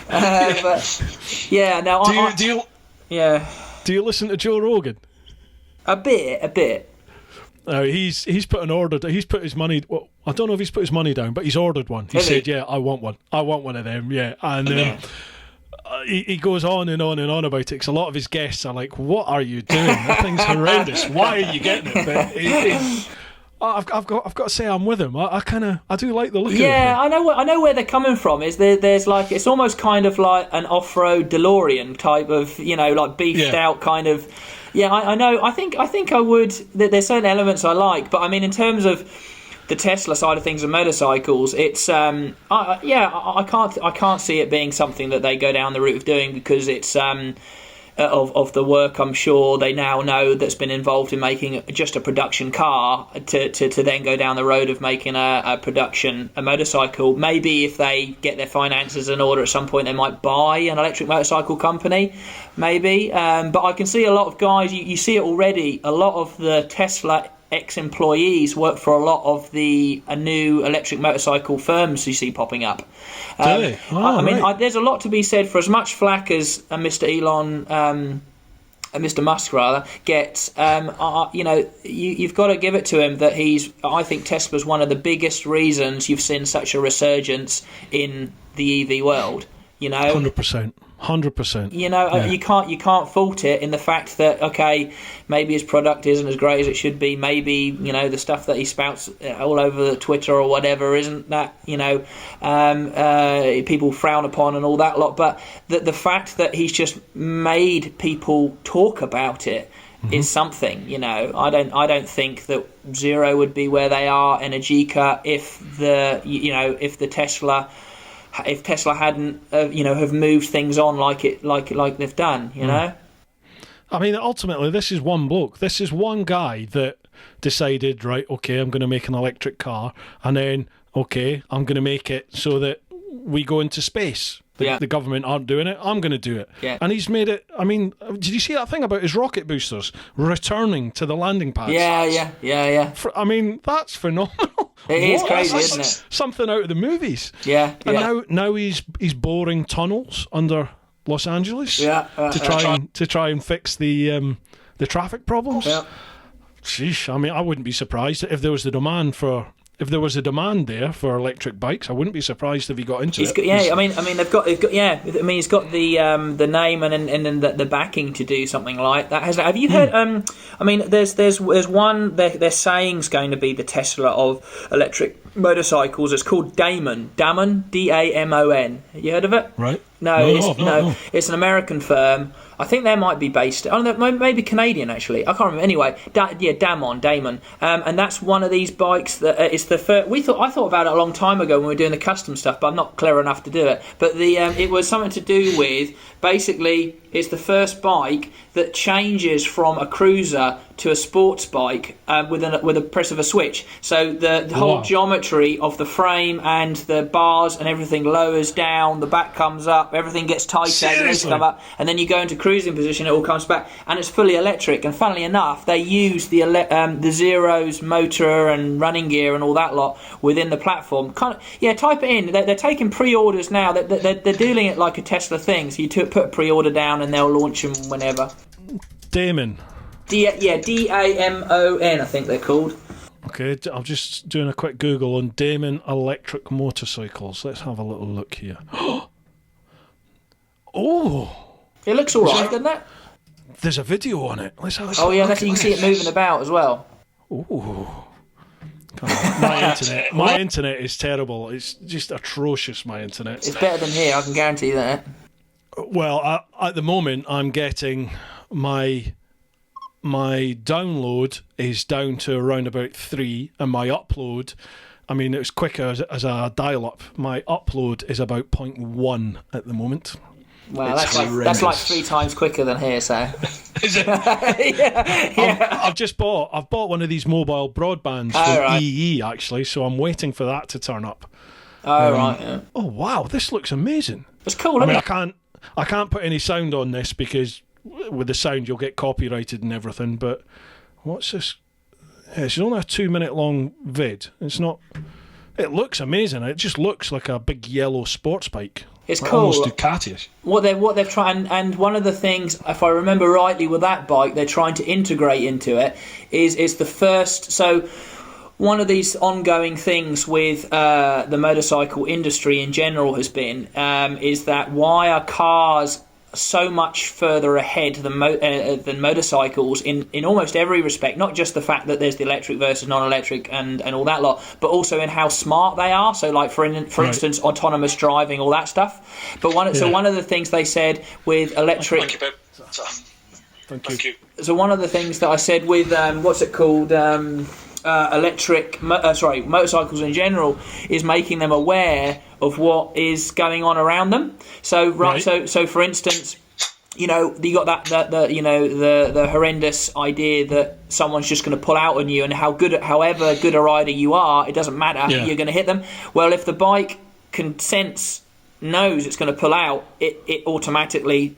But yeah, no. Do you listen to Joe Rogan? A bit. He's put an order. He's put his money. Well, I don't know if he's put his money down, but he's ordered one. He said, "Yeah, I want one. I want one of them." Yeah, and he goes on and on and on about it. Because a lot of his guests are like, "What are you doing? That thing's horrendous. Why are you getting it?" But I've got to say, I'm with him. I do like the look of it. Yeah, I know where they're coming from. There's like, it's almost kind of like an off-road DeLorean type of, like beefed out kind of. Yeah, I know. I think I would. There's certain elements I like, but I mean, in terms of the Tesla side of things and motorcycles, it's I can't see it being something that they go down the route of doing, because it's of the work I'm sure they now know that's been involved in making just a production car to then go down the road of making a motorcycle. Maybe if they get their finances in order at some point, they might buy an electric motorcycle company, maybe. But I can see a lot of guys, you see it already, a lot of the Tesla ex-employees work for a lot of the new electric motorcycle firms you see popping up. Really? I mean, there's a lot to be said for as much flack as Mr. Elon, Mr. Musk rather, gets. You've got to give it to him that I think Tesla's one of the biggest reasons you've seen such a resurgence in the EV world. 100%. 100%. You can't fault it in the fact that, okay, maybe his product isn't as great as it should be. Maybe the stuff that he spouts all over Twitter or whatever isn't that people frown upon and all that lot. But the fact that he's just made people talk about it is something. I don't think that Zero would be where they are, Energica, if Tesla hadn't, have moved things on like they've done, I mean, ultimately, this is one bloke. This is one guy that decided, right, okay, I'm going to make an electric car, and then, okay, I'm going to make it so that we go into space. The government aren't doing it, I'm going to do it. Yeah. And he's made it, I mean, did you see that thing about his rocket boosters returning to the landing pads? Yeah. I mean, that's phenomenal. It is crazy, isn't it? Something out of the movies. Yeah. And now he's boring tunnels under Los Angeles to try and fix the traffic problems. Yeah. Sheesh, I mean, I wouldn't be surprised if there was the demand for if there was a demand there for electric bikes, I wouldn't be surprised if he got into it. Yeah, I mean, they've got, yeah. I mean, he's got the name and the backing to do something like that. Have you heard? I mean, there's one. They're saying's going to be the Tesla of electric motorcycles. It's called Damon, Damon. You heard of it? Right. No, it's an American firm. I think they might be based. I don't know, maybe Canadian actually. I can't remember. Anyway, Damon, and that's one of these bikes that it's the first. I thought about it a long time ago when we were doing the custom stuff, but I'm not clever enough to do it. But it was something to do with basically it's the first bike that changes from a cruiser to a sports bike with a press of a switch. So the whole geometry of the frame and the bars and everything lowers down, the back comes up, everything gets tighter, the legs come up, and then you go into cruising position, it all comes back, and it's fully electric. And funnily enough, they use the Zero's motor and running gear and all that lot within the platform. Type it in. They're taking pre-orders now. They're doing it like a Tesla thing. So you put a pre-order down and they'll launch them whenever. Damon. Damon, I think they're called. Okay, I'm just doing a quick Google on Damon electric motorcycles. Let's have a little look here. Oh! It looks all right, doesn't it? There's a video on it. Let's have a you can see it moving about as well. Ooh. My internet is terrible. It's just atrocious, my internet. It's better than here, I can guarantee that. Well, at the moment, I'm getting my download is down to around about 3, and my upload, I mean, it's quicker as a dial-up. My upload is about 0.1 at the moment. Wow, that's like 3 times quicker than here, so. Is it? yeah. I've bought one of these mobile broadbands from EE actually, so I'm waiting for that to turn up. Right. Yeah. Oh wow, this looks amazing. It's cool, isn't it? I can't put any sound on this because with the sound you'll get copyrighted and everything. But what's this? Yeah, it's only a 2-minute long vid. It's not. It looks amazing. It just looks like a big yellow sports bike. It's cool. Almost Ducati-ish. What they've tried, and one of the things, if I remember rightly, with that bike, they're trying to integrate into it is the first. So one of these ongoing things with the motorcycle industry in general has been is that why are cars so much further ahead than motorcycles in almost every respect, not just the fact that there's the electric versus non-electric and all that lot, but also in how smart they are. So like for instance, autonomous driving, all that stuff. But one of the things they said with electric... Thank you. So one of the things that I said with, motorcycles in general is making them aware of what is going on around them. So so for instance, you got the horrendous idea that someone's just going to pull out on you, and however good a rider you are, it doesn't matter, you're going to hit them. Well, if the bike knows it's going to pull out, it automatically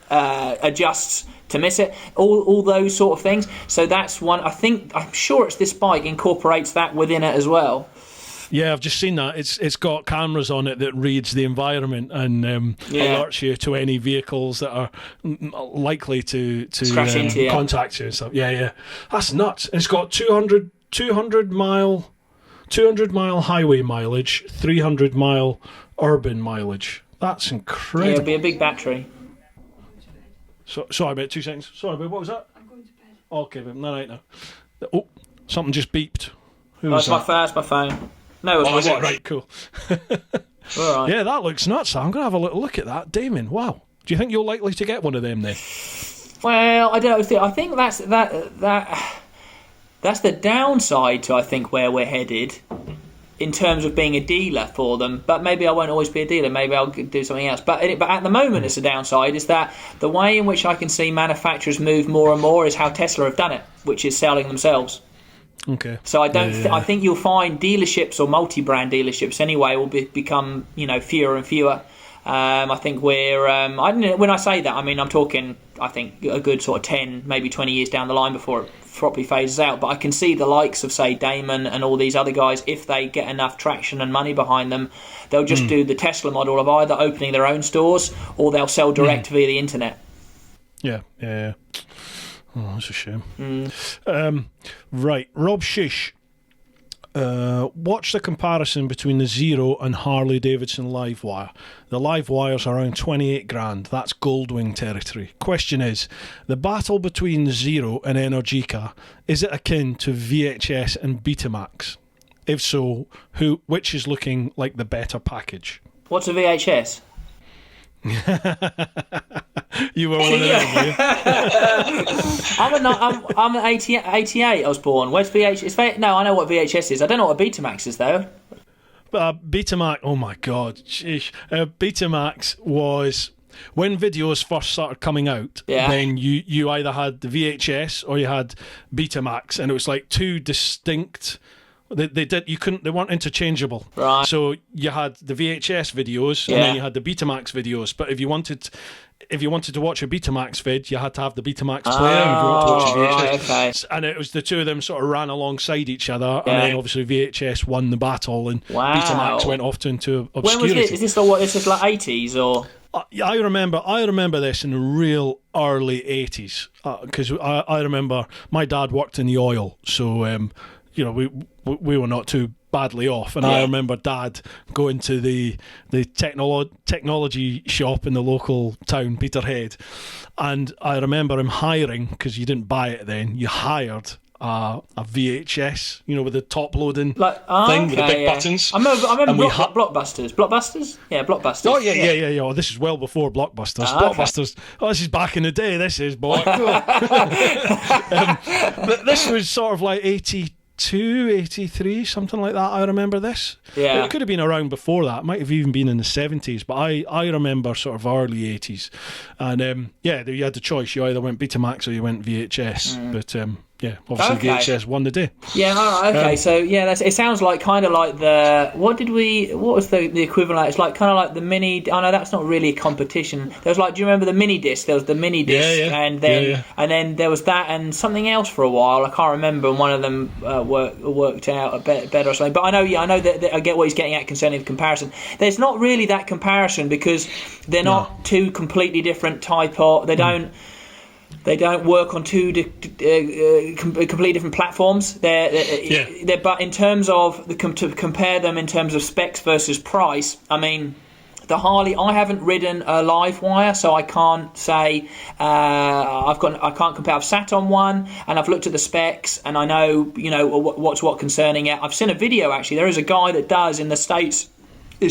adjusts to miss it, all those sort of things. So that's one. I'm sure it's this bike incorporates that within it as well. Yeah, I've just seen that. It's got cameras on it that reads the environment and alerts you to any vehicles that are likely to into you. Contact you and stuff. Yeah, that's nuts. It's got 200 mile highway mileage, 300 mile urban mileage. That's incredible. Yeah, it'll be a big battery. So, sorry about 2 seconds. Sorry about what was that? I'm going to bed. Okay, but no, right now. Oh, something just beeped. That's my phone. No, it was my watch. Right, cool. All right. Yeah, that looks nuts. I'm going to have a little look at that. Damon, wow. Do you think you're likely to get one of them then? Well, I don't think. I think that's the downside to, I think, where we're headed in terms of being a dealer for them. But maybe I won't always be a dealer. Maybe I'll do something else. But at the moment, it's a downside is that the way in which I can see manufacturers move more and more is how Tesla have done it, which is selling themselves. Okay. So I don't. I think you'll find dealerships or multi-brand dealerships anyway will become fewer and fewer. I think we're. When I say that, I mean I'm talking. I think a good sort of 10, maybe 20 years down the line before it properly phases out. But I can see the likes of, say, Damon and all these other guys, if they get enough traction and money behind them, they'll just do the Tesla model of either opening their own stores or they'll sell direct via the internet. Yeah. Oh, that's a shame. Right, Rob Shish. Watch the comparison between the Zero and Harley Davidson live wire. The live wire's around 28 grand. That's Goldwing territory. Question is, the battle between the Zero and Energica, is it akin to VHS and Betamax? If so, which is looking like the better package? What's a VHS? You were one of them, were you? I'm an 88. I was born. Where's VHS? No, I know what VHS is. I don't know what a Betamax is though. Betamax. Oh my god, sheesh. Betamax was when videos first started coming out. Yeah. Then you either had the VHS or you had Betamax, and it was like two distinct. They weren't interchangeable. Right. So you had the VHS videos, and then you had the Betamax videos. But if you wanted to watch a Betamax vid, you had to have the Betamax player. And if you want to watch a VHS, right, okay. And it was the two of them sort of ran alongside each other, and then obviously VHS won the battle, and Betamax went off into obscurity. When was this? Is this like 80s or? I remember this in the real early 80s because I remember my dad worked in the oil, so we were not too badly off, and I remember Dad going to the technology shop in the local town, Peterhead, and I remember him hiring, because you didn't buy it then, you hired a VHS, with the top loading thing with the big buttons. I remember Blockbusters. Blockbusters? Yeah, Blockbusters. Oh, yeah. Oh, this is well before Blockbusters. Blockbusters. Oh, this is back in the day, this is, boy. But this was sort of like 82, 83, something like that. I remember this. Yeah. It could have been around before that. It might have even been in the 70s, but I remember sort of early 80s. And you had the choice. You either went Betamax or you went VHS. But obviously VHS won the day. Yeah, okay. So it sounds like kind of like what was the equivalent? It's like kind of like the mini. Oh no, that's not really a competition. There was like, do you remember the mini disc? There was the mini disc, and then there was that and something else for a while. I can't remember. And one of them worked out a bit better or something. But I know that I get what he's getting at concerning the comparison. There's not really that comparison because they're not two completely different type of. They don't work on two completely different platforms. They're but in terms of to compare them in terms of specs versus price, I mean, the Harley, I haven't ridden a live wire, so I can't say I can't compare. I've sat on one and I've looked at the specs and I know what's what concerning it. I've seen a video actually. There is a guy that does in the States. I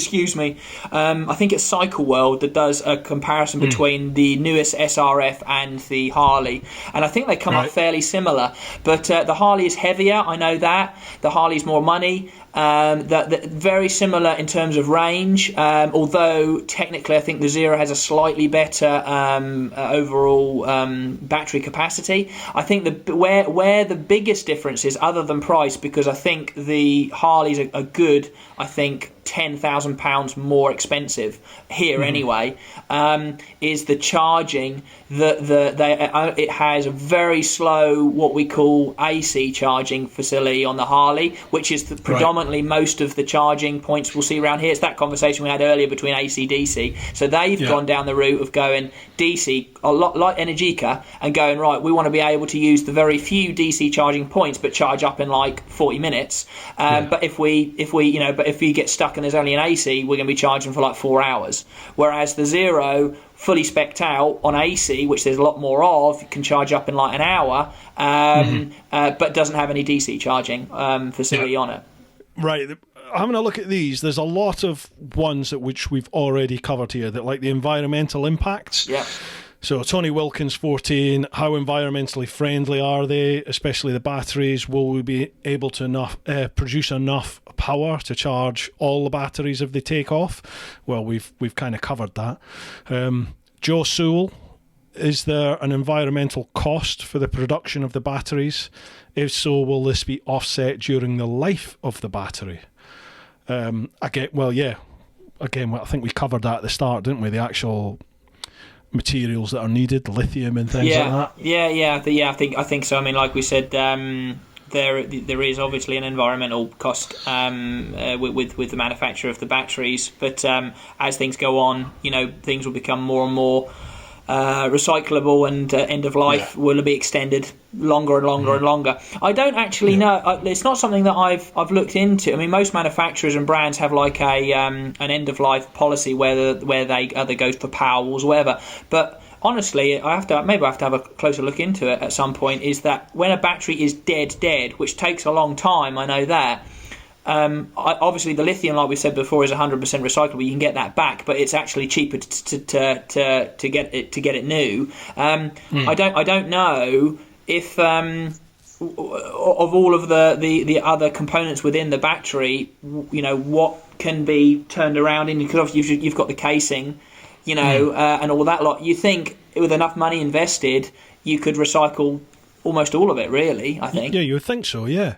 think it's Cycle World that does a comparison between the newest SRF and the Harley, and I think they come up fairly similar, but the Harley is heavier, I know that. The Harley's more money. Very similar in terms of range, although technically I think the Zero has a slightly better overall battery capacity. I think where the biggest difference is, other than price, because I think the Harleys are good, I think £10,000 more expensive here anyway, is the charging. It has a very slow, what we call AC charging facility on the Harley, which is predominantly most of the charging points we'll see around here. It's that conversation we had earlier between AC DC. So they've gone down the route of going DC, a lot like Energica, and going, right, we want to be able to use the very few DC charging points but charge up in like 40 minutes. But if we get stuck and there's only an AC, we're going to be charging for like 4 hours. Whereas the Zero, fully spec'd out on AC, which there's a lot more of, can charge up in like an hour, but doesn't have any DC charging facility on it. Right. Having a look at these, there's a lot of ones at which we've already covered here, that like the environmental impacts. Yeah. So Tony Wilkins 14, how environmentally friendly are they, especially the batteries? Will we be able to produce enough power to charge all the batteries if they take off? Well, we've kind of covered that. Joe Sewell, is there an environmental cost for the production of the batteries? If so, will this be offset during the life of the battery? Again, I think we covered that at the start, didn't we? The actual materials that are needed, lithium and things like that. I think so. I mean, like we said, there is obviously an environmental cost with the manufacture of the batteries, but as things go on, things will become more and more recyclable and end of life will be extended longer and longer and longer. I don't actually know. It's not something that I've looked into. I mean, most manufacturers and brands have like an end of life policy where they either go for Powerwalls or whatever. But honestly, I have to have a closer look into it at some point. Is that when a battery is dead, which takes a long time, I know that. Obviously, the lithium, like we said before, is 100% recyclable. You can get that back, but it's actually cheaper to get it new. I don't know if of all of the other components within the battery, what can be turned around in, because obviously you've got the casing, and all that lot. You think with enough money invested, you could recycle almost all of it, really? I think. Yeah, you would think so. Yeah.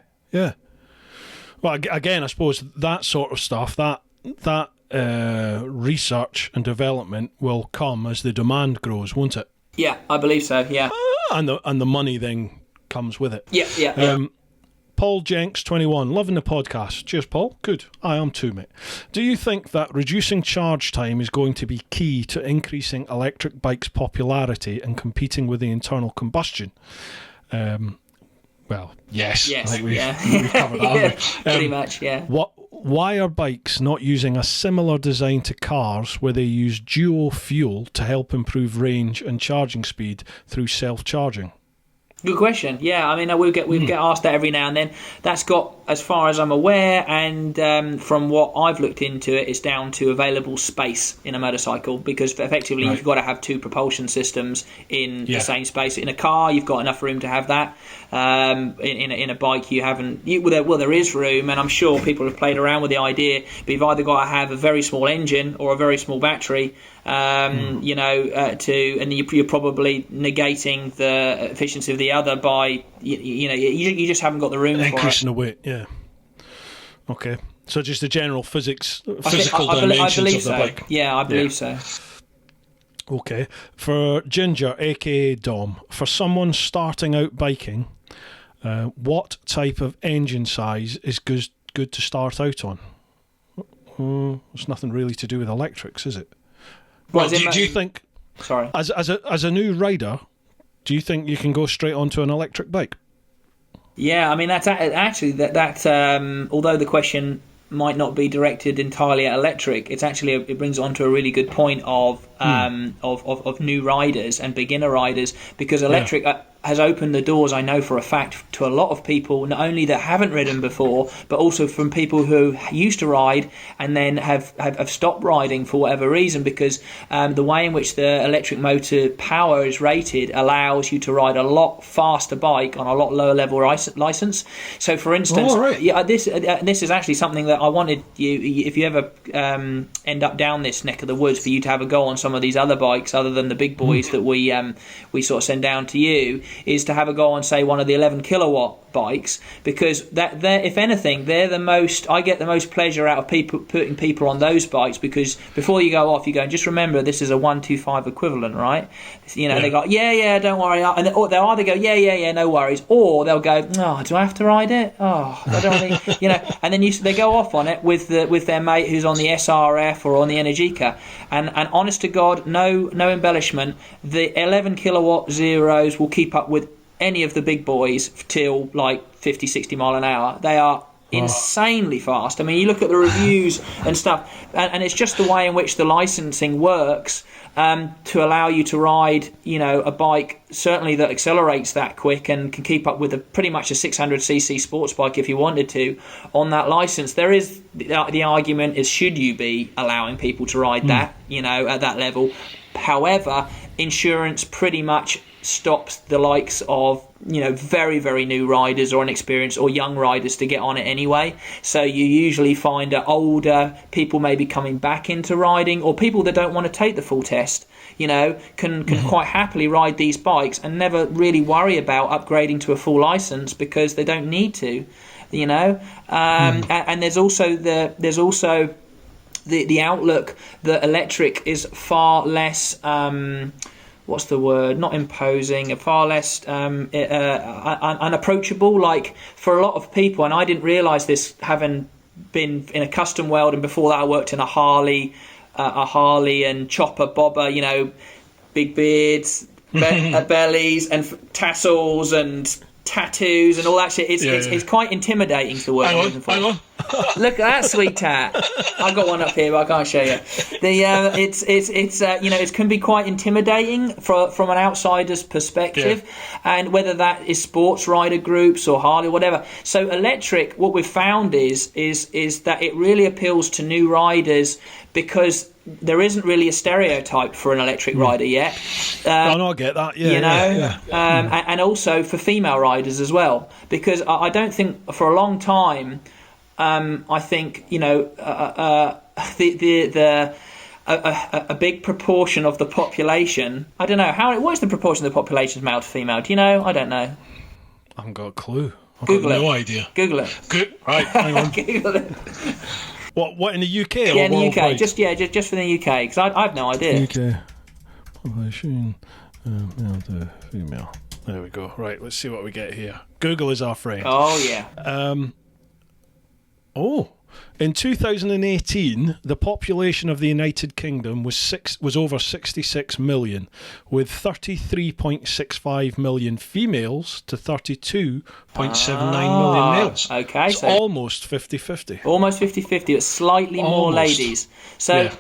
Well, again, I suppose that sort of stuff, that research and development will come as the demand grows, won't it? Yeah, I believe so. Yeah, and the money then comes with it. Yeah. Paul Jenks 21, loving the podcast. Cheers, Paul. Good. I am too, mate. Do you think that reducing charge time is going to be key to increasing electric bikes' popularity and competing with the internal combustion? Well, yes. I think we've covered that. Yeah, pretty much, yeah. Why are bikes not using a similar design to cars where they use dual fuel to help improve range and charging speed through self-charging? Good question. Yeah, I mean, we get asked that every now and then. That's got, as far as I'm aware, and from what I've looked into it, it's down to available space in a motorcycle, because effectively you've got to have two propulsion systems in the same space. In a car, you've got enough room to have that. In a bike, you haven't. There is room, and I'm sure people have played around with the idea. But you've either got to have a very small engine or a very small battery. And you're probably negating the efficiency of the other by you just haven't got the room increasing the weight. Yeah. Okay. So just the general physical dimensions of the bike. Yeah, I believe so. Okay. For Ginger, aka Dom, for someone starting out biking, what type of engine size is good to start out on? It's nothing really to do with electrics, is it? Well, do you think? Sorry. As a new rider, do you think you can go straight onto an electric bike? Yeah, I mean that's actually that. Although the question might not be directed entirely at electric, it brings on to a really good point of new riders and beginner riders, because electric has opened the doors, I know for a fact, to a lot of people, not only that haven't ridden before, but also from people who used to ride and then have stopped riding for whatever reason, because the way in which the electric motor power is rated allows you to ride a lot faster bike on a lot lower level license. So, for instance, this is actually something that I wanted you, if you ever end up down this neck of the woods, for you to have a go on some of these other bikes other than the big boys that we sort of send down to you, is to have a go on, say, one of the 11 kilowatt bikes, because they're, if anything, they're the most. I get the most pleasure out of putting people on those bikes, because before you go off, you go, just remember this is a 125 equivalent, right? They go, yeah, don't worry, and they'll either go, yeah, no worries, or they'll go, oh, do I have to ride it? Oh, I don't really, and then they go off on it with their mate who's on the SRF or on the Energica, and honest to God, no embellishment, the 11 kilowatt zeros will keep up with any of the big boys till like 50-60 mile an hour. They are insanely fast. I mean, you look at the reviews and stuff, and it's just the way in which the licensing works to allow you to ride, a bike certainly that accelerates that quick and can keep up with pretty much a 600cc sports bike if you wanted to on that license. There is the argument is, should you be allowing people to ride that, at that level? However, insurance pretty much stops the likes of very, very new riders or inexperienced or young riders to get on it anyway. So you usually find that older people maybe coming back into riding, or people that don't want to take the full test, can quite happily ride these bikes and never really worry about upgrading to a full license, because they don't need to, and there's also the outlook that electric is far less what's the word? Not imposing, far less unapproachable. Like, for a lot of people, and I didn't realise this, having been in a custom world, and before that I worked in a Harley and chopper bobber, big beards, bellies, and tassels and tattoos and all that shit. It's quite intimidating to work with. Hang on. Look at that sweet tat. I've got one up here, but I can't show you. It can be quite intimidating from an outsider's perspective, and whether that is sports rider groups or Harley, whatever. So electric, what we've found is that it really appeals to new riders because there isn't really a stereotype for an electric rider yet. I get that. And also for female riders as well, because I don't think for a long time. I think a big proportion of the population. I don't know what is the proportion of the population male to female? Do you know? I don't know. I haven't got a clue. Google it. No idea. Google it. Right, hang on. Google it. What in the UK? Yeah, in the UK. Just for the UK, because I've no idea. UK population male to female. There we go. Right, let's see what we get here. Google is our friend. Oh yeah. In 2018, the population of the United Kingdom was over 66 million, with 33.65 million females to 32.79 million males. Okay, it's almost 50-50. Almost 50-50. It's slightly more ladies. So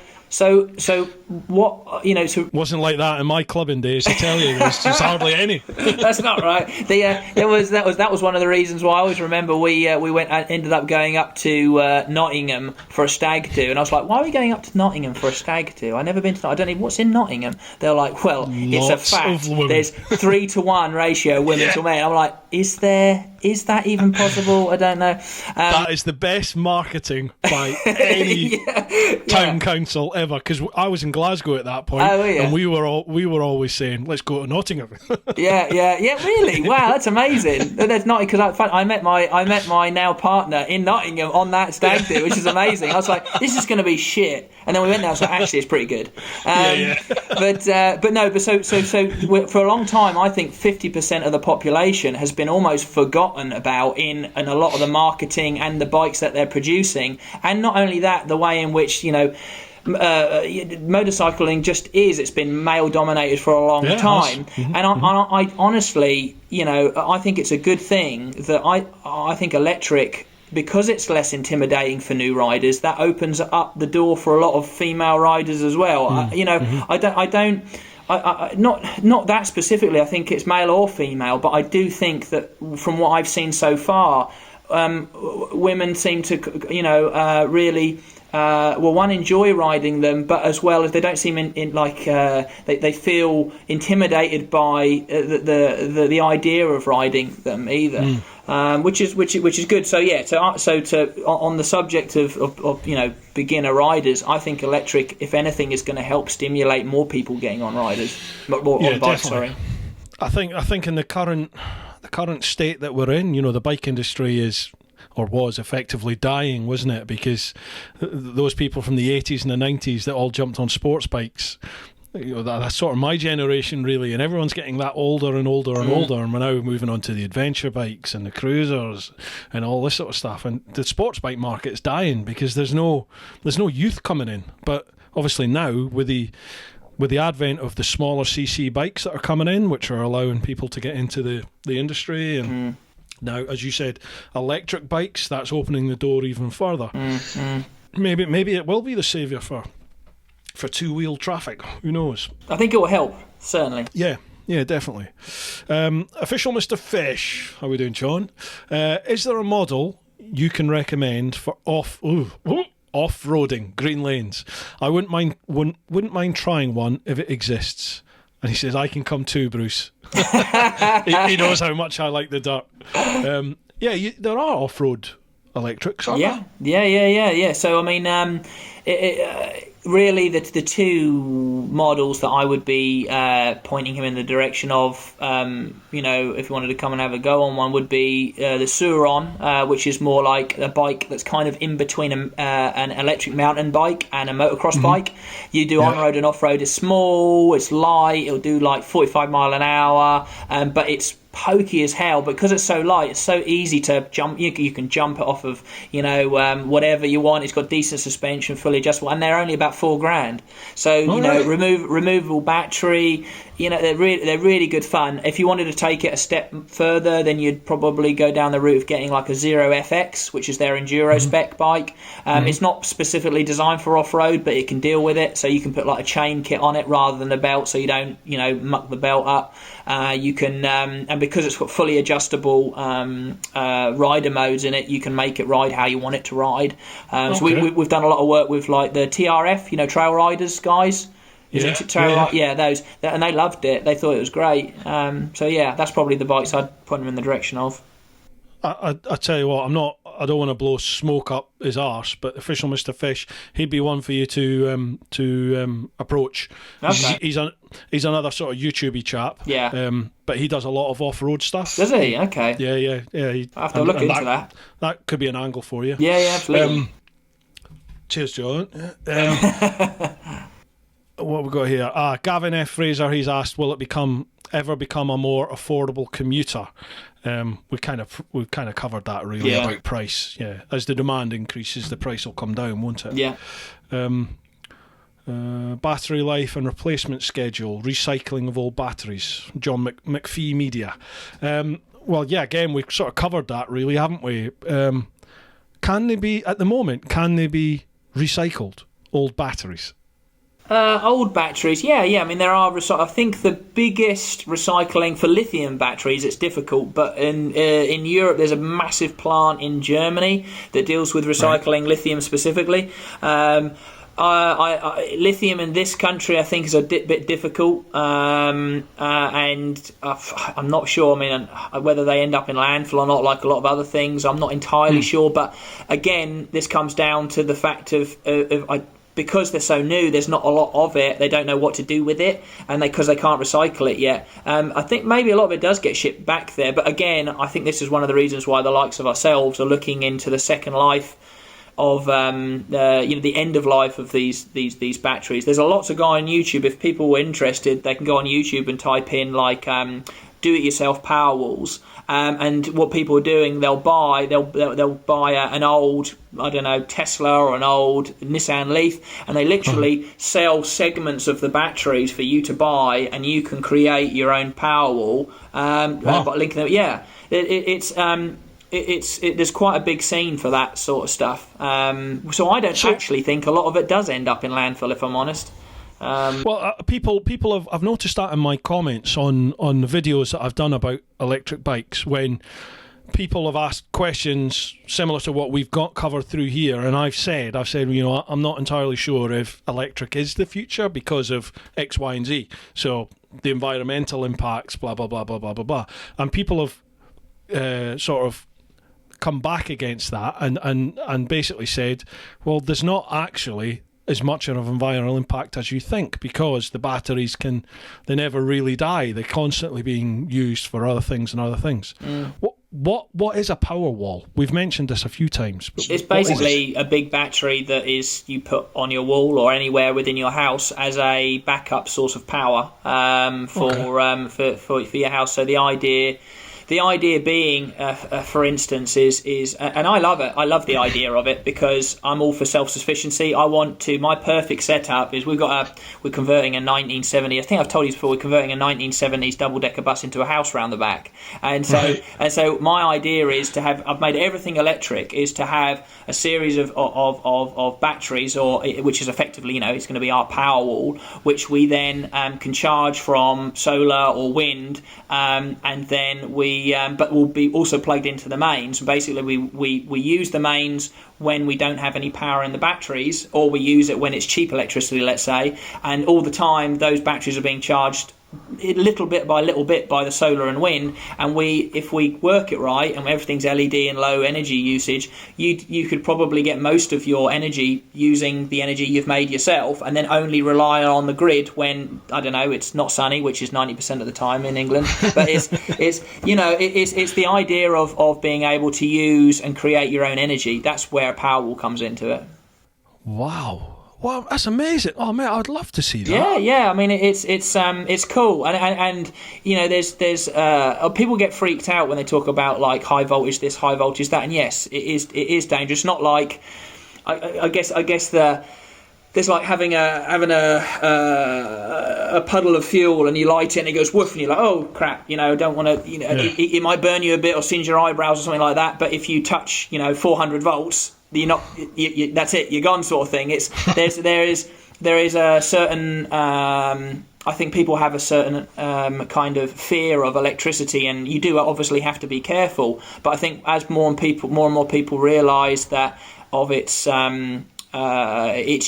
what So wasn't like that in my clubbing days. I tell you, there's just hardly any. That's not right. That was one of the reasons why I always remember we ended up going up to Nottingham for a stag do, and I was like, why are we going up to Nottingham for a stag do? I've never been to. I don't even what's in Nottingham. They're like, well, it's a fact. There's 3-to-1 ratio women to men. I'm like, is that even possible? I don't know. That is the best marketing by any town council ever, because I was in Glasgow at that point, and we were always saying, let's go to Nottingham. Really? Wow, that's amazing. That's not because I met my now partner in Nottingham on that stag do, which is amazing. I was like, this is going to be shit, and then we went there. I was like, actually, it's pretty good. But for a long time, I think 50% of the population has been almost forgotten about in a lot of the marketing and the bikes that they're producing, and not only that, the way in which motorcycling just is. It's been male dominated for a long time, and I honestly, I think it's a good thing that I think electric, because it's less intimidating for new riders, that opens up the door for a lot of female riders as well. Not that specifically. I think it's male or female, but I do think that from what I've seen so far, women seem to, really. One, enjoy riding them, but as well as they don't seem they feel intimidated by the idea of riding them either, which is good. So on the subject of beginner riders, I think electric, if anything, is going to help stimulate more people getting on riders, on bikes. Sorry, I think in the current state that we're in, the bike industry is, or was, effectively dying, wasn't it? Because those people from the 80s and the 90s that all jumped on sports bikes, that's sort of my generation, really, and everyone's getting that older and older and older, and we're now moving on to the adventure bikes and the cruisers and all this sort of stuff, and the sports bike market's dying because there's no youth coming in. But obviously now, with the advent of the smaller CC bikes that are coming in, which are allowing people to get into the industry, and now, as you said, electric bikes, that's opening the door even further. Maybe it will be the saviour for two-wheel traffic. Who knows? I think it will help, certainly. Yeah, definitely. Official Mr. Fish, how are we doing, Sean? Is there a model you can recommend for off-roading green lanes? I wouldn't mind trying one if it exists. And he says, I can come too, Bruce. He knows how much I like the dirt. There are off-road electrics, aren't there? Yeah. So, I mean, really the two models that I would be pointing him in the direction of, if you wanted to come and have a go on one, would be the Sur-Ron, which is more like a bike that's kind of in between an electric mountain bike and a motocross bike. You do on-road and off-road. It's small, it's light, it'll do like 45 mile an hour, but it's pokey as hell, but because it's so light, it's so easy to jump. You can jump it off of, whatever you want. It's got decent suspension, fully adjustable, and they're only about $4,000. So removable battery. They're really good fun. If you wanted to take it a step further, then you'd probably go down the route of getting like a Zero FX, which is their enduro spec bike. It's not specifically designed for off-road, but it can deal with it. So you can put like a chain kit on it rather than a belt, so you don't muck the belt up. You can and because it's got fully adjustable rider modes in it, you can make it ride how you want it to ride. So we've done a lot of work with like the TRF, Trail Riders guys. Those, and they loved it. They thought it was great. That's probably the bikes I'd point them in the direction of. I tell you what, I don't want to blow smoke up his arse, but Official Mr. Fish, he'd be one for you to approach. Okay. He's another sort of YouTubey chap. Yeah. But he does a lot of off-road stuff. Does he? Okay. Yeah. I'll have to look into that. That could be an angle for you. Yeah, absolutely. Cheers, John. What have we got here? Gavin F. Fraser, he's asked, will it ever become a more affordable commuter? We've kind of covered that really about price. Yeah, as the demand increases, the price will come down, won't it? Yeah. Battery life and replacement schedule, recycling of old batteries. John McPhee Media. Again, we've sort of covered that really, haven't we? Can they be recycled, old batteries? Old batteries, yeah. I mean, there are. I think the biggest recycling for lithium batteries, it's difficult, but in Europe, there's a massive plant in Germany that deals with recycling lithium specifically. Lithium in this country, I think, is a bit difficult, and I'm not sure. I mean, whether they end up in landfill or not, like a lot of other things, I'm not entirely sure. But again, this comes down to the fact of because they're so new, there's not a lot of it. They don't know what to do with it, and because they can't recycle it yet. I think maybe a lot of it does get shipped back there. But again, I think this is one of the reasons why the likes of ourselves are looking into the second life of the end of life of these batteries. There's a lot to go on YouTube. If people were interested, they can go on YouTube and type in like do-it-yourself power walls. And what people are doing, they'll buy an old, I don't know, Tesla or an old Nissan Leaf, and they literally sell segments of the batteries for you to buy, and you can create your own power wall. By linking them, there's quite a big scene for that sort of stuff. So I don't actually think a lot of it does end up in landfill, if I'm honest. People I've noticed that in my comments on the videos that I've done about electric bikes, when people have asked questions similar to what we've got covered through here, and I've said, I'm not entirely sure if electric is the future because of X, Y, and Z. So the environmental impacts, blah blah blah blah blah blah blah, and people have sort of come back against that and basically said, well, there's not actually as much of an environmental impact as you think, because the batteries they never really die. They're constantly being used for other things and other things. What is a power wall? We've mentioned this a few times. But it's basically a big battery that you put on your wall or anywhere within your house as a backup source of power for your house. So the idea being, for instance, is and I love it. I love the idea of it because I'm all for self-sufficiency. My perfect setup is we're converting a 1970. I think I've told you before. We're converting a 1970s double-decker bus into a house round the back, and so my idea is to have. I've made everything electric. Is to have a series of batteries, which is effectively, it's going to be our power wall, which we then can charge from solar or wind, and then but we'll be also plugged into the mains. Basically, we use the mains when we don't have any power in the batteries, or we use it when it's cheap electricity, let's say, and all the time those batteries are being charged little bit by the solar and wind, and if we work it right and everything's LED and low energy usage, you could probably get most of your energy using the energy you've made yourself, and then only rely on the grid when, I don't know, it's not sunny, which is 90% of the time in England. But it's the idea of being able to use and create your own energy. That's where Powerwall comes into it. Wow. Wow, that's amazing. Oh, mate, I'd love to see that. Yeah. I mean, it's cool, and you know, there's people get freaked out when they talk about like high voltage this, high voltage that, and yes, it is dangerous. Not like I guess there's like having a puddle of fuel and you light it and it goes woof and you're like, oh crap, you know, don't want to, you know, it might burn you a bit or singe your eyebrows or something like that. But if you touch, you know, 400 volts, you're not, that's it, you're gone, sort of thing. There is a certain, I think people have a certain kind of fear of electricity, and you do obviously have to be careful. But I think as more and more people realise that of its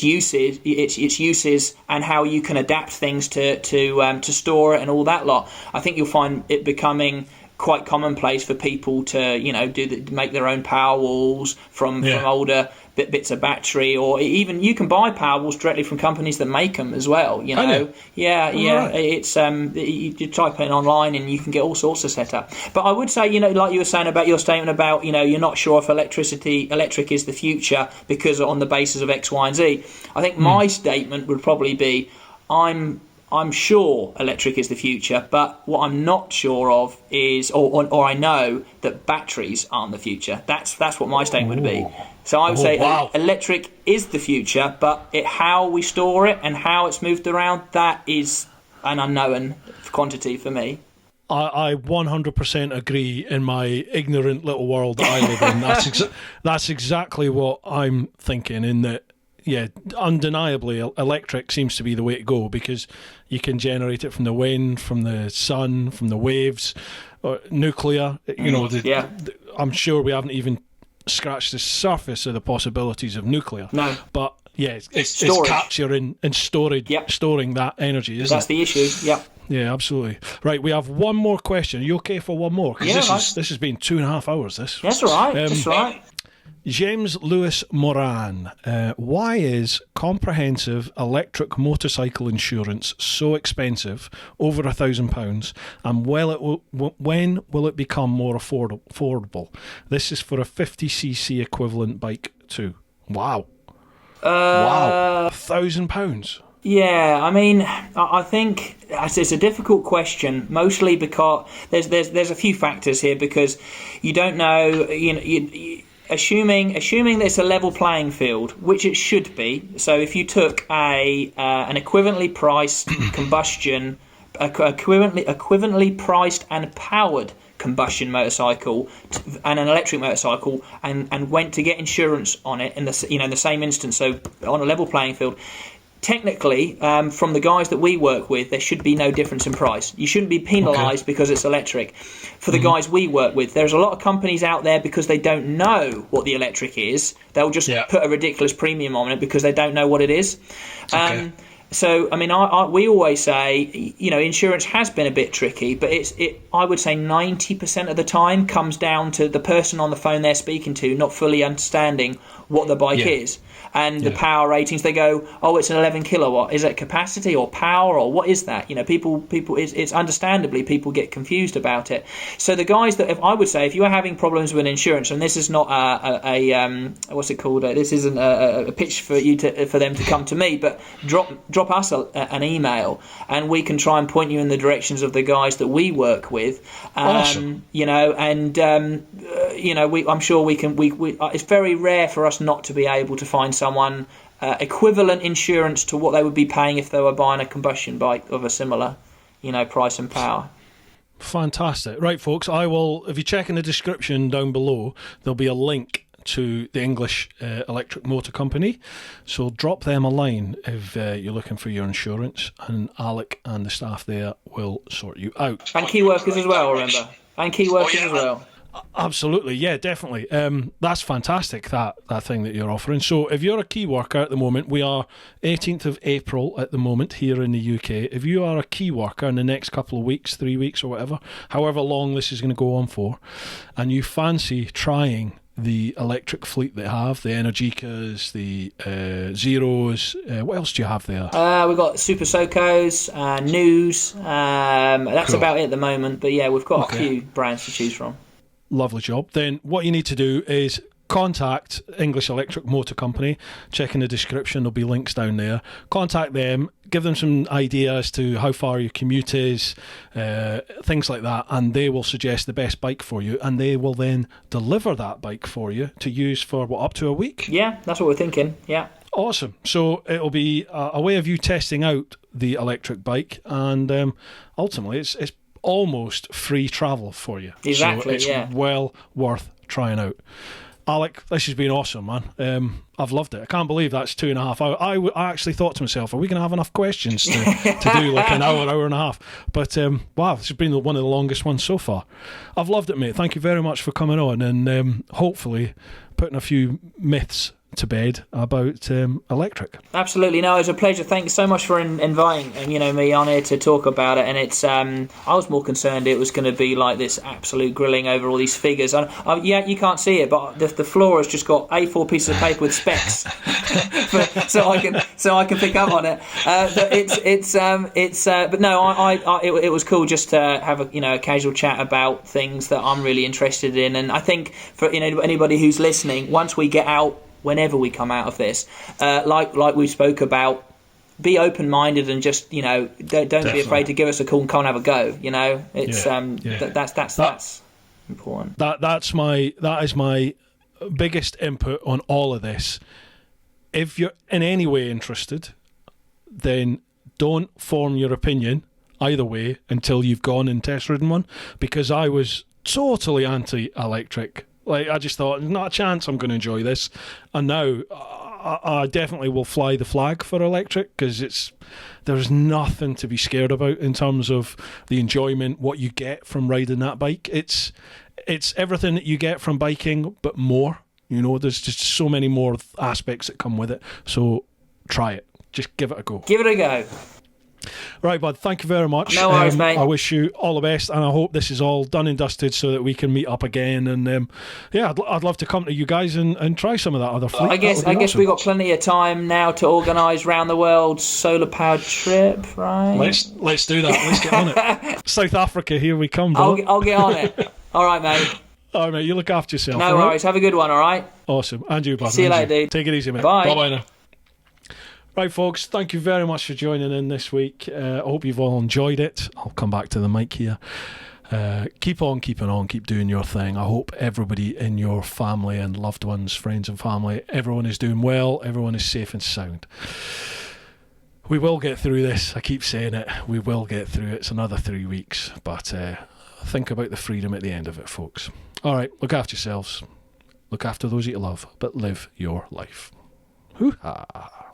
uses and how you can adapt things to store it and all that lot, I think you'll find it becoming quite commonplace for people to, you know, make their own power walls from older bits of battery, or even you can buy power walls directly from companies that make them as well, you know. Right. It's you type it online and you can get all sorts of setup. But I would say, you know, like you were saying about your statement about, you know, you're not sure if electric is the future because on the basis of X, Y and Z. I think my statement would probably be I'm sure electric is the future, but what I'm not sure of is, or I know that batteries aren't the future. That's what my statement would be. So I would say electric is the future, but how we store it and how it's moved around, that is an unknown quantity for me. I 100% agree in my ignorant little world that I live in. That's exactly what I'm thinking, in that, yeah, undeniably, electric seems to be the way to go because you can generate it from the wind, from the sun, from the waves, or nuclear. You know, I'm sure we haven't even scratched the surface of the possibilities of nuclear. No. But yeah, it's capturing and storing that energy, isn't it? That's the issue, yeah. Yeah, absolutely. Right, we have one more question. Are you okay for one more? Because this has been 2.5 hours, this. That's all right, that's right. James Lewis Moran, why is comprehensive electric motorcycle insurance so expensive, over £1,000, and when will it become more affordable? This is for a 50cc equivalent bike too. Wow. Wow. £1,000. Yeah, I mean, I think it's a difficult question, mostly because there's a few factors here, because you don't know, you know, assuming that it's a level playing field, which it should be. So if you took an equivalently priced equivalently priced and powered combustion motorcycle and an electric motorcycle and went to get insurance on it in the same instance, so on a level playing field, technically, from the guys that we work with, there should be no difference in price. You shouldn't be penalised because it's electric. For the guys we work with, there's a lot of companies out there, because they don't know what the electric is, they'll just put a ridiculous premium on it because they don't know what it is. So, I mean, we always say, you know, insurance has been a bit tricky, but I would say 90% of the time comes down to the person on the phone they're speaking to not fully understanding what the bike is. And the power ratings, they go, oh, it's an 11 kilowatt. Is it capacity or power, or what is that? You know, people, it's understandably people get confused about it. So the guys I would say, if you are having problems with insurance, and this is not what's it called? This isn't a pitch for them to come to me, but drop us an email, and we can try and point you in the directions of the guys that we work with. Awesome. You know, and you know, I'm sure we can. It's very rare for us not to be able to find someone equivalent insurance to what they would be paying if they were buying a combustion bike of a similar, you know, price and power. Fantastic. Right, folks, I will, if you check in the description down below, there'll be a link to the English electric motor company, so drop them a line if you're looking for your insurance, and Alec and the staff there will sort you out. And key workers as well, remember, and key workers as well. Absolutely, yeah, definitely. That's fantastic, that thing that you're offering. So if you're a key worker at the moment, we are 18th of April at the moment here in the UK. If you are a key worker in the next couple of weeks, 3 weeks or whatever, however long this is going to go on for, and you fancy trying the electric fleet they have, the Energicas, the Zeros, what else do you have there? We've got Super Socos, News, that's about it at the moment, but yeah, we've got a few brands to choose from. Lovely job. Then what you need to do is contact English Electric Motor Company. Check in the description, there'll be links down there. Contact them, give them some idea as to how far your commute is, things like that, and they will suggest the best bike for you, and they will then deliver that bike for you to use for, what, up to a week? Yeah, that's what we're thinking, yeah. Awesome. So it'll be a way of you testing out the electric bike, and ultimately it's almost free travel for you. Exactly, so it's well worth trying out. Alec, this has been awesome, man. I've loved it. I can't believe that's 2.5 hours. I actually thought to myself, are we going to have enough questions to do like an hour and a half? But wow, this has been one of the longest ones so far. I've loved it, mate. Thank you very much for coming on, and hopefully putting a few myths to bed about electric. Absolutely, no, it was a pleasure. Thanks so much for inviting me on here to talk about it. And it's I was more concerned it was going to be like this absolute grilling over all these figures. Yeah, you can't see it, but the floor has just got A4 pieces of paper with specs, so I can pick up on it. But no, it was cool just to have a casual chat about things that I'm really interested in. And I think for anybody who's listening, once we get out, whenever we come out of this, like we spoke about, be open-minded and just don't be afraid to give us a call and come and have a go. It's that's important. That is my biggest input on all of this. If you're in any way interested, then don't form your opinion either way until you've gone and test ridden one, because I was totally anti-electric. Like, I just thought, not a chance I'm going to enjoy this. And now I definitely will fly the flag for electric, because there's nothing to be scared about in terms of the enjoyment, what you get from riding that bike. It's everything that you get from biking, but more. There's just so many more aspects that come with it. So try it. Just give it a go. Give it a go. Right, bud, thank you very much. No worries, mate. I wish you all the best, and I hope this is all done and dusted so that we can meet up again. And I'd love to come to you guys and try some of that other fleet. I guess awesome. We've got plenty of time now to organise round the world solar powered trip, right? Let's do that. Let's get on it. South Africa, here we come, bro. I'll get on it. All right, mate. All right, mate. You look after yourself. No worries. Have a good one. All right. Awesome. And you, bud. See you later, dude. Take it easy, mate. Bye. Bye now. Right, folks, thank you very much for joining in this week. I hope you've all enjoyed it. I'll come back to the mic here. Keep on keeping on, keep doing your thing. I hope everybody in your family and loved ones, friends and family, everyone is doing well, everyone is safe and sound. We will get through this. I keep saying it. We will get through it. It's another 3 weeks, but think about the freedom at the end of it, folks. All right, look after yourselves. Look after those that you love, but live your life. Hoo-ha.